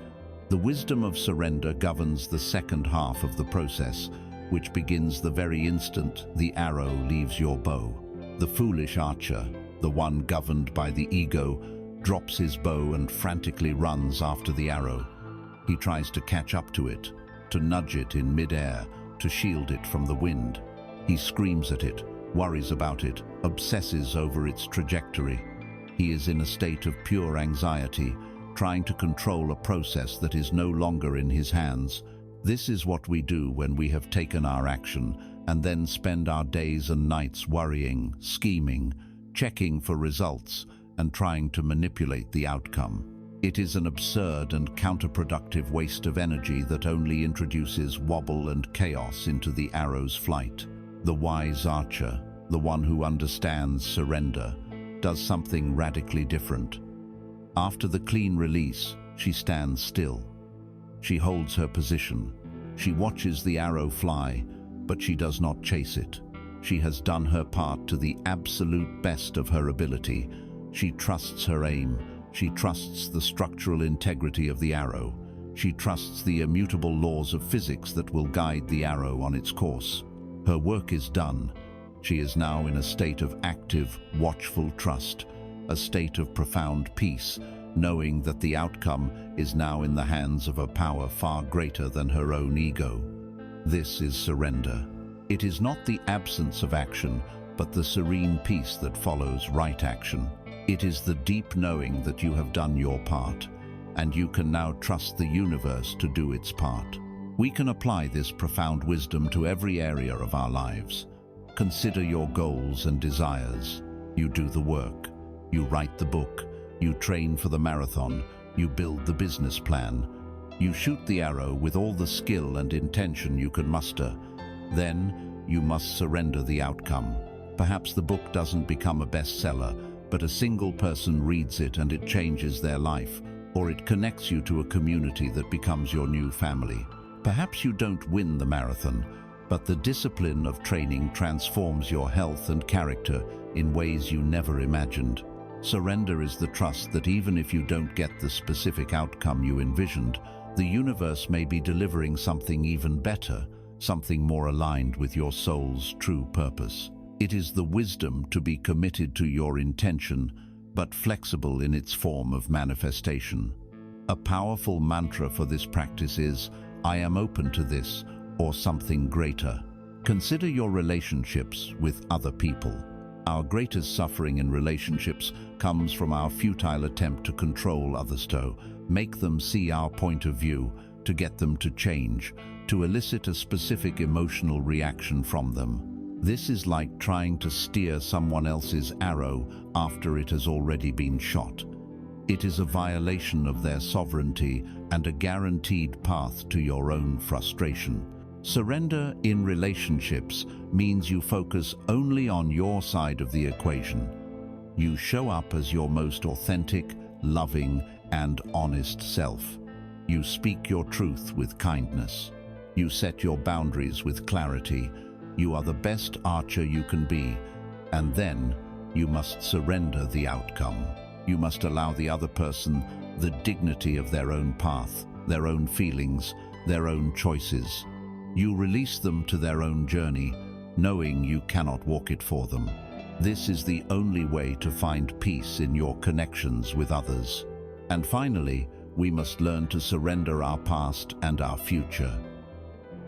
The wisdom of surrender governs the second half of the process, which begins the very instant the arrow leaves your bow. The foolish archer, the one governed by the ego, drops his bow and frantically runs after the arrow. He tries to catch up to it, to nudge it in mid-air, to shield it from the wind. He screams at it, worries about it, obsesses over its trajectory. He is in a state of pure anxiety, trying to control a process that is no longer in his hands. This is what we do when we have taken our action and then spend our days and nights worrying, scheming, checking for results, and trying to manipulate the outcome. It is an absurd and counterproductive waste of energy that only introduces wobble and chaos into the arrow's flight. The wise archer, the one who understands surrender, does something radically different. After the clean release, she stands still. She holds her position. She watches the arrow fly, but she does not chase it. She has done her part to the absolute best of her ability. She trusts her aim. She trusts the structural integrity of the arrow. She trusts the immutable laws of physics that will guide the arrow on its course. Her work is done. She is now in a state of active, watchful trust, a state of profound peace, knowing that the outcome is now in the hands of a power far greater than her own ego. This is surrender. It is not the absence of action, but the serene peace that follows right action. It is the deep knowing that you have done your part, and you can now trust the universe to do its part. We can apply this profound wisdom to every area of our lives. Consider your goals and desires. You do the work. You write the book. You train for the marathon. You build the business plan. You shoot the arrow with all the skill and intention you can muster. Then you must surrender the outcome. Perhaps the book doesn't become a bestseller, but a single person reads it and it changes their life, or it connects you to a community that becomes your new family. Perhaps you don't win the marathon, but the discipline of training transforms your health and character in ways you never imagined. Surrender is the trust that even if you don't get the specific outcome you envisioned, the universe may be delivering something even better, something more aligned with your soul's true purpose. It is the wisdom to be committed to your intention, but flexible in its form of manifestation. A powerful mantra for this practice is, I am open to this, or something greater. Consider your relationships with other people. Our greatest suffering in relationships comes from our futile attempt to control others, to make them see our point of view, to get them to change, to elicit a specific emotional reaction from them. This is like trying to steer someone else's arrow after it has already been shot. It is a violation of their sovereignty and a guaranteed path to your own frustration. Surrender in relationships means you focus only on your side of the equation. You show up as your most authentic, loving, and honest self. You speak your truth with kindness. You set your boundaries with clarity. You are the best archer you can be, and then you must surrender the outcome. You must allow the other person the dignity of their own path, their own feelings, their own choices. You release them to their own journey, knowing you cannot walk it for them. This is the only way to find peace in your connections with others. And finally, we must learn to surrender our past and our future.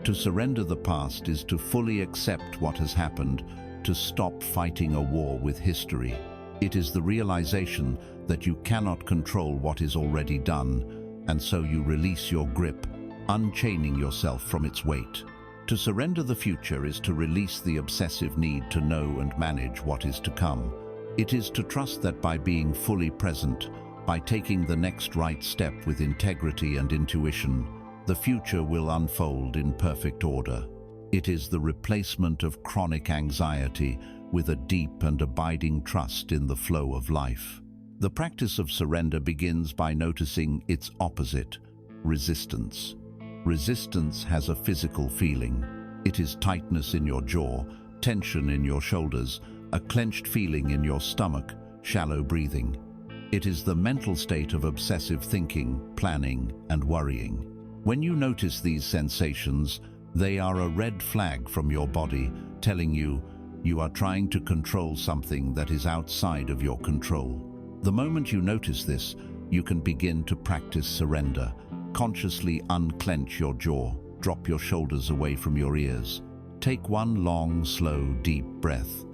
To surrender the past is to fully accept what has happened, to stop fighting a war with history. It is the realization that you cannot control what is already done, and so you release your grip, unchaining yourself from its weight. To surrender the future is to release the obsessive need to know and manage what is to come. It is to trust that by being fully present, by taking the next right step with integrity and intuition, the future will unfold in perfect order. It is the replacement of chronic anxiety with a deep and abiding trust in the flow of life. The practice of surrender begins by noticing its opposite, resistance. Resistance has a physical feeling. It is tightness in your jaw, tension in your shoulders, a clenched feeling in your stomach, shallow breathing. It is the mental state of obsessive thinking, planning, and worrying. When you notice these sensations, they are a red flag from your body telling you you are trying to control something that is outside of your control. The moment you notice this, you can begin to practice surrender. Consciously unclench your jaw, drop your shoulders away from your ears. Take one long, slow, deep breath,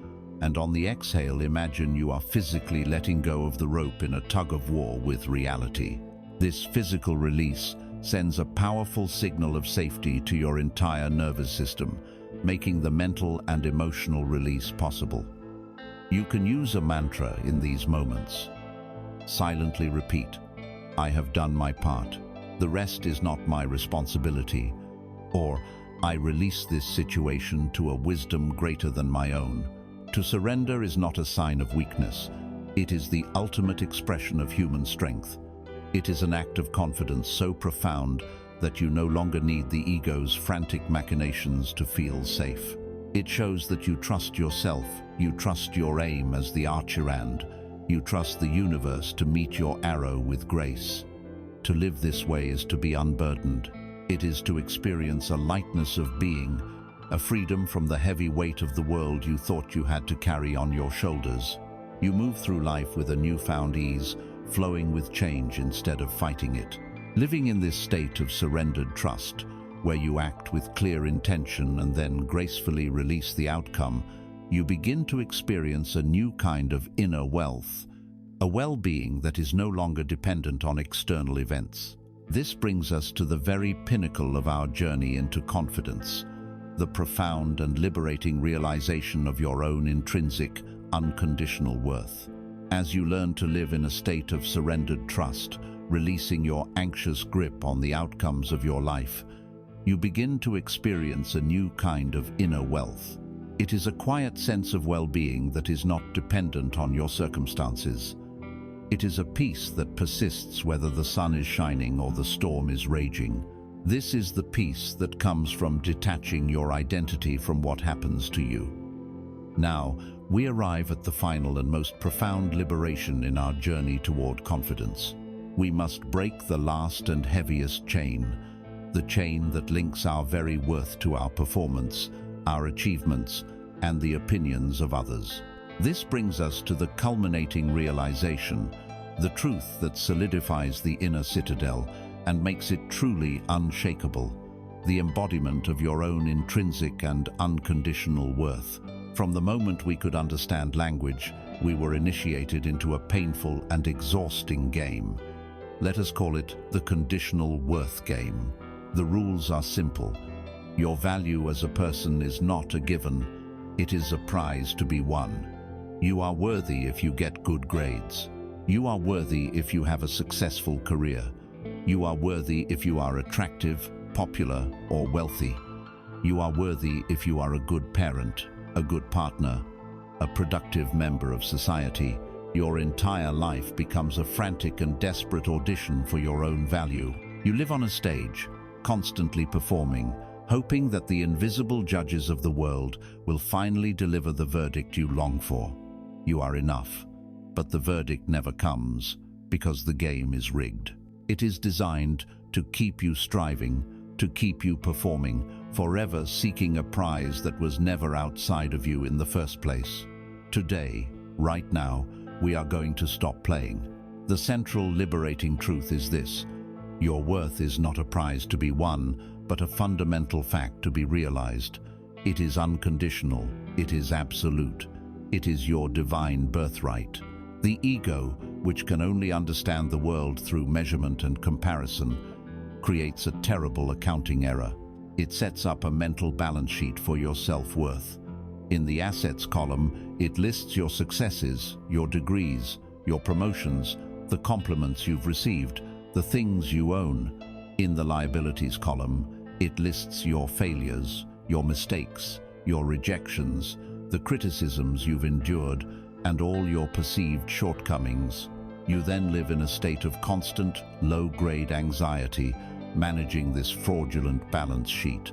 and on the exhale, imagine you are physically letting go of the rope in a tug-of-war with reality. This physical release sends a powerful signal of safety to your entire nervous system, making the mental and emotional release possible. You can use a mantra in these moments. Silently repeat, "I have done my part. The rest is not my responsibility." Or, "I release this situation to a wisdom greater than my own." To surrender is not a sign of weakness. It is the ultimate expression of human strength. It is an act of confidence so profound that you no longer need the ego's frantic machinations to feel safe. It shows that you trust yourself, you trust your aim as the archer, and you trust the universe to meet your arrow with grace. To live this way is to be unburdened. It is to experience a lightness of being, a freedom from the heavy weight of the world you thought you had to carry on your shoulders. You move through life with a newfound ease, flowing with change instead of fighting it. Living in this state of surrendered trust, where you act with clear intention and then gracefully release the outcome, you begin to experience a new kind of inner wealth, a well-being that is no longer dependent on external events. This brings us to the very pinnacle of our journey into confidence, the profound and liberating realization of your own intrinsic, unconditional worth. As you learn to live in a state of surrendered trust, releasing your anxious grip on the outcomes of your life, you begin to experience a new kind of inner wealth. It is a quiet sense of well-being that is not dependent on your circumstances. It is a peace that persists whether the sun is shining or the storm is raging. This is the peace that comes from detaching your identity from what happens to you. Now, we arrive at the final and most profound liberation in our journey toward confidence. We must break the last and heaviest chain, the chain that links our very worth to our performance, our achievements, and the opinions of others. This brings us to the culminating realization, the truth that solidifies the inner citadel and makes it truly unshakable, the embodiment of your own intrinsic and unconditional worth. From the moment we could understand language, we were initiated into a painful and exhausting game. Let us call it the conditional worth game. The rules are simple. Your value as a person is not a given. It is a prize to be won. You are worthy if you get good grades. You are worthy if you have a successful career. You are worthy if you are attractive, popular, or wealthy. You are worthy if you are a good parent, a good partner, a productive member of society. Your entire life becomes a frantic and desperate audition for your own value. You live on a stage, constantly performing, hoping that the invisible judges of the world will finally deliver the verdict you long for. You are enough, but the verdict never comes because the game is rigged. It is designed to keep you striving, to keep you performing, forever seeking a prize that was never outside of you in the first place. Today, right now, we are going to stop playing. The central liberating truth is this: your worth is not a prize to be won, but a fundamental fact to be realized. It is unconditional, it is absolute, it is your divine birthright. The ego, which can only understand the world through measurement and comparison, creates a terrible accounting error. It sets up a mental balance sheet for your self-worth. In the assets column, it lists your successes, your degrees, your promotions, the compliments you've received, the things you own. In the liabilities column, it lists your failures, your mistakes, your rejections, the criticisms you've endured, and all your perceived shortcomings. You then live in a state of constant, low-grade anxiety, managing this fraudulent balance sheet.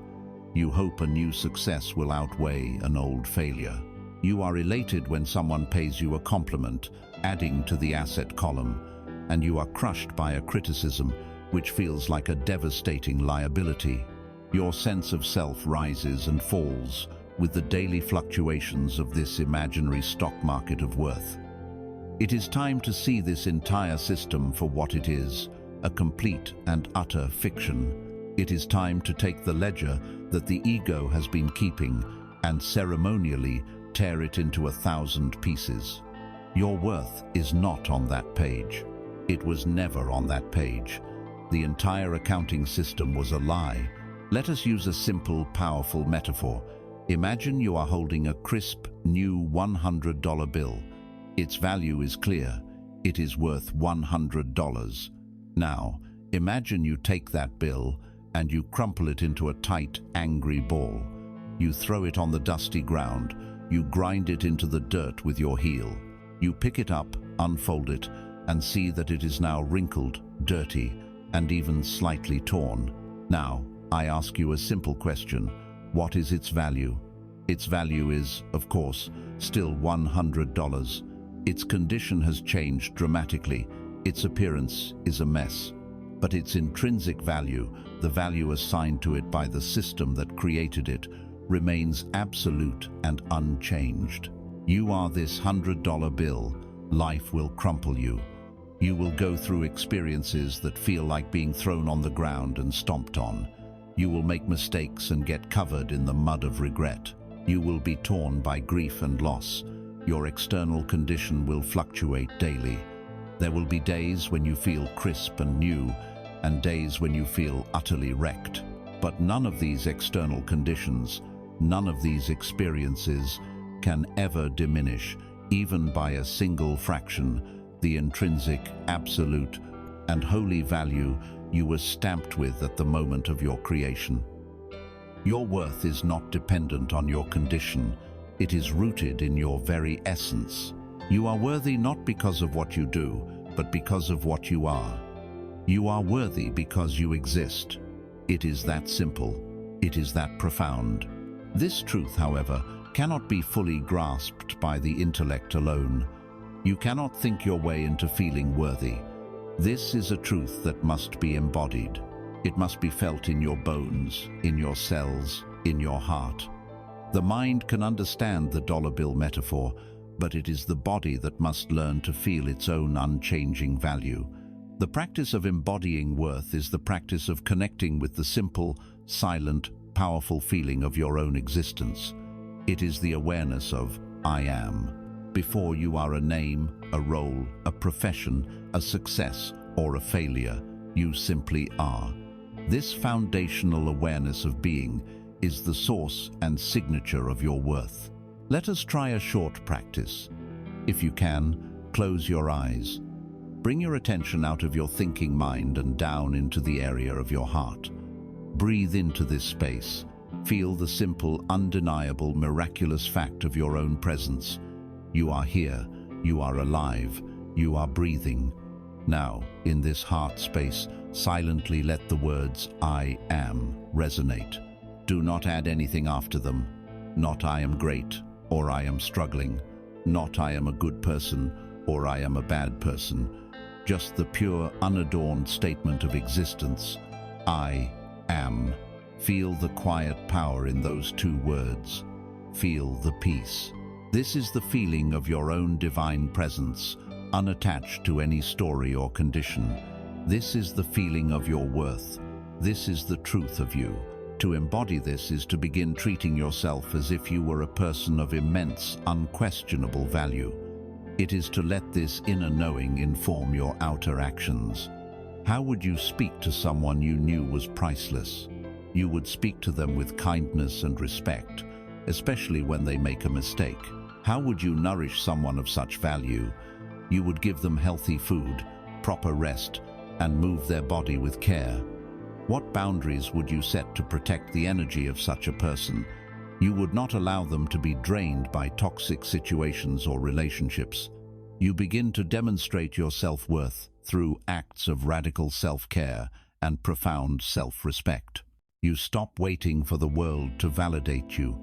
You hope a new success will outweigh an old failure. You are elated when someone pays you a compliment, adding to the asset column, and you are crushed by a criticism, which feels like a devastating liability. Your sense of self rises and falls with the daily fluctuations of this imaginary stock market of worth. It is time to see this entire system for what it is, a complete and utter fiction. It is time to take the ledger that the ego has been keeping and ceremonially tear it into 1,000 pieces. Your worth is not on that page. It was never on that page. The entire accounting system was a lie. Let us use a simple, powerful metaphor. Imagine you are holding a crisp, new $100 bill. Its value is clear. It is worth $100. Now, imagine you take that bill and you crumple it into a tight, angry ball. You throw it on the dusty ground. You grind it into the dirt with your heel. You pick it up, unfold it, and see that it is now wrinkled, dirty, and even slightly torn. Now, I ask you a simple question. What is its value? Its value is, of course, still $100. Its condition has changed dramatically. Its appearance is a mess. But its intrinsic value, the value assigned to it by the system that created it, remains absolute and unchanged. You are this $100 bill. Life will crumple you. You will go through experiences that feel like being thrown on the ground and stomped on. You will make mistakes and get covered in the mud of regret. You will be torn by grief and loss. Your external condition will fluctuate daily. There will be days when you feel crisp and new, and days when you feel utterly wrecked. But none of these external conditions, none of these experiences can ever diminish, even by a single fraction, the intrinsic, absolute, and holy value you were stamped with at the moment of your creation. Your worth is not dependent on your condition. It is rooted in your very essence. You are worthy not because of what you do, but because of what you are. You are worthy because you exist. It is that simple. It is that profound. This truth, however, cannot be fully grasped by the intellect alone. You cannot think your way into feeling worthy. This is a truth that must be embodied. It must be felt in your bones, in your cells, in your heart. The mind can understand the dollar bill metaphor, but it is the body that must learn to feel its own unchanging value. The practice of embodying worth is the practice of connecting with the simple, silent, powerful feeling of your own existence. It is the awareness of I am. Before you are a name, a role, a profession, a success, or a failure, you simply are. This foundational awareness of being is the source and signature of your worth. Let us try a short practice. If you can, close your eyes. Bring your attention out of your thinking mind and down into the area of your heart. Breathe into this space. Feel the simple, undeniable, miraculous fact of your own presence. You are here, you are alive, you are breathing. Now, in this heart space, silently let the words I am resonate. Do not add anything after them. Not I am great, or I am struggling. Not I am a good person, or I am a bad person. Just the pure, unadorned statement of existence. I am. Feel the quiet power in those two words. Feel the peace. This is the feeling of your own divine presence, unattached to any story or condition. This is the feeling of your worth. This is the truth of you. To embody this is to begin treating yourself as if you were a person of immense, unquestionable value. It is to let this inner knowing inform your outer actions. How would you speak to someone you knew was priceless? You would speak to them with kindness and respect, especially when they make a mistake. How would you nourish someone of such value? You would give them healthy food, proper rest, and move their body with care. What boundaries would you set to protect the energy of such a person? You would not allow them to be drained by toxic situations or relationships. You begin to demonstrate your self-worth through acts of radical self-care and profound self-respect. You stop waiting for the world to validate you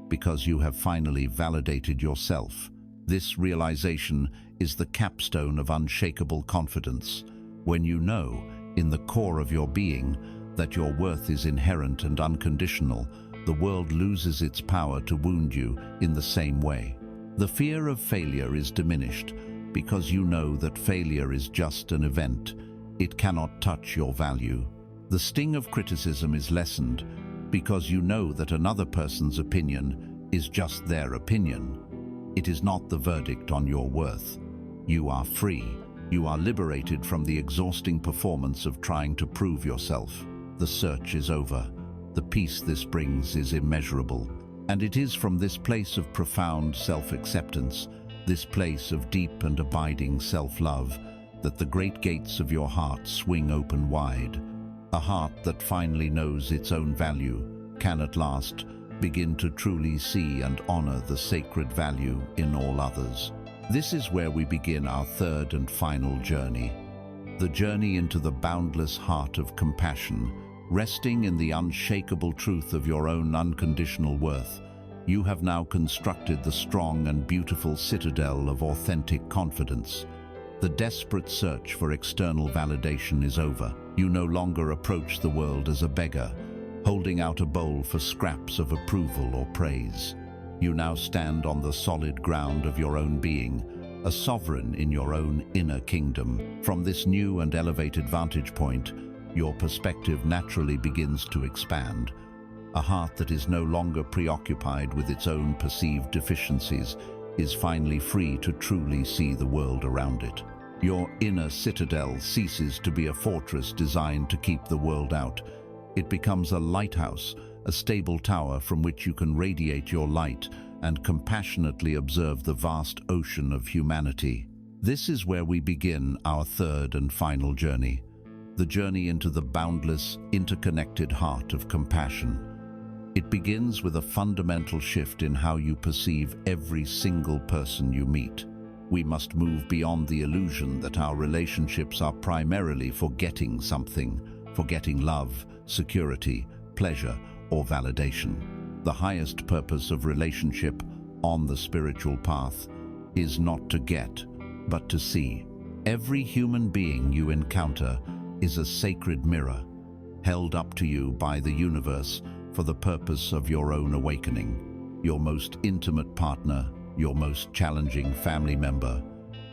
because you have finally validated yourself. This realization is the capstone of unshakable confidence. When you know, in the core of your being, that your worth is inherent and unconditional, the world loses its power to wound you in the same way. The fear of failure is diminished because you know that failure is just an event. It cannot touch your value. The sting of criticism is lessened because you know that another person's opinion is just their opinion. It is not the verdict on your worth. You are free. You are liberated from the exhausting performance of trying to prove yourself. The search is over. The peace this brings is immeasurable. And it is from this place of profound self-acceptance, this place of deep and abiding self-love, that the great gates of your heart swing open wide. A heart that finally knows its own value can at last begin to truly see and honor the sacred value in all others. This is where we begin our third and final journey. The journey into the boundless heart of compassion. Resting in the unshakable truth of your own unconditional worth, you have now constructed the strong and beautiful citadel of authentic confidence. The desperate search for external validation is over. You no longer approach the world as a beggar, holding out a bowl for scraps of approval or praise. You now stand on the solid ground of your own being, a sovereign in your own inner kingdom. From this new and elevated vantage point, your perspective naturally begins to expand. A heart that is no longer preoccupied with its own perceived deficiencies is finally free to truly see the world around it. Your inner citadel ceases to be a fortress designed to keep the world out. It becomes a lighthouse, a stable tower from which you can radiate your light and compassionately observe the vast ocean of humanity. This is where we begin our third and final journey. The journey into the boundless, interconnected heart of compassion. It begins with a fundamental shift in how you perceive every single person you meet. We must move beyond the illusion that our relationships are primarily for getting something, for getting love, security, pleasure, or validation. The highest purpose of relationship on the spiritual path is not to get, but to see. Every human being you encounter is a sacred mirror, held up to you by the universe for the purpose of your own awakening. Your most intimate partner, your most challenging family member,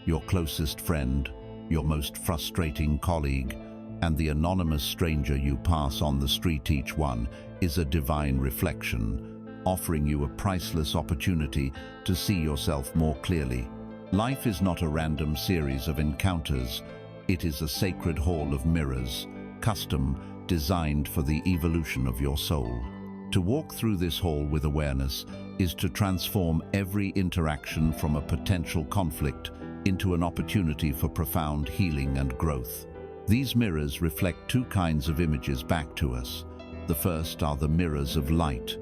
your closest friend, your most frustrating colleague, and the anonymous stranger you pass on the street, each one is a divine reflection, offering you a priceless opportunity to see yourself more clearly. Life is not a random series of encounters. It is a sacred hall of mirrors, custom designed for the evolution of your soul. To walk through this hall with awareness is to transform every interaction from a potential conflict into an opportunity for profound healing and growth. These mirrors reflect two kinds of images back to us. The first are the mirrors of light.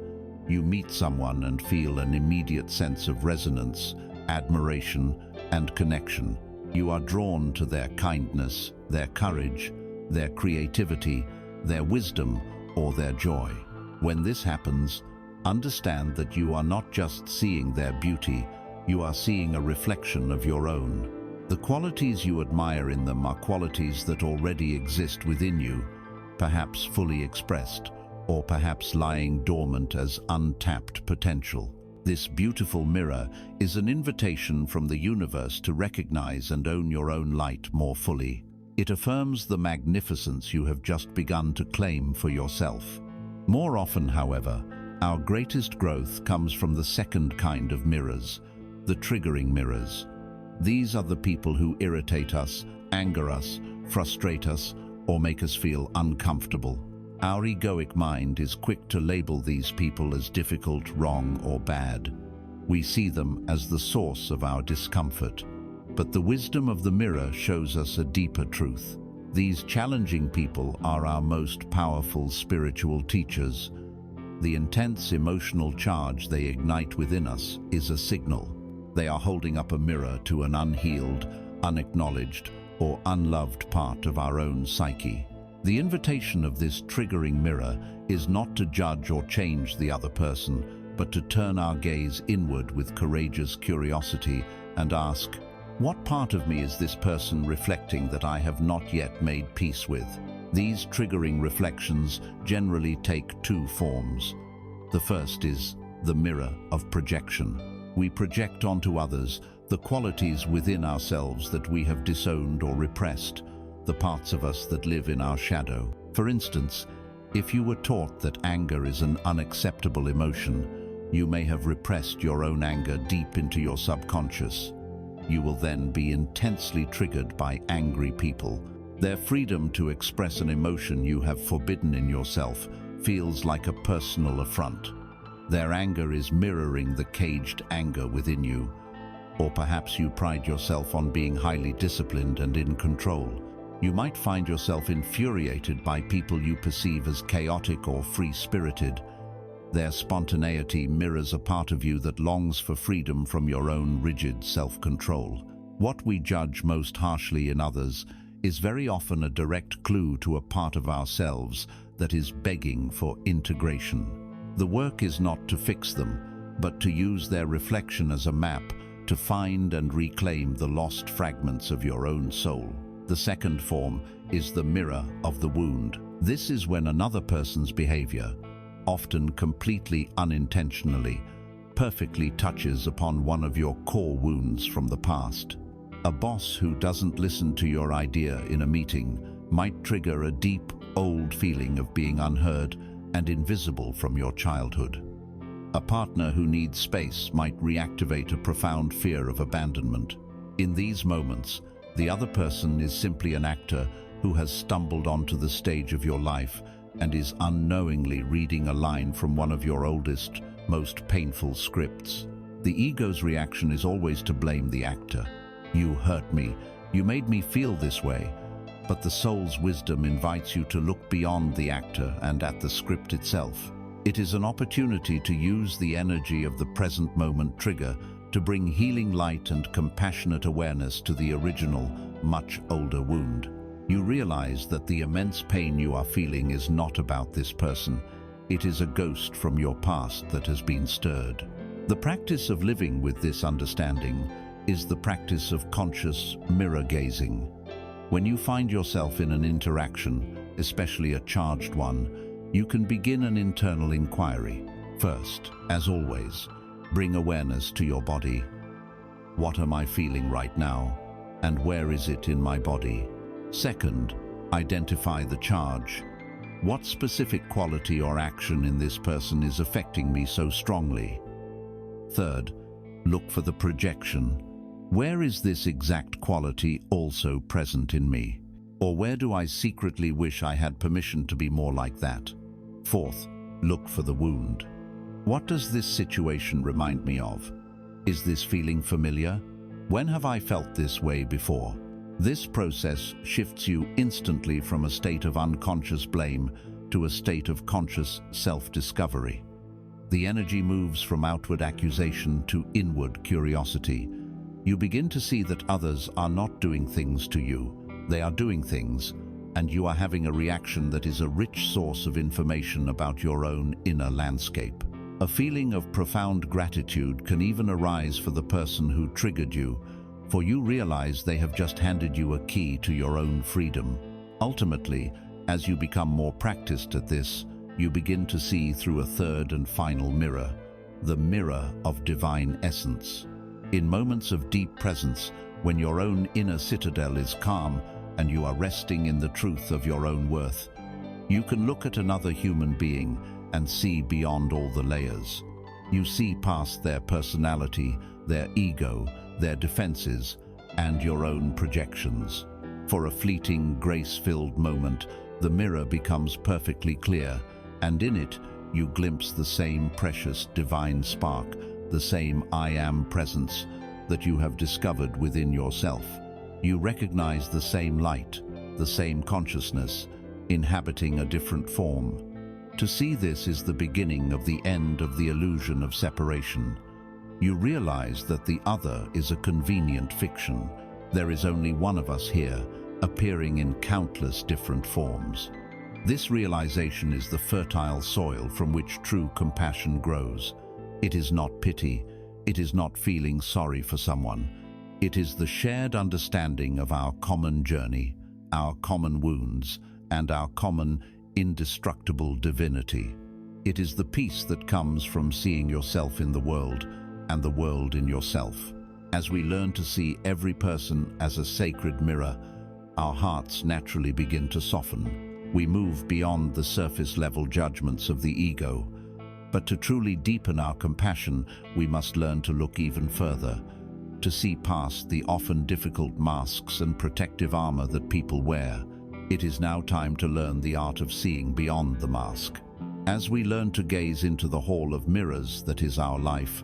You meet someone and feel an immediate sense of resonance, admiration, and connection. You are drawn to their kindness, their courage, their creativity, their wisdom, or their joy. When this happens, understand that you are not just seeing their beauty, you are seeing a reflection of your own. The qualities you admire in them are qualities that already exist within you, perhaps fully expressed, or perhaps lying dormant as untapped potential. This beautiful mirror is an invitation from the universe to recognize and own your own light more fully. It affirms the magnificence you have just begun to claim for yourself. More often, however, our greatest growth comes from the second kind of mirrors, the triggering mirrors. These are the people who irritate us, anger us, frustrate us, or make us feel uncomfortable. Our egoic mind is quick to label these people as difficult, wrong, or bad. We see them as the source of our discomfort. But the wisdom of the mirror shows us a deeper truth. These challenging people are our most powerful spiritual teachers. The intense emotional charge they ignite within us is a signal. They are holding up a mirror to an unhealed, unacknowledged, or unloved part of our own psyche. The invitation of this triggering mirror is not to judge or change the other person, but to turn our gaze inward with courageous curiosity and ask, what part of me is this person reflecting that I have not yet made peace with? These triggering reflections generally take two forms. The first is the mirror of projection. We project onto others the qualities within ourselves that we have disowned or repressed, the parts of us that live in our shadow. For instance, if you were taught that anger is an unacceptable emotion, you may have repressed your own anger deep into your subconscious. You will then be intensely triggered by angry people. Their freedom to express an emotion you have forbidden in yourself feels like a personal affront. Their anger is mirroring the caged anger within you. Or perhaps you pride yourself on being highly disciplined and in control. You might find yourself infuriated by people you perceive as chaotic or free-spirited. Their spontaneity mirrors a part of you that longs for freedom from your own rigid self-control. What we judge most harshly in others is very often a direct clue to a part of ourselves that is begging for integration. The work is not to fix them, but to use their reflection as a map to find and reclaim the lost fragments of your own soul. The second form is the mirror of the wound. This is when another person's behavior, often completely unintentionally, perfectly touches upon one of your core wounds from the past. A boss who doesn't listen to your idea in a meeting might trigger a deep, old feeling of being unheard and invisible from your childhood. A partner who needs space might reactivate a profound fear of abandonment. In these moments, the other person is simply an actor who has stumbled onto the stage of your life and is unknowingly reading a line from one of your oldest, most painful scripts. The ego's reaction is always to blame the actor. You hurt me, you made me feel this way. But the soul's wisdom invites you to look beyond the actor and at the script itself. It is an opportunity to use the energy of the present moment trigger to bring healing light and compassionate awareness to the original, much older wound. You realize that the immense pain you are feeling is not about this person. It is a ghost from your past that has been stirred. The practice of living with this understanding is the practice of conscious mirror gazing. When you find yourself in an interaction, especially a charged one, you can begin an internal inquiry. First, as always, bring awareness to your body. What am I feeling right now, and where is it in my body? Second, identify the charge. What specific quality or action in this person is affecting me so strongly? Third, look for the projection. Where is this exact quality also present in me? Or where do I secretly wish I had permission to be more like that? Fourth, look for the wound. What does this situation remind me of? Is this feeling familiar? When have I felt this way before? This process shifts you instantly from a state of unconscious blame to a state of conscious self-discovery. The energy moves from outward accusation to inward curiosity. You begin to see that others are not doing things to you. They are doing things, and you are having a reaction that is a rich source of information about your own inner landscape. A feeling of profound gratitude can even arise for the person who triggered you, for you realize they have just handed you a key to your own freedom. Ultimately, as you become more practiced at this, you begin to see through a third and final mirror, the mirror of divine essence. In moments of deep presence, when your own inner citadel is calm, and you are resting in the truth of your own worth. You can look at another human being and see beyond all the layers. You see past their personality, their ego, their defenses, and your own projections. For a fleeting, grace-filled moment, the mirror becomes perfectly clear, and in it, you glimpse the same precious divine spark, the same I am presence that you have discovered within yourself. You recognize the same light, the same consciousness, inhabiting a different form. To see this is the beginning of the end of the illusion of separation. You realize that the other is a convenient fiction. There is only one of us here, appearing in countless different forms. This realization is the fertile soil from which true compassion grows. It is not pity. It is not feeling sorry for someone. It is the shared understanding of our common journey, our common wounds, and our common indestructible divinity. It is the peace that comes from seeing yourself in the world and the world in yourself. As we learn to see every person as a sacred mirror, our hearts naturally begin to soften. We move beyond the surface-level judgments of the ego. But to truly deepen our compassion, we must learn to look even further, to see past the often difficult masks and protective armor that people wear. It is now time to learn the art of seeing beyond the mask. As we learn to gaze into the hall of mirrors that is our life,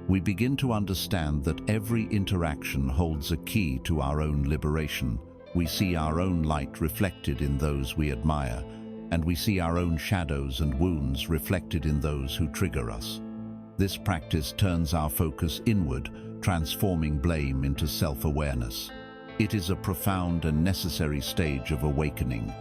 we begin to understand that every interaction holds a key to our own liberation. We see our own light reflected in those we admire, and we see our own shadows and wounds reflected in those who trigger us. This practice turns our focus inward, transforming blame into self-awareness. It is a profound and necessary stage of awakening.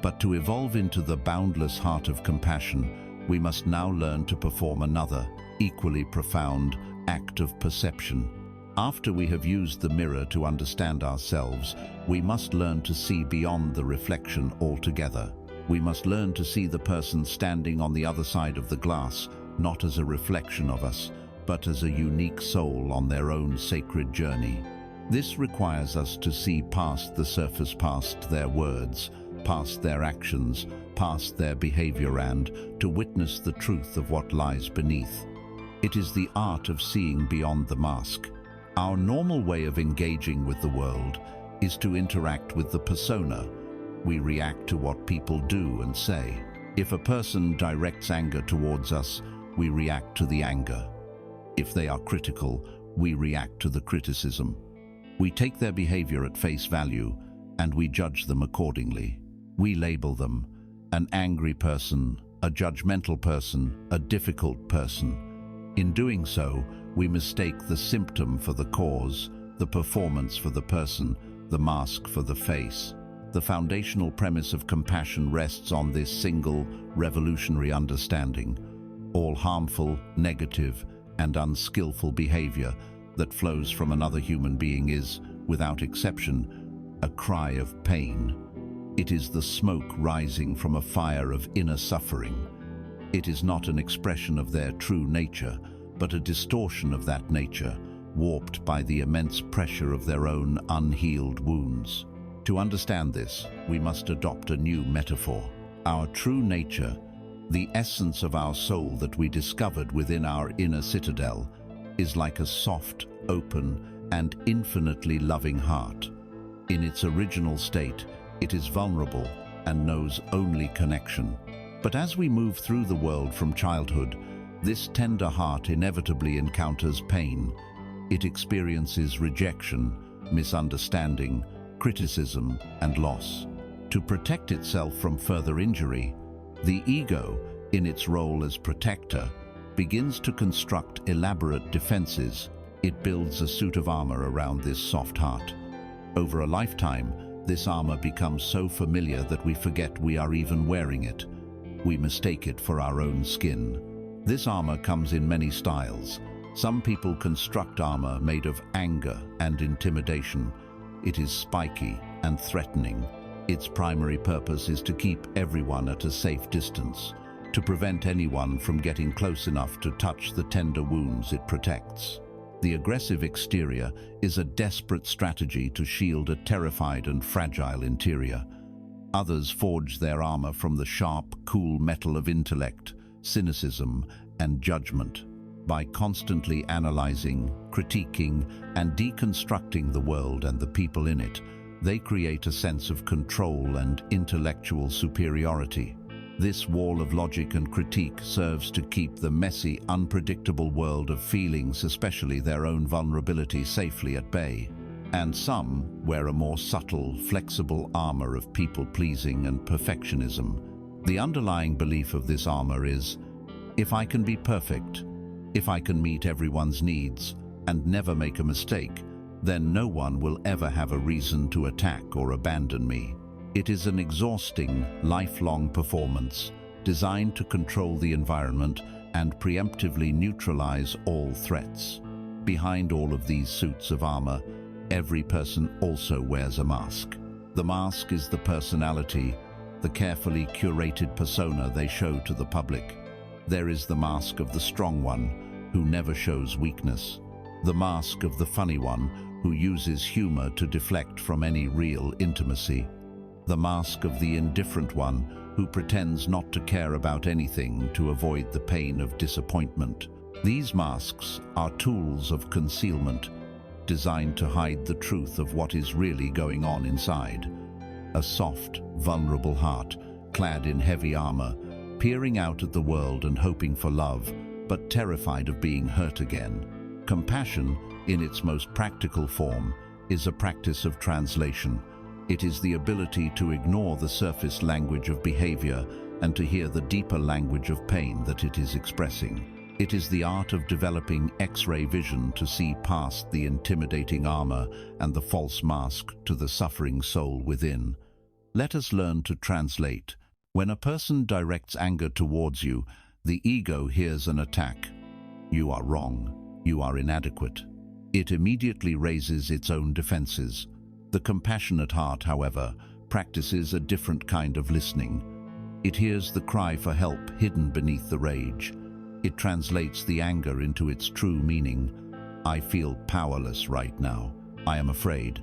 But to evolve into the boundless heart of compassion, we must now learn to perform another, equally profound, act of perception. After we have used the mirror to understand ourselves, we must learn to see beyond the reflection altogether. We must learn to see the person standing on the other side of the glass, not as a reflection of us, but as a unique soul on their own sacred journey. This requires us to see past the surface, past their words, past their actions, past their behavior, and to witness the truth of what lies beneath. It is the art of seeing beyond the mask. Our normal way of engaging with the world is to interact with the persona. We react to what people do and say. If a person directs anger towards us, we react to the anger. If they are critical, we react to the criticism. We take their behavior at face value, and we judge them accordingly. We label them an angry person, a judgmental person, a difficult person. In doing so, we mistake the symptom for the cause, the performance for the person, the mask for the face. The foundational premise of compassion rests on this single, revolutionary understanding. All harmful, negative, and unskillful behavior that flows from another human being is, without exception, a cry of pain. It is the smoke rising from a fire of inner suffering. It is not an expression of their true nature, but a distortion of that nature, warped by the immense pressure of their own unhealed wounds. To understand this, we must adopt a new metaphor. Our true nature, the essence of our soul that we discovered within our inner citadel, is like a soft, open, and infinitely loving heart. In its original state, it is vulnerable and knows only connection. But as we move through the world from childhood, this tender heart inevitably encounters pain. It experiences rejection, misunderstanding, criticism, and loss. To protect itself from further injury, the ego, in its role as protector, begins to construct elaborate defenses. It builds a suit of armor around this soft heart. Over a lifetime, this armor becomes so familiar that we forget we are even wearing it. We mistake it for our own skin. This armor comes in many styles. Some people construct armor made of anger and intimidation. It is spiky and threatening. Its primary purpose is to keep everyone at a safe distance, to prevent anyone from getting close enough to touch the tender wounds it protects. The aggressive exterior is a desperate strategy to shield a terrified and fragile interior. Others forge their armor from the sharp, cool metal of intellect, cynicism, and judgment. By constantly analyzing, critiquing, and deconstructing the world and the people in it, they create a sense of control and intellectual superiority. This wall of logic and critique serves to keep the messy, unpredictable world of feelings, especially their own vulnerability, safely at bay. And some wear a more subtle, flexible armor of people-pleasing and perfectionism. The underlying belief of this armor is, if I can be perfect, if I can meet everyone's needs and never make a mistake, then no one will ever have a reason to attack or abandon me. It is an exhausting, lifelong performance designed to control the environment and preemptively neutralize all threats. Behind all of these suits of armor, every person also wears a mask. The mask is the personality, the carefully curated persona they show to the public. There is the mask of the strong one, who never shows weakness. The mask of the funny one, who uses humor to deflect from any real intimacy. The mask of the indifferent one, who pretends not to care about anything to avoid the pain of disappointment. These masks are tools of concealment, designed to hide the truth of what is really going on inside. A soft, vulnerable heart, clad in heavy armor, peering out at the world and hoping for love, but terrified of being hurt again. Compassion, in its most practical form, is a practice of translation. It is the ability to ignore the surface language of behavior and to hear the deeper language of pain that it is expressing. It is the art of developing X-ray vision to see past the intimidating armor and the false mask to the suffering soul within. Let us learn to translate. When a person directs anger towards you, the ego hears an attack. You are wrong. You are inadequate. It immediately raises its own defenses. The compassionate heart, however, practices a different kind of listening. It hears the cry for help hidden beneath the rage. It translates the anger into its true meaning. I feel powerless right now. I am afraid.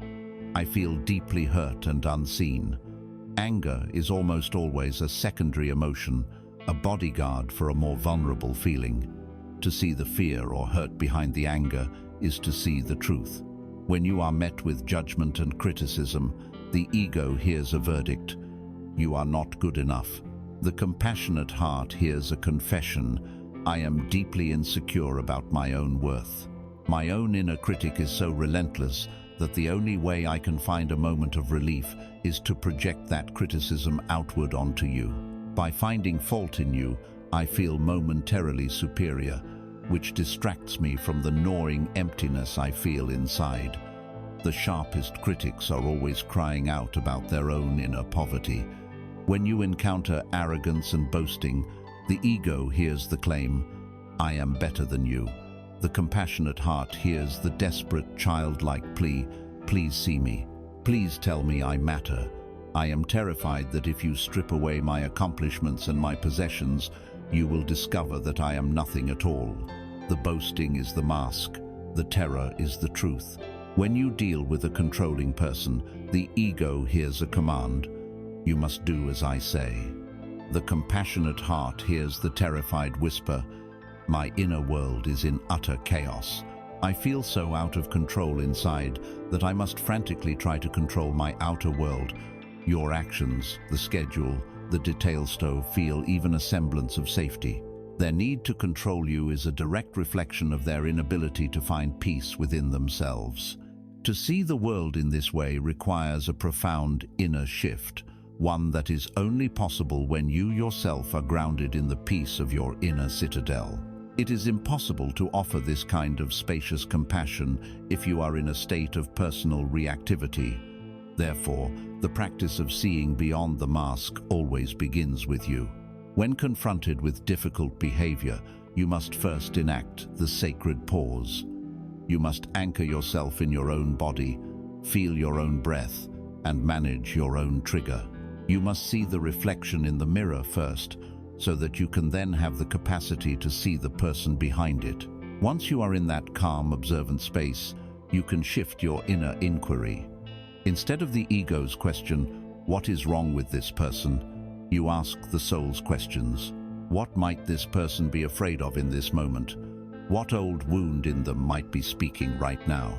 I feel deeply hurt and unseen. Anger is almost always a secondary emotion, a bodyguard for a more vulnerable feeling. To see the fear or hurt behind the anger is to see the truth. When you are met with judgment and criticism, the ego hears a verdict. You are not good enough. The compassionate heart hears a confession. I am deeply insecure about my own worth. My own inner critic is so relentless that the only way I can find a moment of relief is to project that criticism outward onto you. By finding fault in you, I feel momentarily superior, which distracts me from the gnawing emptiness I feel inside. The sharpest critics are always crying out about their own inner poverty. When you encounter arrogance and boasting, the ego hears the claim, I am better than you. The compassionate heart hears the desperate childlike plea, please see me. Please tell me I matter. I am terrified that if you strip away my accomplishments and my possessions, you will discover that I am nothing at all. The boasting is the mask. The terror is the truth. When you deal with a controlling person, the ego hears a command. You must do as I say. The compassionate heart hears the terrified whisper, my inner world is in utter chaos. I feel so out of control inside that I must frantically try to control my outer world. Your actions, the schedule, the detail stove feel even a semblance of safety. Their need to control you is a direct reflection of their inability to find peace within themselves. To see the world in this way requires a profound inner shift, one that is only possible when you yourself are grounded in the peace of your inner citadel. It is impossible to offer this kind of spacious compassion if you are in a state of personal reactivity. Therefore, the practice of seeing beyond the mask always begins with you. When confronted with difficult behavior, you must first enact the sacred pause. You must anchor yourself in your own body, feel your own breath, and manage your own trigger. You must see the reflection in the mirror first, so that you can then have the capacity to see the person behind it. Once you are in that calm, observant space, you can shift your inner inquiry. Instead of the ego's question, "What is wrong with this person?" you ask the soul's questions. What might this person be afraid of in this moment? What old wound in them might be speaking right now?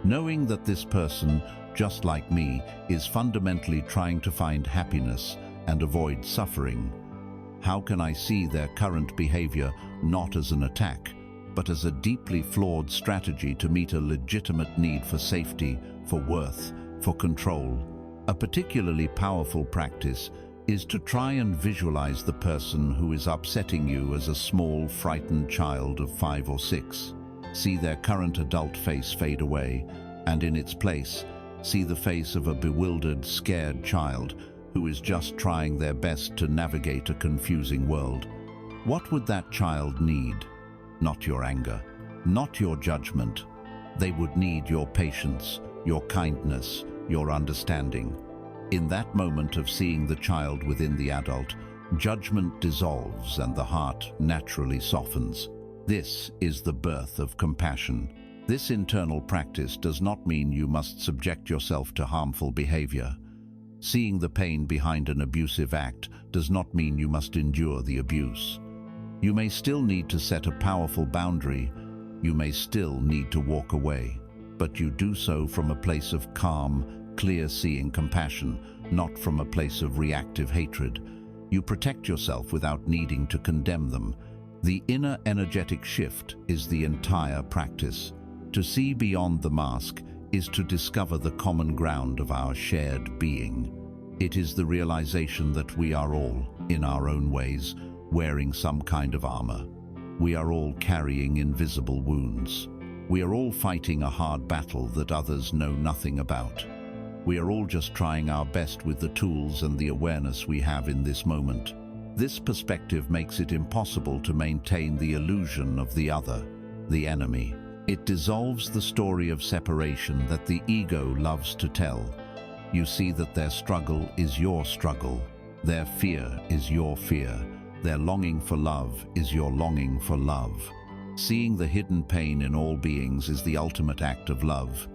Knowing that this person, just like me, is fundamentally trying to find happiness and avoid suffering. How can I see their current behavior not as an attack, but as a deeply flawed strategy to meet a legitimate need for safety, for worth, for control? A particularly powerful practice is to try and visualize the person who is upsetting you as a small, frightened child of 5 or 6. See their current adult face fade away, and in its place, see the face of a bewildered, scared child who is just trying their best to navigate a confusing world. What would that child need? Not your anger, not your judgment. They would need your patience, your kindness, your understanding. In that moment of seeing the child within the adult, judgment dissolves and the heart naturally softens. This is the birth of compassion. This internal practice does not mean you must subject yourself to harmful behavior. Seeing the pain behind an abusive act does not mean you must endure the abuse. You may still need to set a powerful boundary. You may still need to walk away, but you do so from a place of calm, clear-seeing compassion, not from a place of reactive hatred. You protect yourself without needing to condemn them. The inner energetic shift is the entire practice. To see beyond the mask is to discover the common ground of our shared being. It is the realization that we are all, in our own ways, wearing some kind of armor. We are all carrying invisible wounds. We are all fighting a hard battle that others know nothing about. We are all just trying our best with the tools and the awareness we have in this moment. This perspective makes it impossible to maintain the illusion of the other, the enemy. It dissolves the story of separation that the ego loves to tell. You see that their struggle is your struggle. Their fear is your fear. Their longing for love is your longing for love. Seeing the hidden pain in all beings is the ultimate act of love.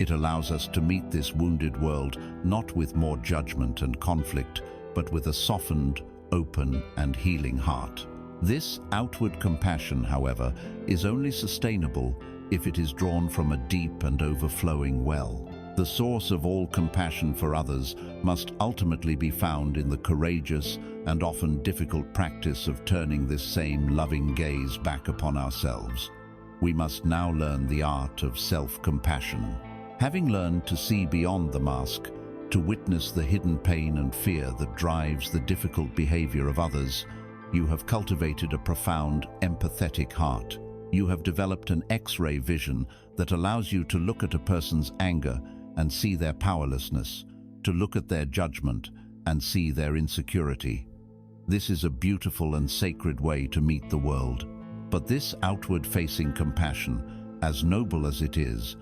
It allows us to meet this wounded world not with more judgment and conflict, but with a softened, open, and healing heart. This outward compassion, however, is only sustainable if it is drawn from a deep and overflowing well. The source of all compassion for others must ultimately be found in the courageous and often difficult practice of turning this same loving gaze back upon ourselves. We must now learn the art of self-compassion. Having learned to see beyond the mask, to witness the hidden pain and fear that drives the difficult behavior of others, you have cultivated a profound, empathetic heart. You have developed an X-ray vision that allows you to look at a person's anger and see their powerlessness, to look at their judgment and see their insecurity. This is a beautiful and sacred way to meet the world. But this outward-facing compassion, as noble as it is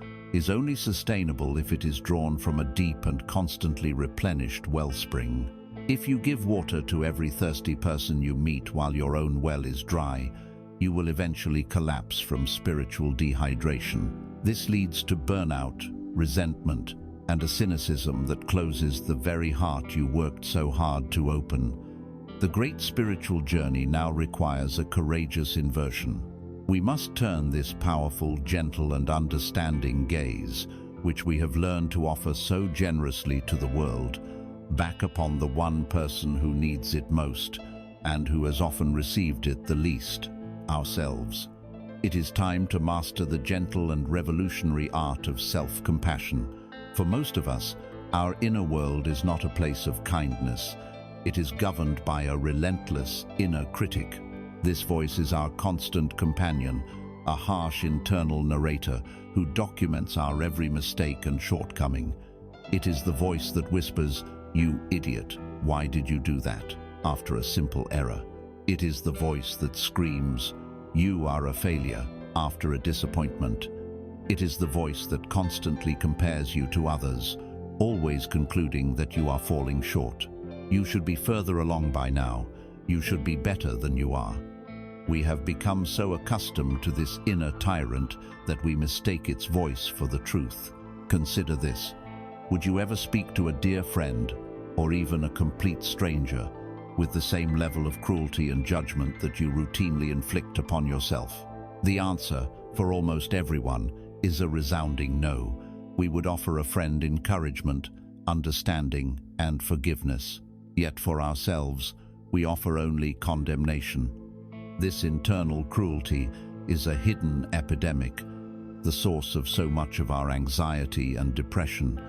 only sustainable if it is drawn from a deep and constantly replenished wellspring. If you give water to every thirsty person you meet while your own well is dry, you will eventually collapse from spiritual dehydration. This leads to burnout, resentment, and a cynicism that closes the very heart you worked so hard to open. The great spiritual journey now requires a courageous inversion. We must turn this powerful, gentle, and understanding gaze, which we have learned to offer so generously to the world, back upon the one person who needs it most, and who has often received it the least, ourselves. It is time to master the gentle and revolutionary art of self-compassion. For most of us, our inner world is not a place of kindness. It is governed by a relentless inner critic. This voice is our constant companion, a harsh internal narrator who documents our every mistake and shortcoming. It is the voice that whispers, "You idiot, why did you do that?" after a simple error. It is the voice that screams, "You are a failure," after a disappointment. It is the voice that constantly compares you to others, always concluding that you are falling short. You should be further along by now. You should be better than you are. We have become so accustomed to this inner tyrant that we mistake its voice for the truth. Consider this. Would you ever speak to a dear friend, or even a complete stranger, with the same level of cruelty and judgment that you routinely inflict upon yourself? The answer, for almost everyone, is a resounding no. We would offer a friend encouragement, understanding, and forgiveness. Yet for ourselves, we offer only condemnation. This internal cruelty is a hidden epidemic, the source of so much of our anxiety and depression.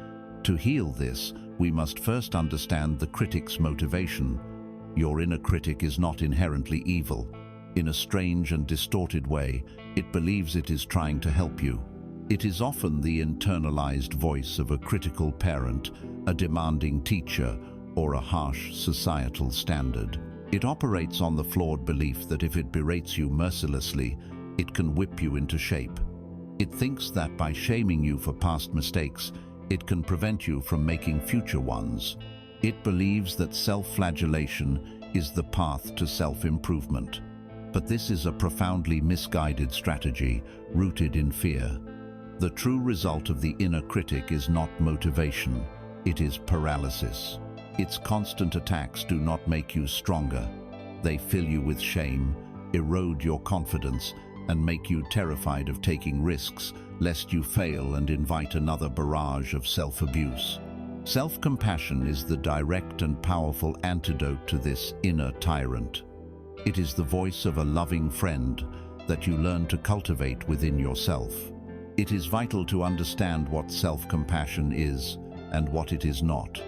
To heal this, we must first understand the critic's motivation. Your inner critic is not inherently evil. In a strange and distorted way, it believes it is trying to help you. It is often the internalized voice of a critical parent, a demanding teacher, or a harsh societal standard. It operates on the flawed belief that if it berates you mercilessly, it can whip you into shape. It thinks that by shaming you for past mistakes, it can prevent you from making future ones. It believes that self-flagellation is the path to self-improvement. But this is a profoundly misguided strategy, rooted in fear. The true result of the inner critic is not motivation, it is paralysis. Its constant attacks do not make you stronger. They fill you with shame, erode your confidence, and make you terrified of taking risks, lest you fail and invite another barrage of self-abuse. Self-compassion is the direct and powerful antidote to this inner tyrant. It is the voice of a loving friend that you learn to cultivate within yourself. It is vital to understand what self-compassion is and what it is not.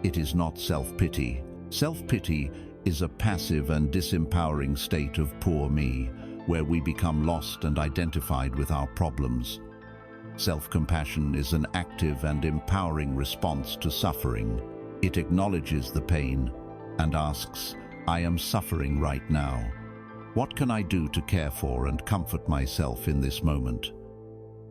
It is not self-pity. Self-pity is a passive and disempowering state of poor me, where we become lost and identified with our problems. Self-compassion is an active and empowering response to suffering. It acknowledges the pain and asks, I am suffering right now. What can I do to care for and comfort myself in this moment?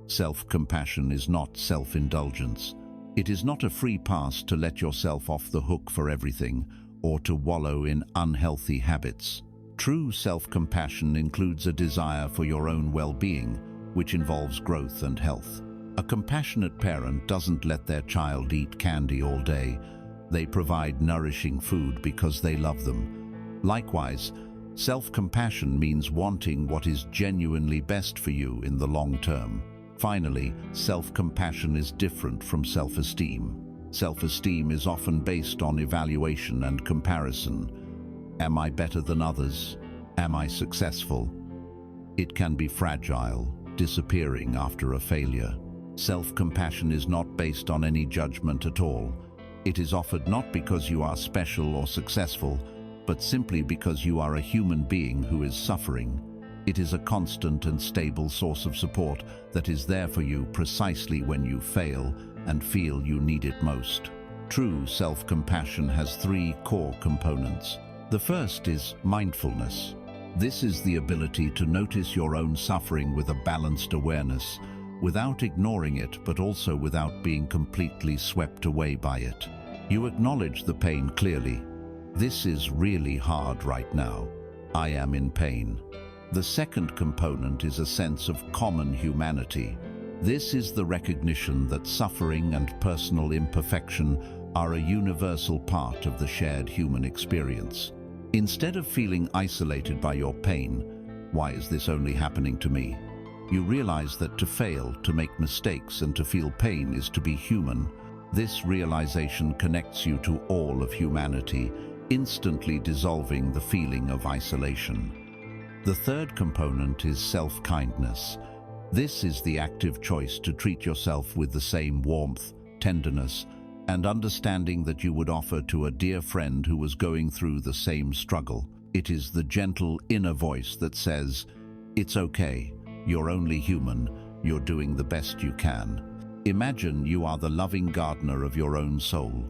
Self-compassion is not self-indulgence. It is not a free pass to let yourself off the hook for everything or to wallow in unhealthy habits. True self-compassion includes a desire for your own well-being, which involves growth and health. A compassionate parent doesn't let their child eat candy all day. They provide nourishing food because they love them. Likewise, self-compassion means wanting what is genuinely best for you in the long term. Finally, self-compassion is different from self-esteem. Self-esteem is often based on evaluation and comparison. Am I better than others? Am I successful? It can be fragile, disappearing after a failure. Self-compassion is not based on any judgment at all. It is offered not because you are special or successful, but simply because you are a human being who is suffering. It is a constant and stable source of support that is there for you precisely when you fail and feel you need it most. True self-compassion has three core components. The first is mindfulness. This is the ability to notice your own suffering with a balanced awareness, without ignoring it, but also without being completely swept away by it. You acknowledge the pain clearly. This is really hard right now. I am in pain. The second component is a sense of common humanity. This is the recognition that suffering and personal imperfection are a universal part of the shared human experience. Instead of feeling isolated by your pain, why is this only happening to me? You realize that to fail, to make mistakes, and to feel pain is to be human. This realization connects you to all of humanity, instantly dissolving the feeling of isolation. The third component is self-kindness. This is the active choice to treat yourself with the same warmth, tenderness, and understanding that you would offer to a dear friend who was going through the same struggle. It is the gentle inner voice that says, "It's okay, you're only human, you're doing the best you can." Imagine you are the loving gardener of your own soul.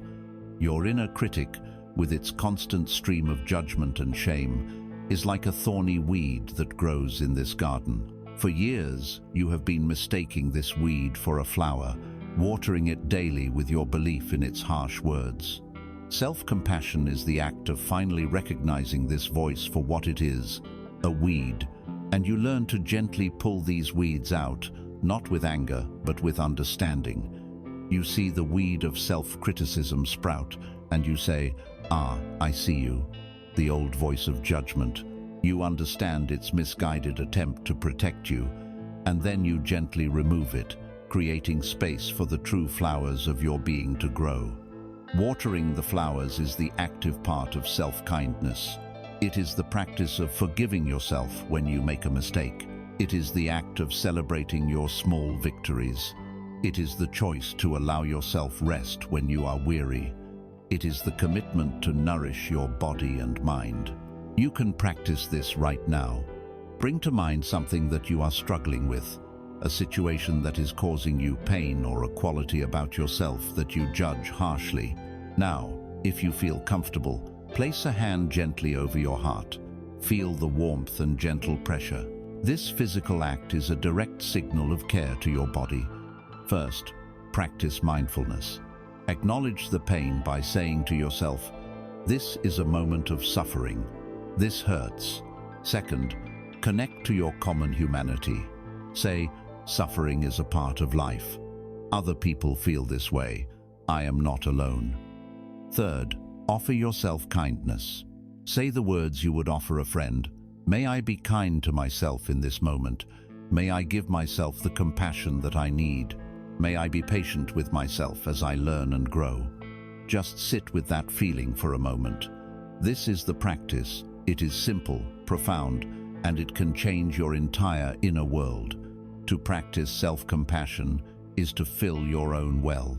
Your inner critic, with its constant stream of judgment and shame, is like a thorny weed that grows in this garden. For years, you have been mistaking this weed for a flower, watering it daily with your belief in its harsh words. Self-compassion is the act of finally recognizing this voice for what it is, a weed, and you learn to gently pull these weeds out, not with anger, but with understanding. You see the weed of self-criticism sprout, and you say, "Ah, I see you," the old voice of judgment. You understand its misguided attempt to protect you, and then you gently remove it, creating space for the true flowers of your being to grow. Watering the flowers is the active part of self-kindness. It is the practice of forgiving yourself when you make a mistake. It is the act of celebrating your small victories. It is the choice to allow yourself rest when you are weary. It is the commitment to nourish your body and mind. You can practice this right now. Bring to mind something that you are struggling with, a situation that is causing you pain or a quality about yourself that you judge harshly. Now, if you feel comfortable, place a hand gently over your heart. Feel the warmth and gentle pressure. This physical act is a direct signal of care to your body. First, practice mindfulness. Acknowledge the pain by saying to yourself, "This is a moment of suffering. This hurts." Second, connect to your common humanity. Say, "Suffering is a part of life. Other people feel this way. I am not alone." Third, offer yourself kindness. Say the words you would offer a friend. "May I be kind to myself in this moment. May I give myself the compassion that I need. May I be patient with myself as I learn and grow." Just sit with that feeling for a moment. This is the practice. It is simple, profound, and it can change your entire inner world. To practice self-compassion is to fill your own well.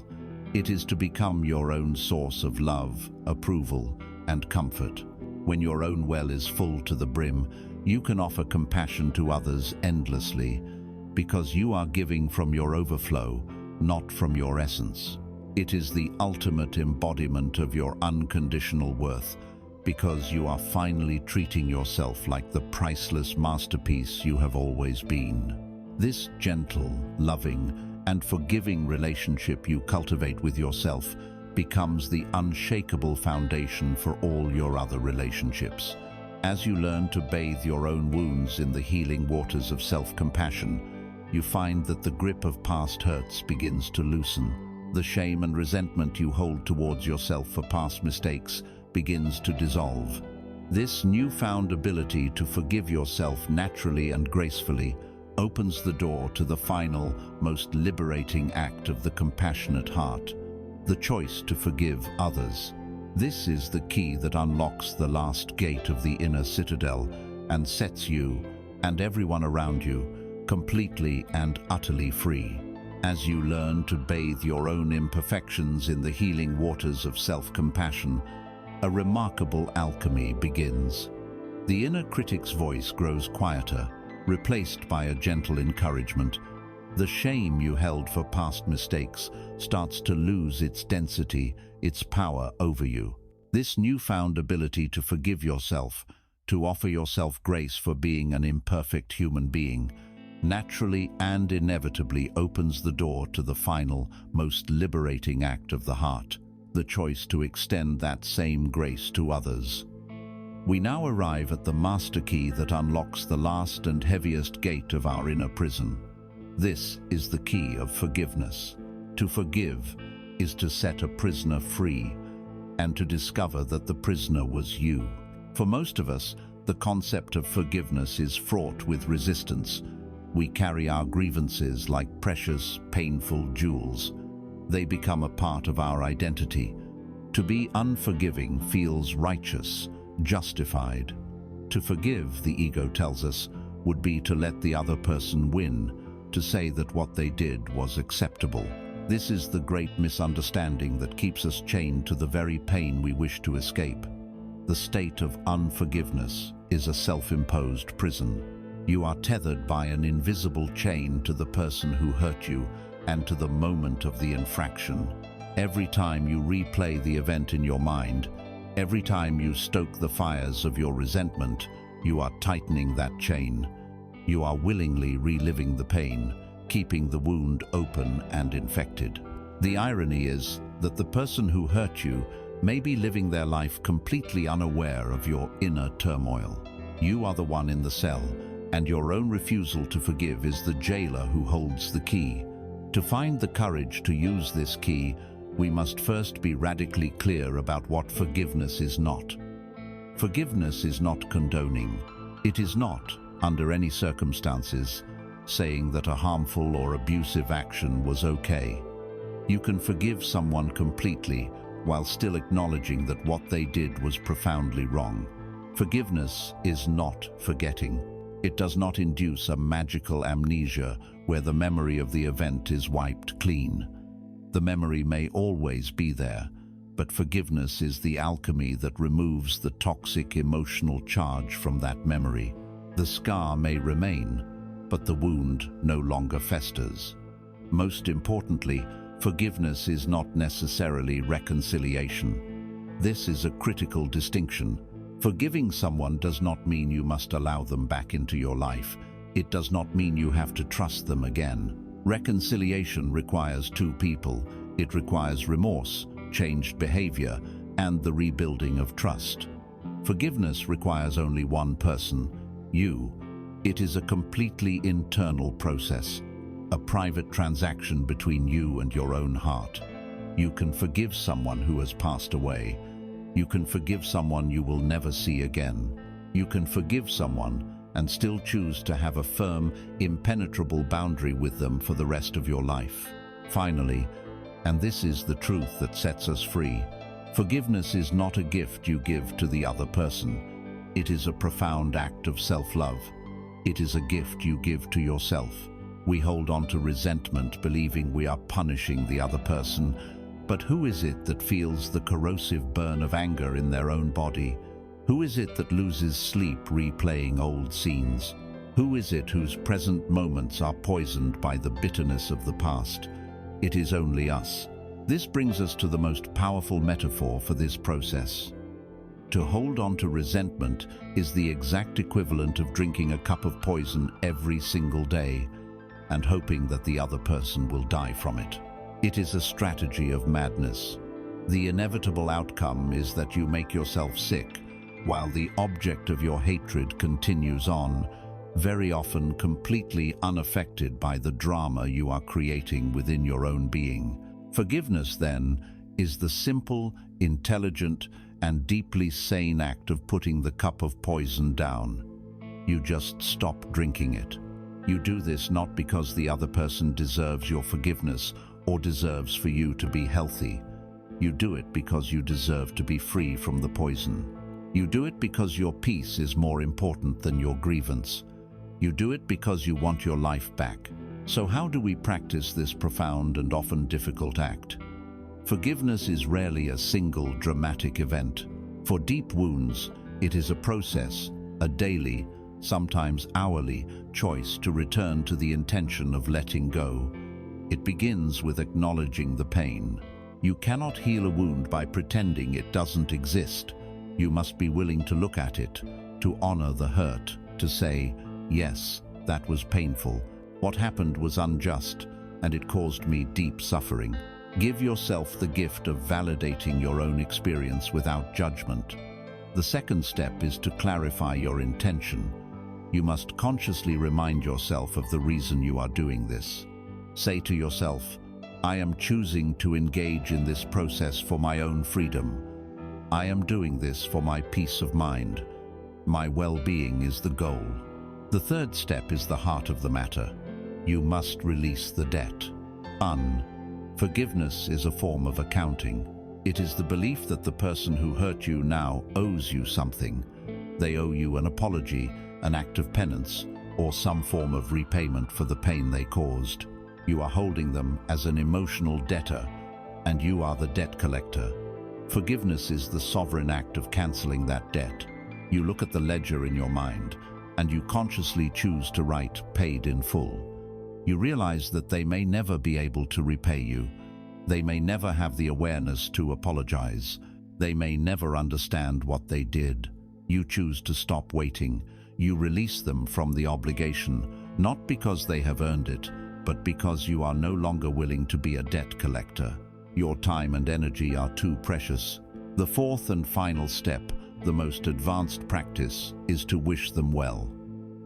It is to become your own source of love, approval, and comfort. When your own well is full to the brim, you can offer compassion to others endlessly, because you are giving from your overflow, not from your essence. It is the ultimate embodiment of your unconditional worth, because you are finally treating yourself like the priceless masterpiece you have always been. This gentle, loving, and forgiving relationship you cultivate with yourself becomes the unshakable foundation for all your other relationships. As you learn to bathe your own wounds in the healing waters of self-compassion, you find that the grip of past hurts begins to loosen. The shame and resentment you hold towards yourself for past mistakes begins to dissolve. This newfound ability to forgive yourself naturally and gracefully opens the door to the final, most liberating act of the compassionate heart, the choice to forgive others. This is the key that unlocks the last gate of the inner citadel and sets you, and everyone around you, completely and utterly free. As you learn to bathe your own imperfections in the healing waters of self-compassion, a remarkable alchemy begins. The inner critic's voice grows quieter, replaced by a gentle encouragement. The shame you held for past mistakes starts to lose its density, its power over you. This newfound ability to forgive yourself, to offer yourself grace for being an imperfect human being, naturally and inevitably opens the door to the final, most liberating act of the heart, the choice to extend that same grace to others. We now arrive at the master key that unlocks the last and heaviest gate of our inner prison. This is the key of forgiveness. To forgive is to set a prisoner free, and to discover that the prisoner was you. For most of us, the concept of forgiveness is fraught with resistance. We carry our grievances like precious, painful jewels. They become a part of our identity. To be unforgiving feels righteous, justified. To forgive, the ego tells us, would be to let the other person win, to say that what they did was acceptable. This is the great misunderstanding that keeps us chained to the very pain we wish to escape. The state of unforgiveness is a self-imposed prison. You are tethered by an invisible chain to the person who hurt you and to the moment of the infraction. Every time you replay the event in your mind, every time you stoke the fires of your resentment, you are tightening that chain. You are willingly reliving the pain, keeping the wound open and infected. The irony is that the person who hurt you may be living their life completely unaware of your inner turmoil. You are the one in the cell, and your own refusal to forgive is the jailer who holds the key. To find the courage to use this key, we must first be radically clear about what forgiveness is not. Forgiveness is not condoning. It is not, under any circumstances, saying that a harmful or abusive action was okay. You can forgive someone completely while still acknowledging that what they did was profoundly wrong. Forgiveness is not forgetting. It does not induce a magical amnesia where the memory of the event is wiped clean. The memory may always be there, but forgiveness is the alchemy that removes the toxic emotional charge from that memory. The scar may remain, but the wound no longer festers. Most importantly, forgiveness is not necessarily reconciliation. This is a critical distinction. Forgiving someone does not mean you must allow them back into your life. It does not mean you have to trust them again. Reconciliation requires two people. It requires remorse, changed behavior, and the rebuilding of trust. Forgiveness requires only one person, you. It is a completely internal process, a private transaction between you and your own heart. You can forgive someone who has passed away. You can forgive someone you will never see again. You can forgive someone and still choose to have a firm, impenetrable boundary with them for the rest of your life. Finally, and this is the truth that sets us free, forgiveness is not a gift you give to the other person. It is a profound act of self-love. It is a gift you give to yourself. We hold on to resentment, believing we are punishing the other person. But who is it that feels the corrosive burn of anger in their own body? Who is it that loses sleep replaying old scenes? Who is it whose present moments are poisoned by the bitterness of the past? It is only us. This brings us to the most powerful metaphor for this process. To hold on to resentment is the exact equivalent of drinking a cup of poison every single day and hoping that the other person will die from it. It is a strategy of madness. The inevitable outcome is that you make yourself sick, while the object of your hatred continues on, very often completely unaffected by the drama you are creating within your own being. Forgiveness, then, is the simple, intelligent, and deeply sane act of putting the cup of poison down. You just stop drinking it. You do this not because the other person deserves your forgiveness or deserves for you to be healthy. You do it because you deserve to be free from the poison. You do it because your peace is more important than your grievance. You do it because you want your life back. So how do we practice this profound and often difficult act? Forgiveness is rarely a single dramatic event. For deep wounds, it is a process, a daily, sometimes hourly, choice to return to the intention of letting go. It begins with acknowledging the pain. You cannot heal a wound by pretending it doesn't exist. You must be willing to look at it, to honor the hurt, to say, yes, that was painful. What happened was unjust, and it caused me deep suffering. Give yourself the gift of validating your own experience without judgment. The second step is to clarify your intention. You must consciously remind yourself of the reason you are doing this. Say to yourself, I am choosing to engage in this process for my own freedom. I am doing this for my peace of mind. My well-being is the goal. The third step is the heart of the matter. You must release the debt. Forgiveness is a form of accounting. It is the belief that the person who hurt you now owes you something. They owe you an apology, an act of penance, or some form of repayment for the pain they caused. You are holding them as an emotional debtor, and you are the debt collector. Forgiveness is the sovereign act of canceling that debt. You look at the ledger in your mind, and you consciously choose to write paid in full. You realize that they may never be able to repay you. They may never have the awareness to apologize. They may never understand what they did. You choose to stop waiting. You release them from the obligation, not because they have earned it, but because you are no longer willing to be a debt collector. Your time and energy are too precious. The fourth and final step, the most advanced practice is to wish them well.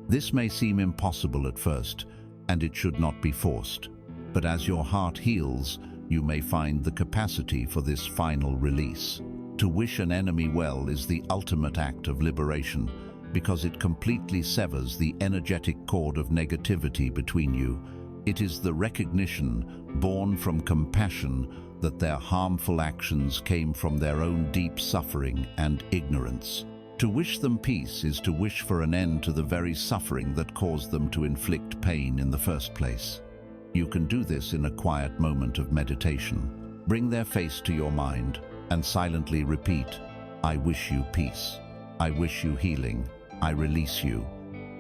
This may seem impossible at first, and it should not be forced. But as your heart heals, you may find the capacity for this final release. To wish an enemy well is the ultimate act of liberation, because it completely severs the energetic cord of negativity between you. It is the recognition, born from compassion, that their harmful actions came from their own deep suffering and ignorance. To wish them peace is to wish for an end to the very suffering that caused them to inflict pain in the first place. You can do this in a quiet moment of meditation. Bring their face to your mind and silently repeat, "I wish you peace. I wish you healing. I release you."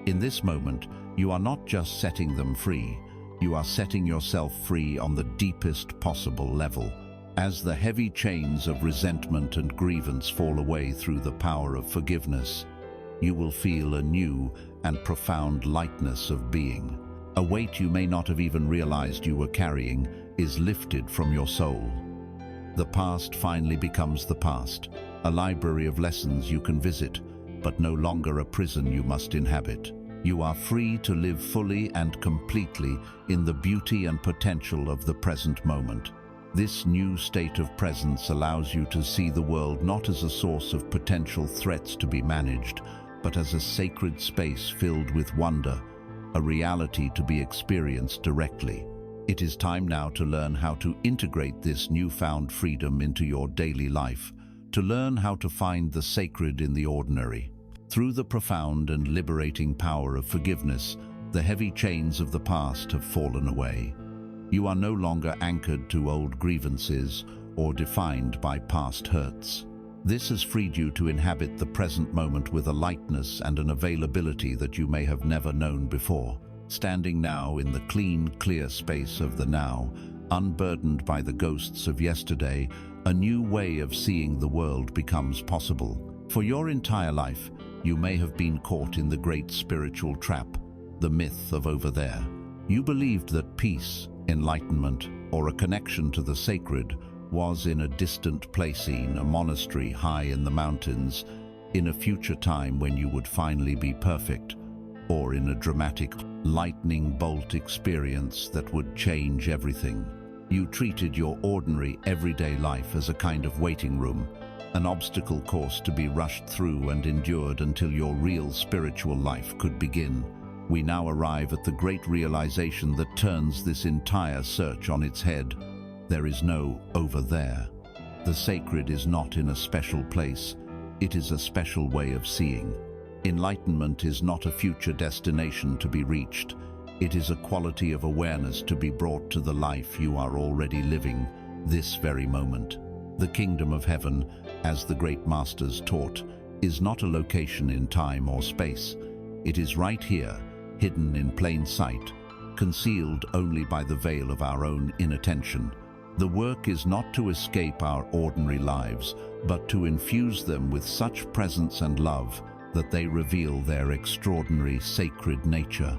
In this moment, you are not just setting them free, you are setting yourself free on the deepest possible level. As the heavy chains of resentment and grievance fall away through the power of forgiveness, you will feel a new and profound lightness of being. A weight you may not have even realized you were carrying is lifted from your soul. The past finally becomes the past, a library of lessons you can visit, but no longer a prison you must inhabit. You are free to live fully and completely in the beauty and potential of the present moment. This new state of presence allows you to see the world not as a source of potential threats to be managed, but as a sacred space filled with wonder, a reality to be experienced directly. It is time now to learn how to integrate this newfound freedom into your daily life, to learn how to find the sacred in the ordinary. Through the profound and liberating power of forgiveness, the heavy chains of the past have fallen away. You are no longer anchored to old grievances or defined by past hurts. This has freed you to inhabit the present moment with a lightness and an availability that you may have never known before. Standing now in the clean, clear space of the now, unburdened by the ghosts of yesterday, a new way of seeing the world becomes possible. For your entire life, you may have been caught in the great spiritual trap, the myth of over there. You believed that peace, enlightenment, or a connection to the sacred was in a distant placing, a monastery high in the mountains, in a future time when you would finally be perfect, or in a dramatic, lightning bolt experience that would change everything. You treated your ordinary, everyday life as a kind of waiting room, an obstacle course to be rushed through and endured until your real spiritual life could begin. We now arrive at the great realization that turns this entire search on its head. There is no over there. The sacred is not in a special place. It is a special way of seeing. Enlightenment is not a future destination to be reached. It is a quality of awareness to be brought to the life you are already living, this very moment. The kingdom of heaven, as the great masters taught, is not a location in time or space. It is right here, hidden in plain sight, concealed only by the veil of our own inattention. The work is not to escape our ordinary lives, but to infuse them with such presence and love that they reveal their extraordinary sacred nature.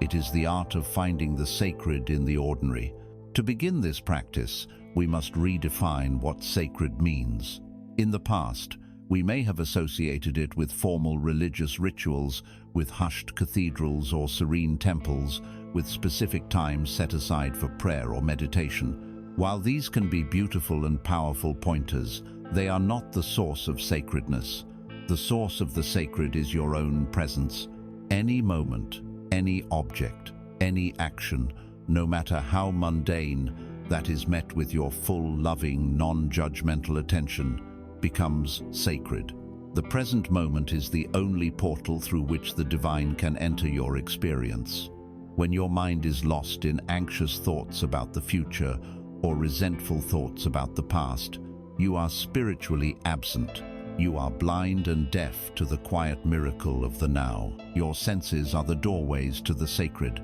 It is the art of finding the sacred in the ordinary. To begin this practice, we must redefine what sacred means. In the past, we may have associated it with formal religious rituals, with hushed cathedrals or serene temples, with specific times set aside for prayer or meditation. While these can be beautiful and powerful pointers, they are not the source of sacredness. The source of the sacred is your own presence. Any moment, any object, any action, no matter how mundane, that is met with your full, loving, non-judgmental attention, becomes sacred. The present moment is the only portal through which the divine can enter your experience. When your mind is lost in anxious thoughts about the future or resentful thoughts about the past, you are spiritually absent. You are blind and deaf to the quiet miracle of the now. Your senses are the doorways to the sacred.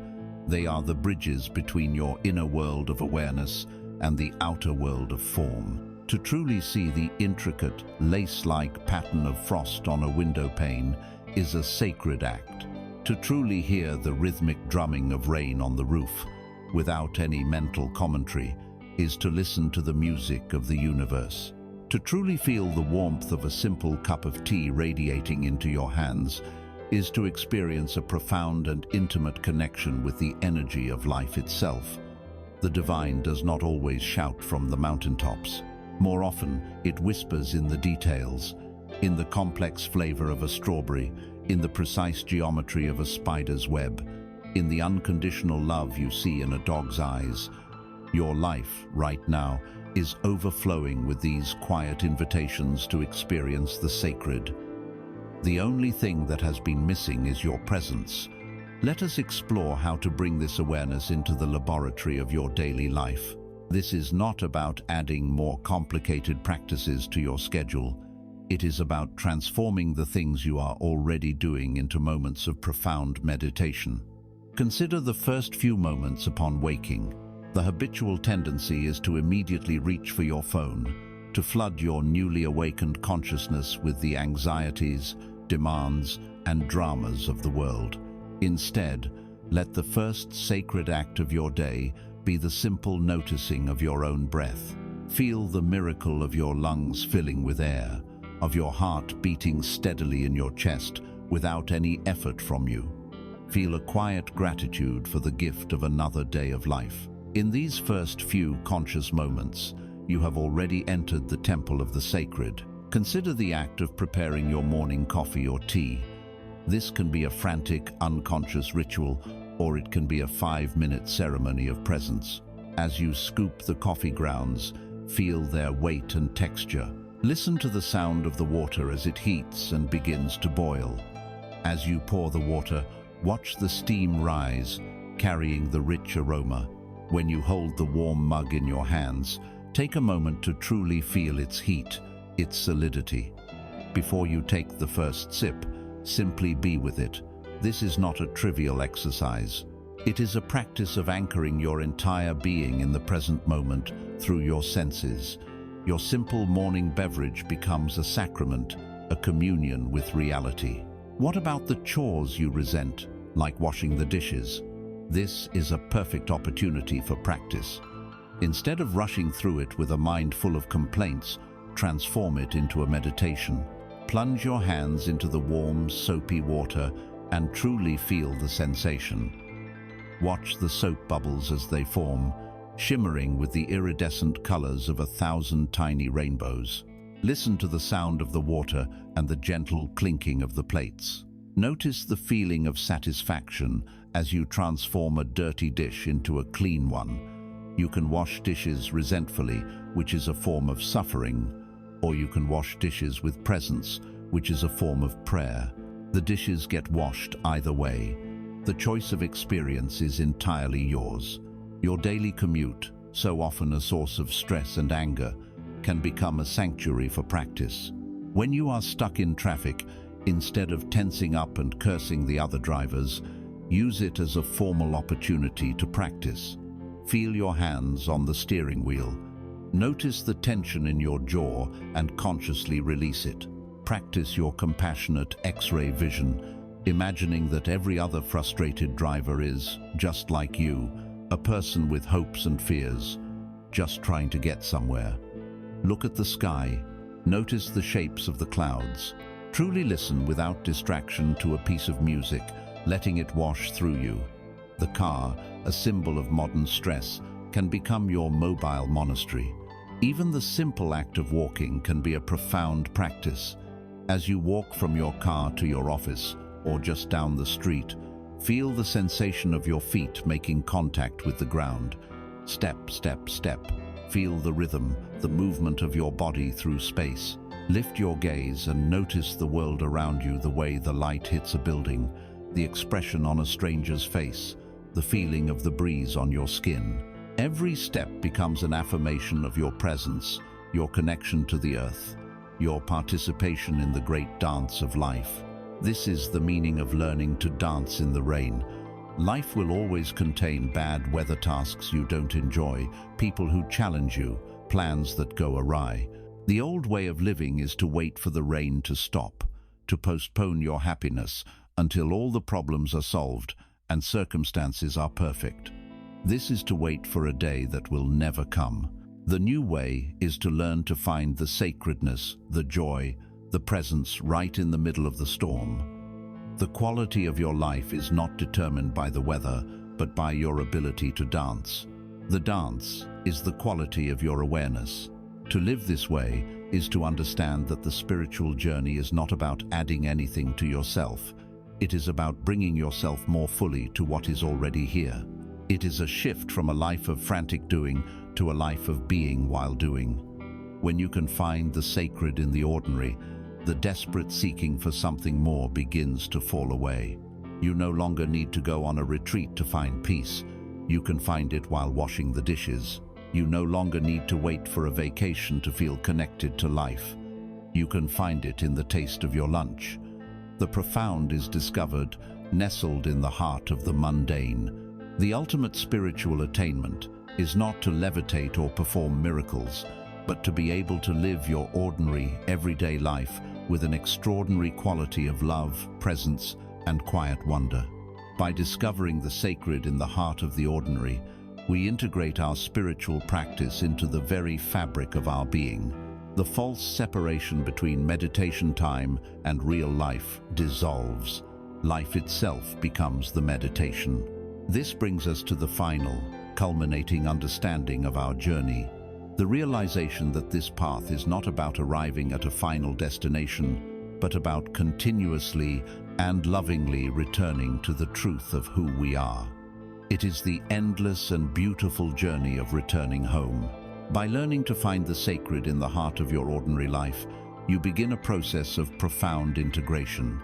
They are the bridges between your inner world of awareness and the outer world of form. To truly see the intricate, lace-like pattern of frost on a window pane is a sacred act. To truly hear the rhythmic drumming of rain on the roof, without any mental commentary, is to listen to the music of the universe. To truly feel the warmth of a simple cup of tea radiating into your hands is to experience a profound and intimate connection with the energy of life itself. The divine does not always shout from the mountaintops. More often, it whispers in the details, in the complex flavor of a strawberry, in the precise geometry of a spider's web, in the unconditional love you see in a dog's eyes. Your life, right now, is overflowing with these quiet invitations to experience the sacred. The only thing that has been missing is your presence. Let us explore how to bring this awareness into the laboratory of your daily life. This is not about adding more complicated practices to your schedule. It is about transforming the things you are already doing into moments of profound meditation. Consider the first few moments upon waking. The habitual tendency is to immediately reach for your phone, to flood your newly awakened consciousness with the anxieties, demands, and dramas of the world. Instead, let the first sacred act of your day be the simple noticing of your own breath. Feel the miracle of your lungs filling with air, of your heart beating steadily in your chest without any effort from you. Feel a quiet gratitude for the gift of another day of life. In these first few conscious moments, you have already entered the temple of the sacred. Consider the act of preparing your morning coffee or tea. This can be a frantic, unconscious ritual, or it can be a 5-minute ceremony of presence. As you scoop the coffee grounds, feel their weight and texture. Listen to the sound of the water as it heats and begins to boil. As you pour the water, watch the steam rise, carrying the rich aroma. When you hold the warm mug in your hands, take a moment to truly feel its heat, its solidity. Before you take the first sip, simply be with it. This is not a trivial exercise. It is a practice of anchoring your entire being in the present moment through your senses. Your simple morning beverage becomes a sacrament, a communion with reality. What about the chores you resent, like washing the dishes? This is a perfect opportunity for practice. Instead of rushing through it with a mind full of complaints, transform it into a meditation. Plunge your hands into the warm, soapy water and truly feel the sensation. Watch the soap bubbles as they form, shimmering with the iridescent colors of 1,000 tiny rainbows. Listen to the sound of the water and the gentle clinking of the plates. Notice the feeling of satisfaction as you transform a dirty dish into a clean one. You can wash dishes resentfully, which is a form of suffering, or you can wash dishes with presence, which is a form of prayer. The dishes get washed either way. The choice of experience is entirely yours. Your daily commute, so often a source of stress and anger, can become a sanctuary for practice. When you are stuck in traffic, instead of tensing up and cursing the other drivers, use it as a formal opportunity to practice. Feel your hands on the steering wheel. Notice the tension in your jaw and consciously release it. Practice your compassionate X-ray vision, imagining that every other frustrated driver is, just like you, a person with hopes and fears, just trying to get somewhere. Look at the sky. Notice the shapes of the clouds. Truly listen without distraction to a piece of music, letting it wash through you. The car, a symbol of modern stress, can become your mobile monastery. Even the simple act of walking can be a profound practice. As you walk from your car to your office, or just down the street, feel the sensation of your feet making contact with the ground. Step, step, step. Feel the rhythm, the movement of your body through space. Lift your gaze and notice the world around you, the way the light hits a building, the expression on a stranger's face, the feeling of the breeze on your skin. Every step becomes an affirmation of your presence, your connection to the earth, your participation in the great dance of life. This is the meaning of learning to dance in the rain. Life will always contain bad weather, tasks you don't enjoy, people who challenge you, plans that go awry. The old way of living is to wait for the rain to stop, to postpone your happiness until all the problems are solved and circumstances are perfect. This is to wait for a day that will never come. The new way is to learn to find the sacredness, the joy, the presence right in the middle of the storm. The quality of your life is not determined by the weather, but by your ability to dance. The dance is the quality of your awareness. To live this way is to understand that the spiritual journey is not about adding anything to yourself. It is about bringing yourself more fully to what is already here. It is a shift from a life of frantic doing to a life of being while doing. When you can find the sacred in the ordinary, the desperate seeking for something more begins to fall away. You no longer need to go on a retreat to find peace. You can find it while washing the dishes. You no longer need to wait for a vacation to feel connected to life. You can find it in the taste of your lunch. The profound is discovered, nestled in the heart of the mundane. The ultimate spiritual attainment is not to levitate or perform miracles, but to be able to live your ordinary, everyday life with an extraordinary quality of love, presence, and quiet wonder. By discovering the sacred in the heart of the ordinary, we integrate our spiritual practice into the very fabric of our being. The false separation between meditation time and real life dissolves. Life itself becomes the meditation. This brings us to the final, culminating understanding of our journey. The realization that this path is not about arriving at a final destination, but about continuously and lovingly returning to the truth of who we are. It is the endless and beautiful journey of returning home. By learning to find the sacred in the heart of your ordinary life, you begin a process of profound integration.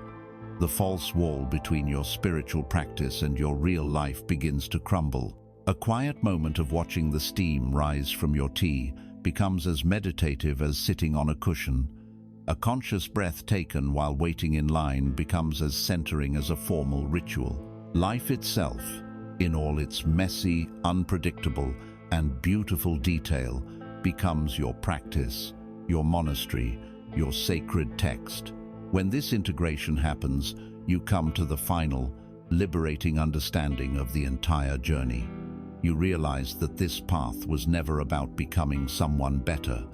The false wall between your spiritual practice and your real life begins to crumble. A quiet moment of watching the steam rise from your tea becomes as meditative as sitting on a cushion. A conscious breath taken while waiting in line becomes as centering as a formal ritual. Life itself, in all its messy, unpredictable, and beautiful detail, becomes your practice, your monastery, your sacred text. When this integration happens, you come to the final, liberating understanding of the entire journey. You realize that this path was never about becoming someone better.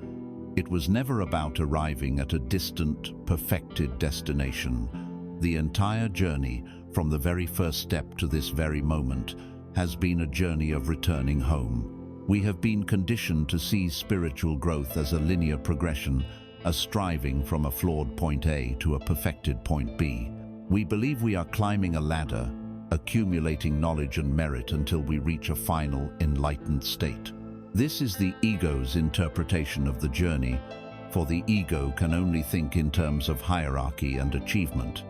It was never about arriving at a distant, perfected destination. The entire journey, from the very first step to this very moment, has been a journey of returning home. We have been conditioned to see spiritual growth as a linear progression, a striving from a flawed point A to a perfected point B. We believe we are climbing a ladder, accumulating knowledge and merit until we reach a final, enlightened state. This is the ego's interpretation of the journey, for the ego can only think in terms of hierarchy and achievement.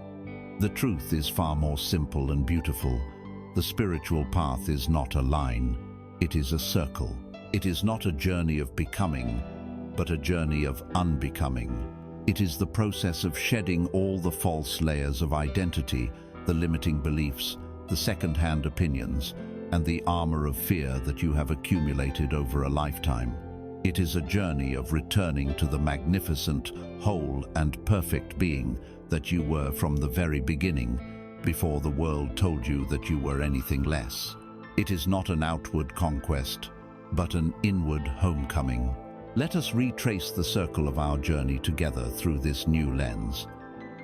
The truth is far more simple and beautiful. The spiritual path is not a line, it is a circle. It is not a journey of becoming, but a journey of unbecoming. It is the process of shedding all the false layers of identity, the limiting beliefs, the second-hand opinions, and the armor of fear that you have accumulated over a lifetime. It is a journey of returning to the magnificent, whole, and perfect being that you were from the very beginning, before the world told you that you were anything less. It is not an outward conquest, but an inward homecoming. Let us retrace the circle of our journey together through this new lens.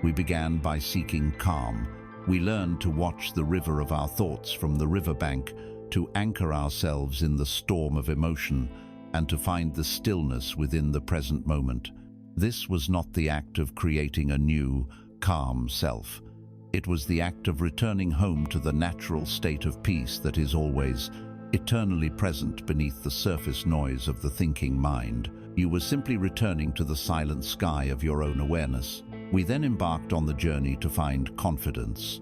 We began by seeking calm. We learned to watch the river of our thoughts from the riverbank, to anchor ourselves in the storm of emotion, and to find the stillness within the present moment. This was not the act of creating a new, calm self. It was the act of returning home to the natural state of peace that is always, eternally present beneath the surface noise of the thinking mind. You were simply returning to the silent sky of your own awareness. We then embarked on the journey to find confidence.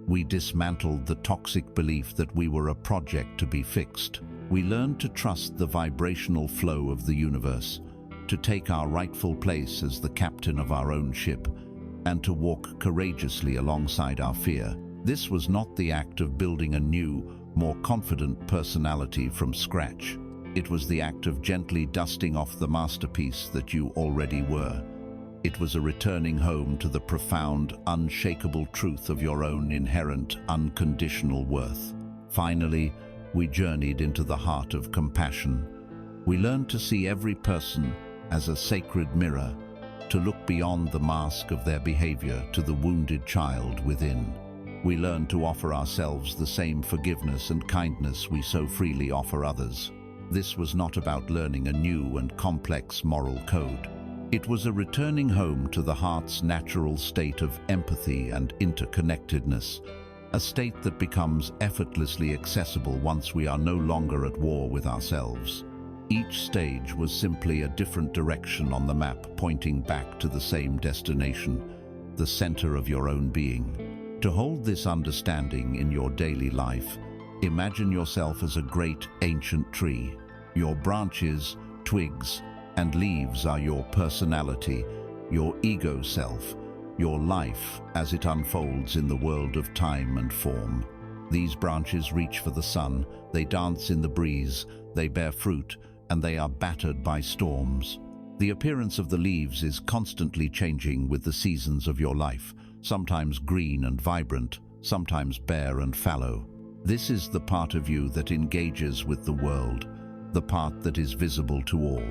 We dismantled the toxic belief that we were a project to be fixed. We learned to trust the vibrational flow of the universe, to take our rightful place as the captain of our own ship, and to walk courageously alongside our fear. This was not the act of building a new, more confident personality from scratch. It was the act of gently dusting off the masterpiece that you already were. It was a returning home to the profound, unshakable truth of your own inherent, unconditional worth. Finally, we journeyed into the heart of compassion. We learn to see every person as a sacred mirror, to look beyond the mask of their behavior to the wounded child within. We learn to offer ourselves the same forgiveness and kindness we so freely offer others. This was not about learning a new and complex moral code. It was a returning home to the heart's natural state of empathy and interconnectedness, a state that becomes effortlessly accessible once we are no longer at war with ourselves. Each stage was simply a different direction on the map, pointing back to the same destination, the center of your own being. To hold this understanding in your daily life, imagine yourself as a great ancient tree. Your branches, twigs, and leaves are your personality, your ego self, your life as it unfolds in the world of time and form. These branches reach for the sun, they dance in the breeze, they bear fruit, and they are battered by storms. The appearance of the leaves is constantly changing with the seasons of your life, sometimes green and vibrant, sometimes bare and fallow. This is the part of you that engages with the world, the part that is visible to all.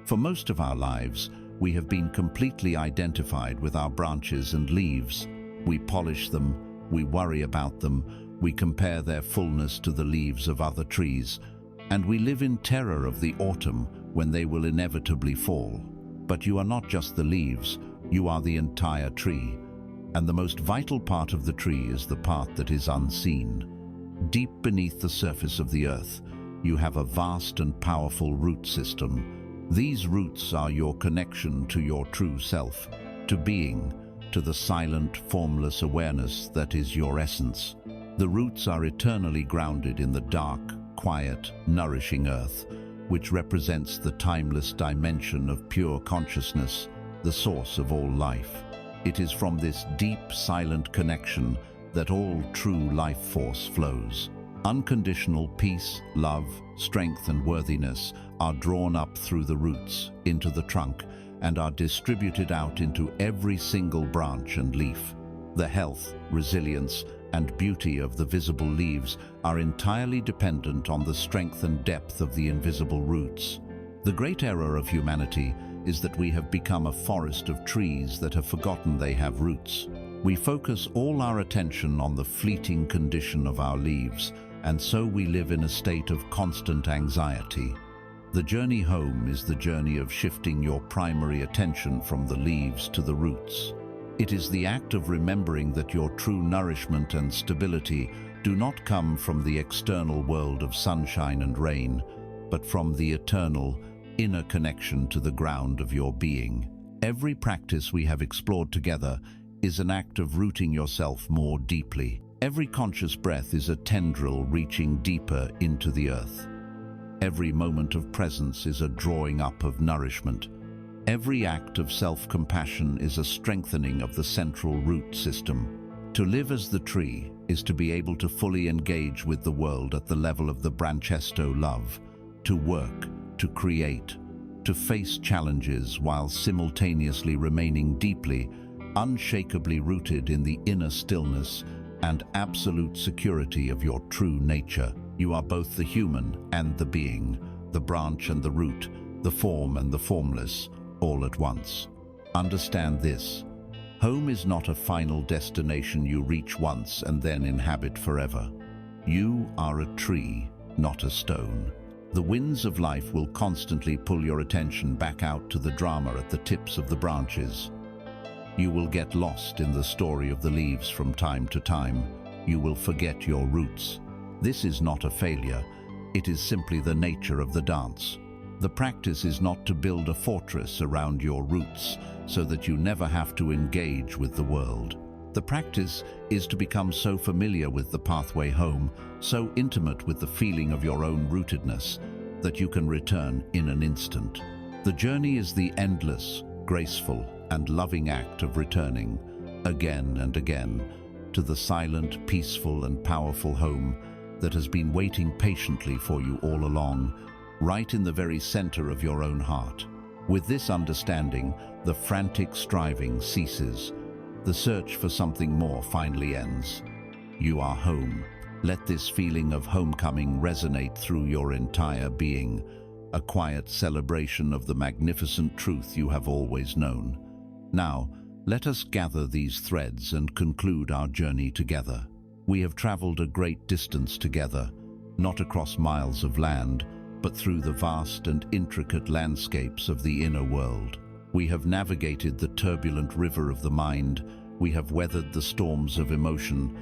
For most of our lives, we have been completely identified with our branches and leaves. We polish them, we worry about them, we compare their fullness to the leaves of other trees, and we live in terror of the autumn when they will inevitably fall. But you are not just the leaves, you are the entire tree. And the most vital part of the tree is the part that is unseen. Deep beneath the surface of the earth, you have a vast and powerful root system. These roots are your connection to your true self, to being, to the silent, formless awareness that is your essence. The roots are eternally grounded in the dark, quiet, nourishing earth, which represents the timeless dimension of pure consciousness, the source of all life. It is from this deep, silent connection that all true life force flows. Unconditional peace, love, strength, and worthiness are drawn up through the roots, into the trunk, and are distributed out into every single branch and leaf. The health, resilience, and beauty of the visible leaves are entirely dependent on the strength and depth of the invisible roots. The great error of humanity is that we have become a forest of trees that have forgotten they have roots. We focus all our attention on the fleeting condition of our leaves, and so we live in a state of constant anxiety. The journey home is the journey of shifting your primary attention from the leaves to the roots. It is the act of remembering that your true nourishment and stability do not come from the external world of sunshine and rain, but from the eternal, inner connection to the ground of your being. Every practice we have explored together is an act of rooting yourself more deeply. Every conscious breath is a tendril reaching deeper into the earth. Every moment of presence is a drawing up of nourishment. Every act of self-compassion is a strengthening of the central root system. To live as the tree is to be able to fully engage with the world at the level of the branchesto love, to work, to create, to face challenges while simultaneously remaining deeply, unshakably rooted in the inner stillness and absolute security of your true nature. You are both the human and the being, the branch and the root, the form and the formless, all at once. Understand this. Home is not a final destination you reach once and then inhabit forever. You are a tree, not a stone. The winds of life will constantly pull your attention back out to the drama at the tips of the branches. You will get lost in the story of the leaves from time to time. You will forget your roots. This is not a failure. It is simply the nature of the dance. The practice is not to build a fortress around your roots so that you never have to engage with the world. The practice is to become so familiar with the pathway home, so intimate with the feeling of your own rootedness, that you can return in an instant. The journey is the endless, graceful, and loving act of returning, again and again, to the silent, peaceful, and powerful home that has been waiting patiently for you all along, right in the very center of your own heart. With this understanding, the frantic striving ceases. The search for something more finally ends. You are home. Let this feeling of homecoming resonate through your entire being. a quiet celebration of the magnificent truth you have always known. Now, let us gather these threads and conclude our journey together. We have traveled a great distance together, not across miles of land, but through the vast and intricate landscapes of the inner world. We have navigated the turbulent river of the mind, we have weathered the storms of emotion,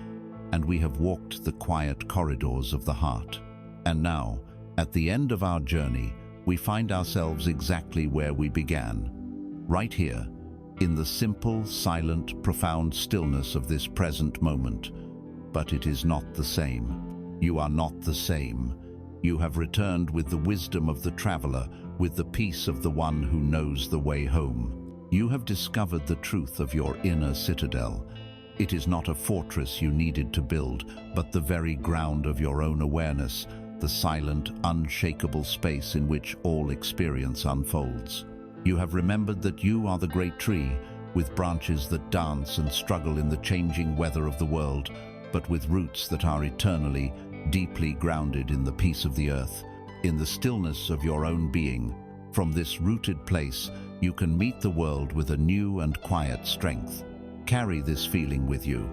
and we have walked the quiet corridors of the heart. And now, at the end of our journey, we find ourselves exactly where we began, right here, in the simple, silent, profound stillness of this present moment. But it is not the same. You are not the same. You have returned with the wisdom of the traveler, with the peace of the one who knows the way home. You have discovered the truth of your inner citadel. It is not a fortress you needed to build, but the very ground of your own awareness, the silent, unshakable space in which all experience unfolds. You have remembered that you are the great tree, with branches that dance and struggle in the changing weather of the world, but with roots that are eternally, deeply grounded in the peace of the earth, in the stillness of your own being. From this rooted place, you can meet the world with a new and quiet strength. Carry this feeling with you.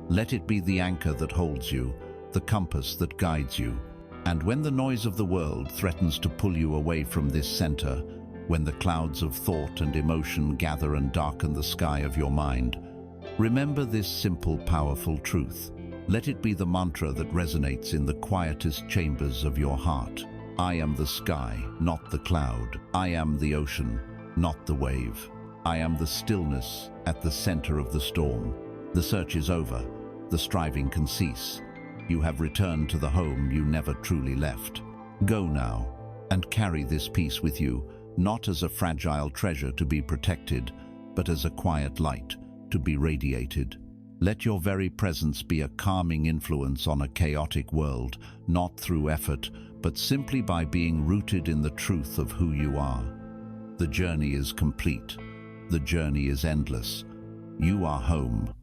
Let it be the anchor that holds you, the compass that guides you. And when the noise of the world threatens to pull you away from this center, when the clouds of thought and emotion gather and darken the sky of your mind, remember this simple, powerful truth. Let it be the mantra that resonates in the quietest chambers of your heart. I am the sky, not the cloud. I am the ocean, not the wave. I am the stillness at the center of the storm. The search is over. The striving can cease. You have returned to the home you never truly left. Go now and carry this peace with you, not as a fragile treasure to be protected, but as a quiet light to be radiated. Let your very presence be a calming influence on a chaotic world, not through effort, but simply by being rooted in the truth of who you are. The journey is complete. The journey is endless. You are home.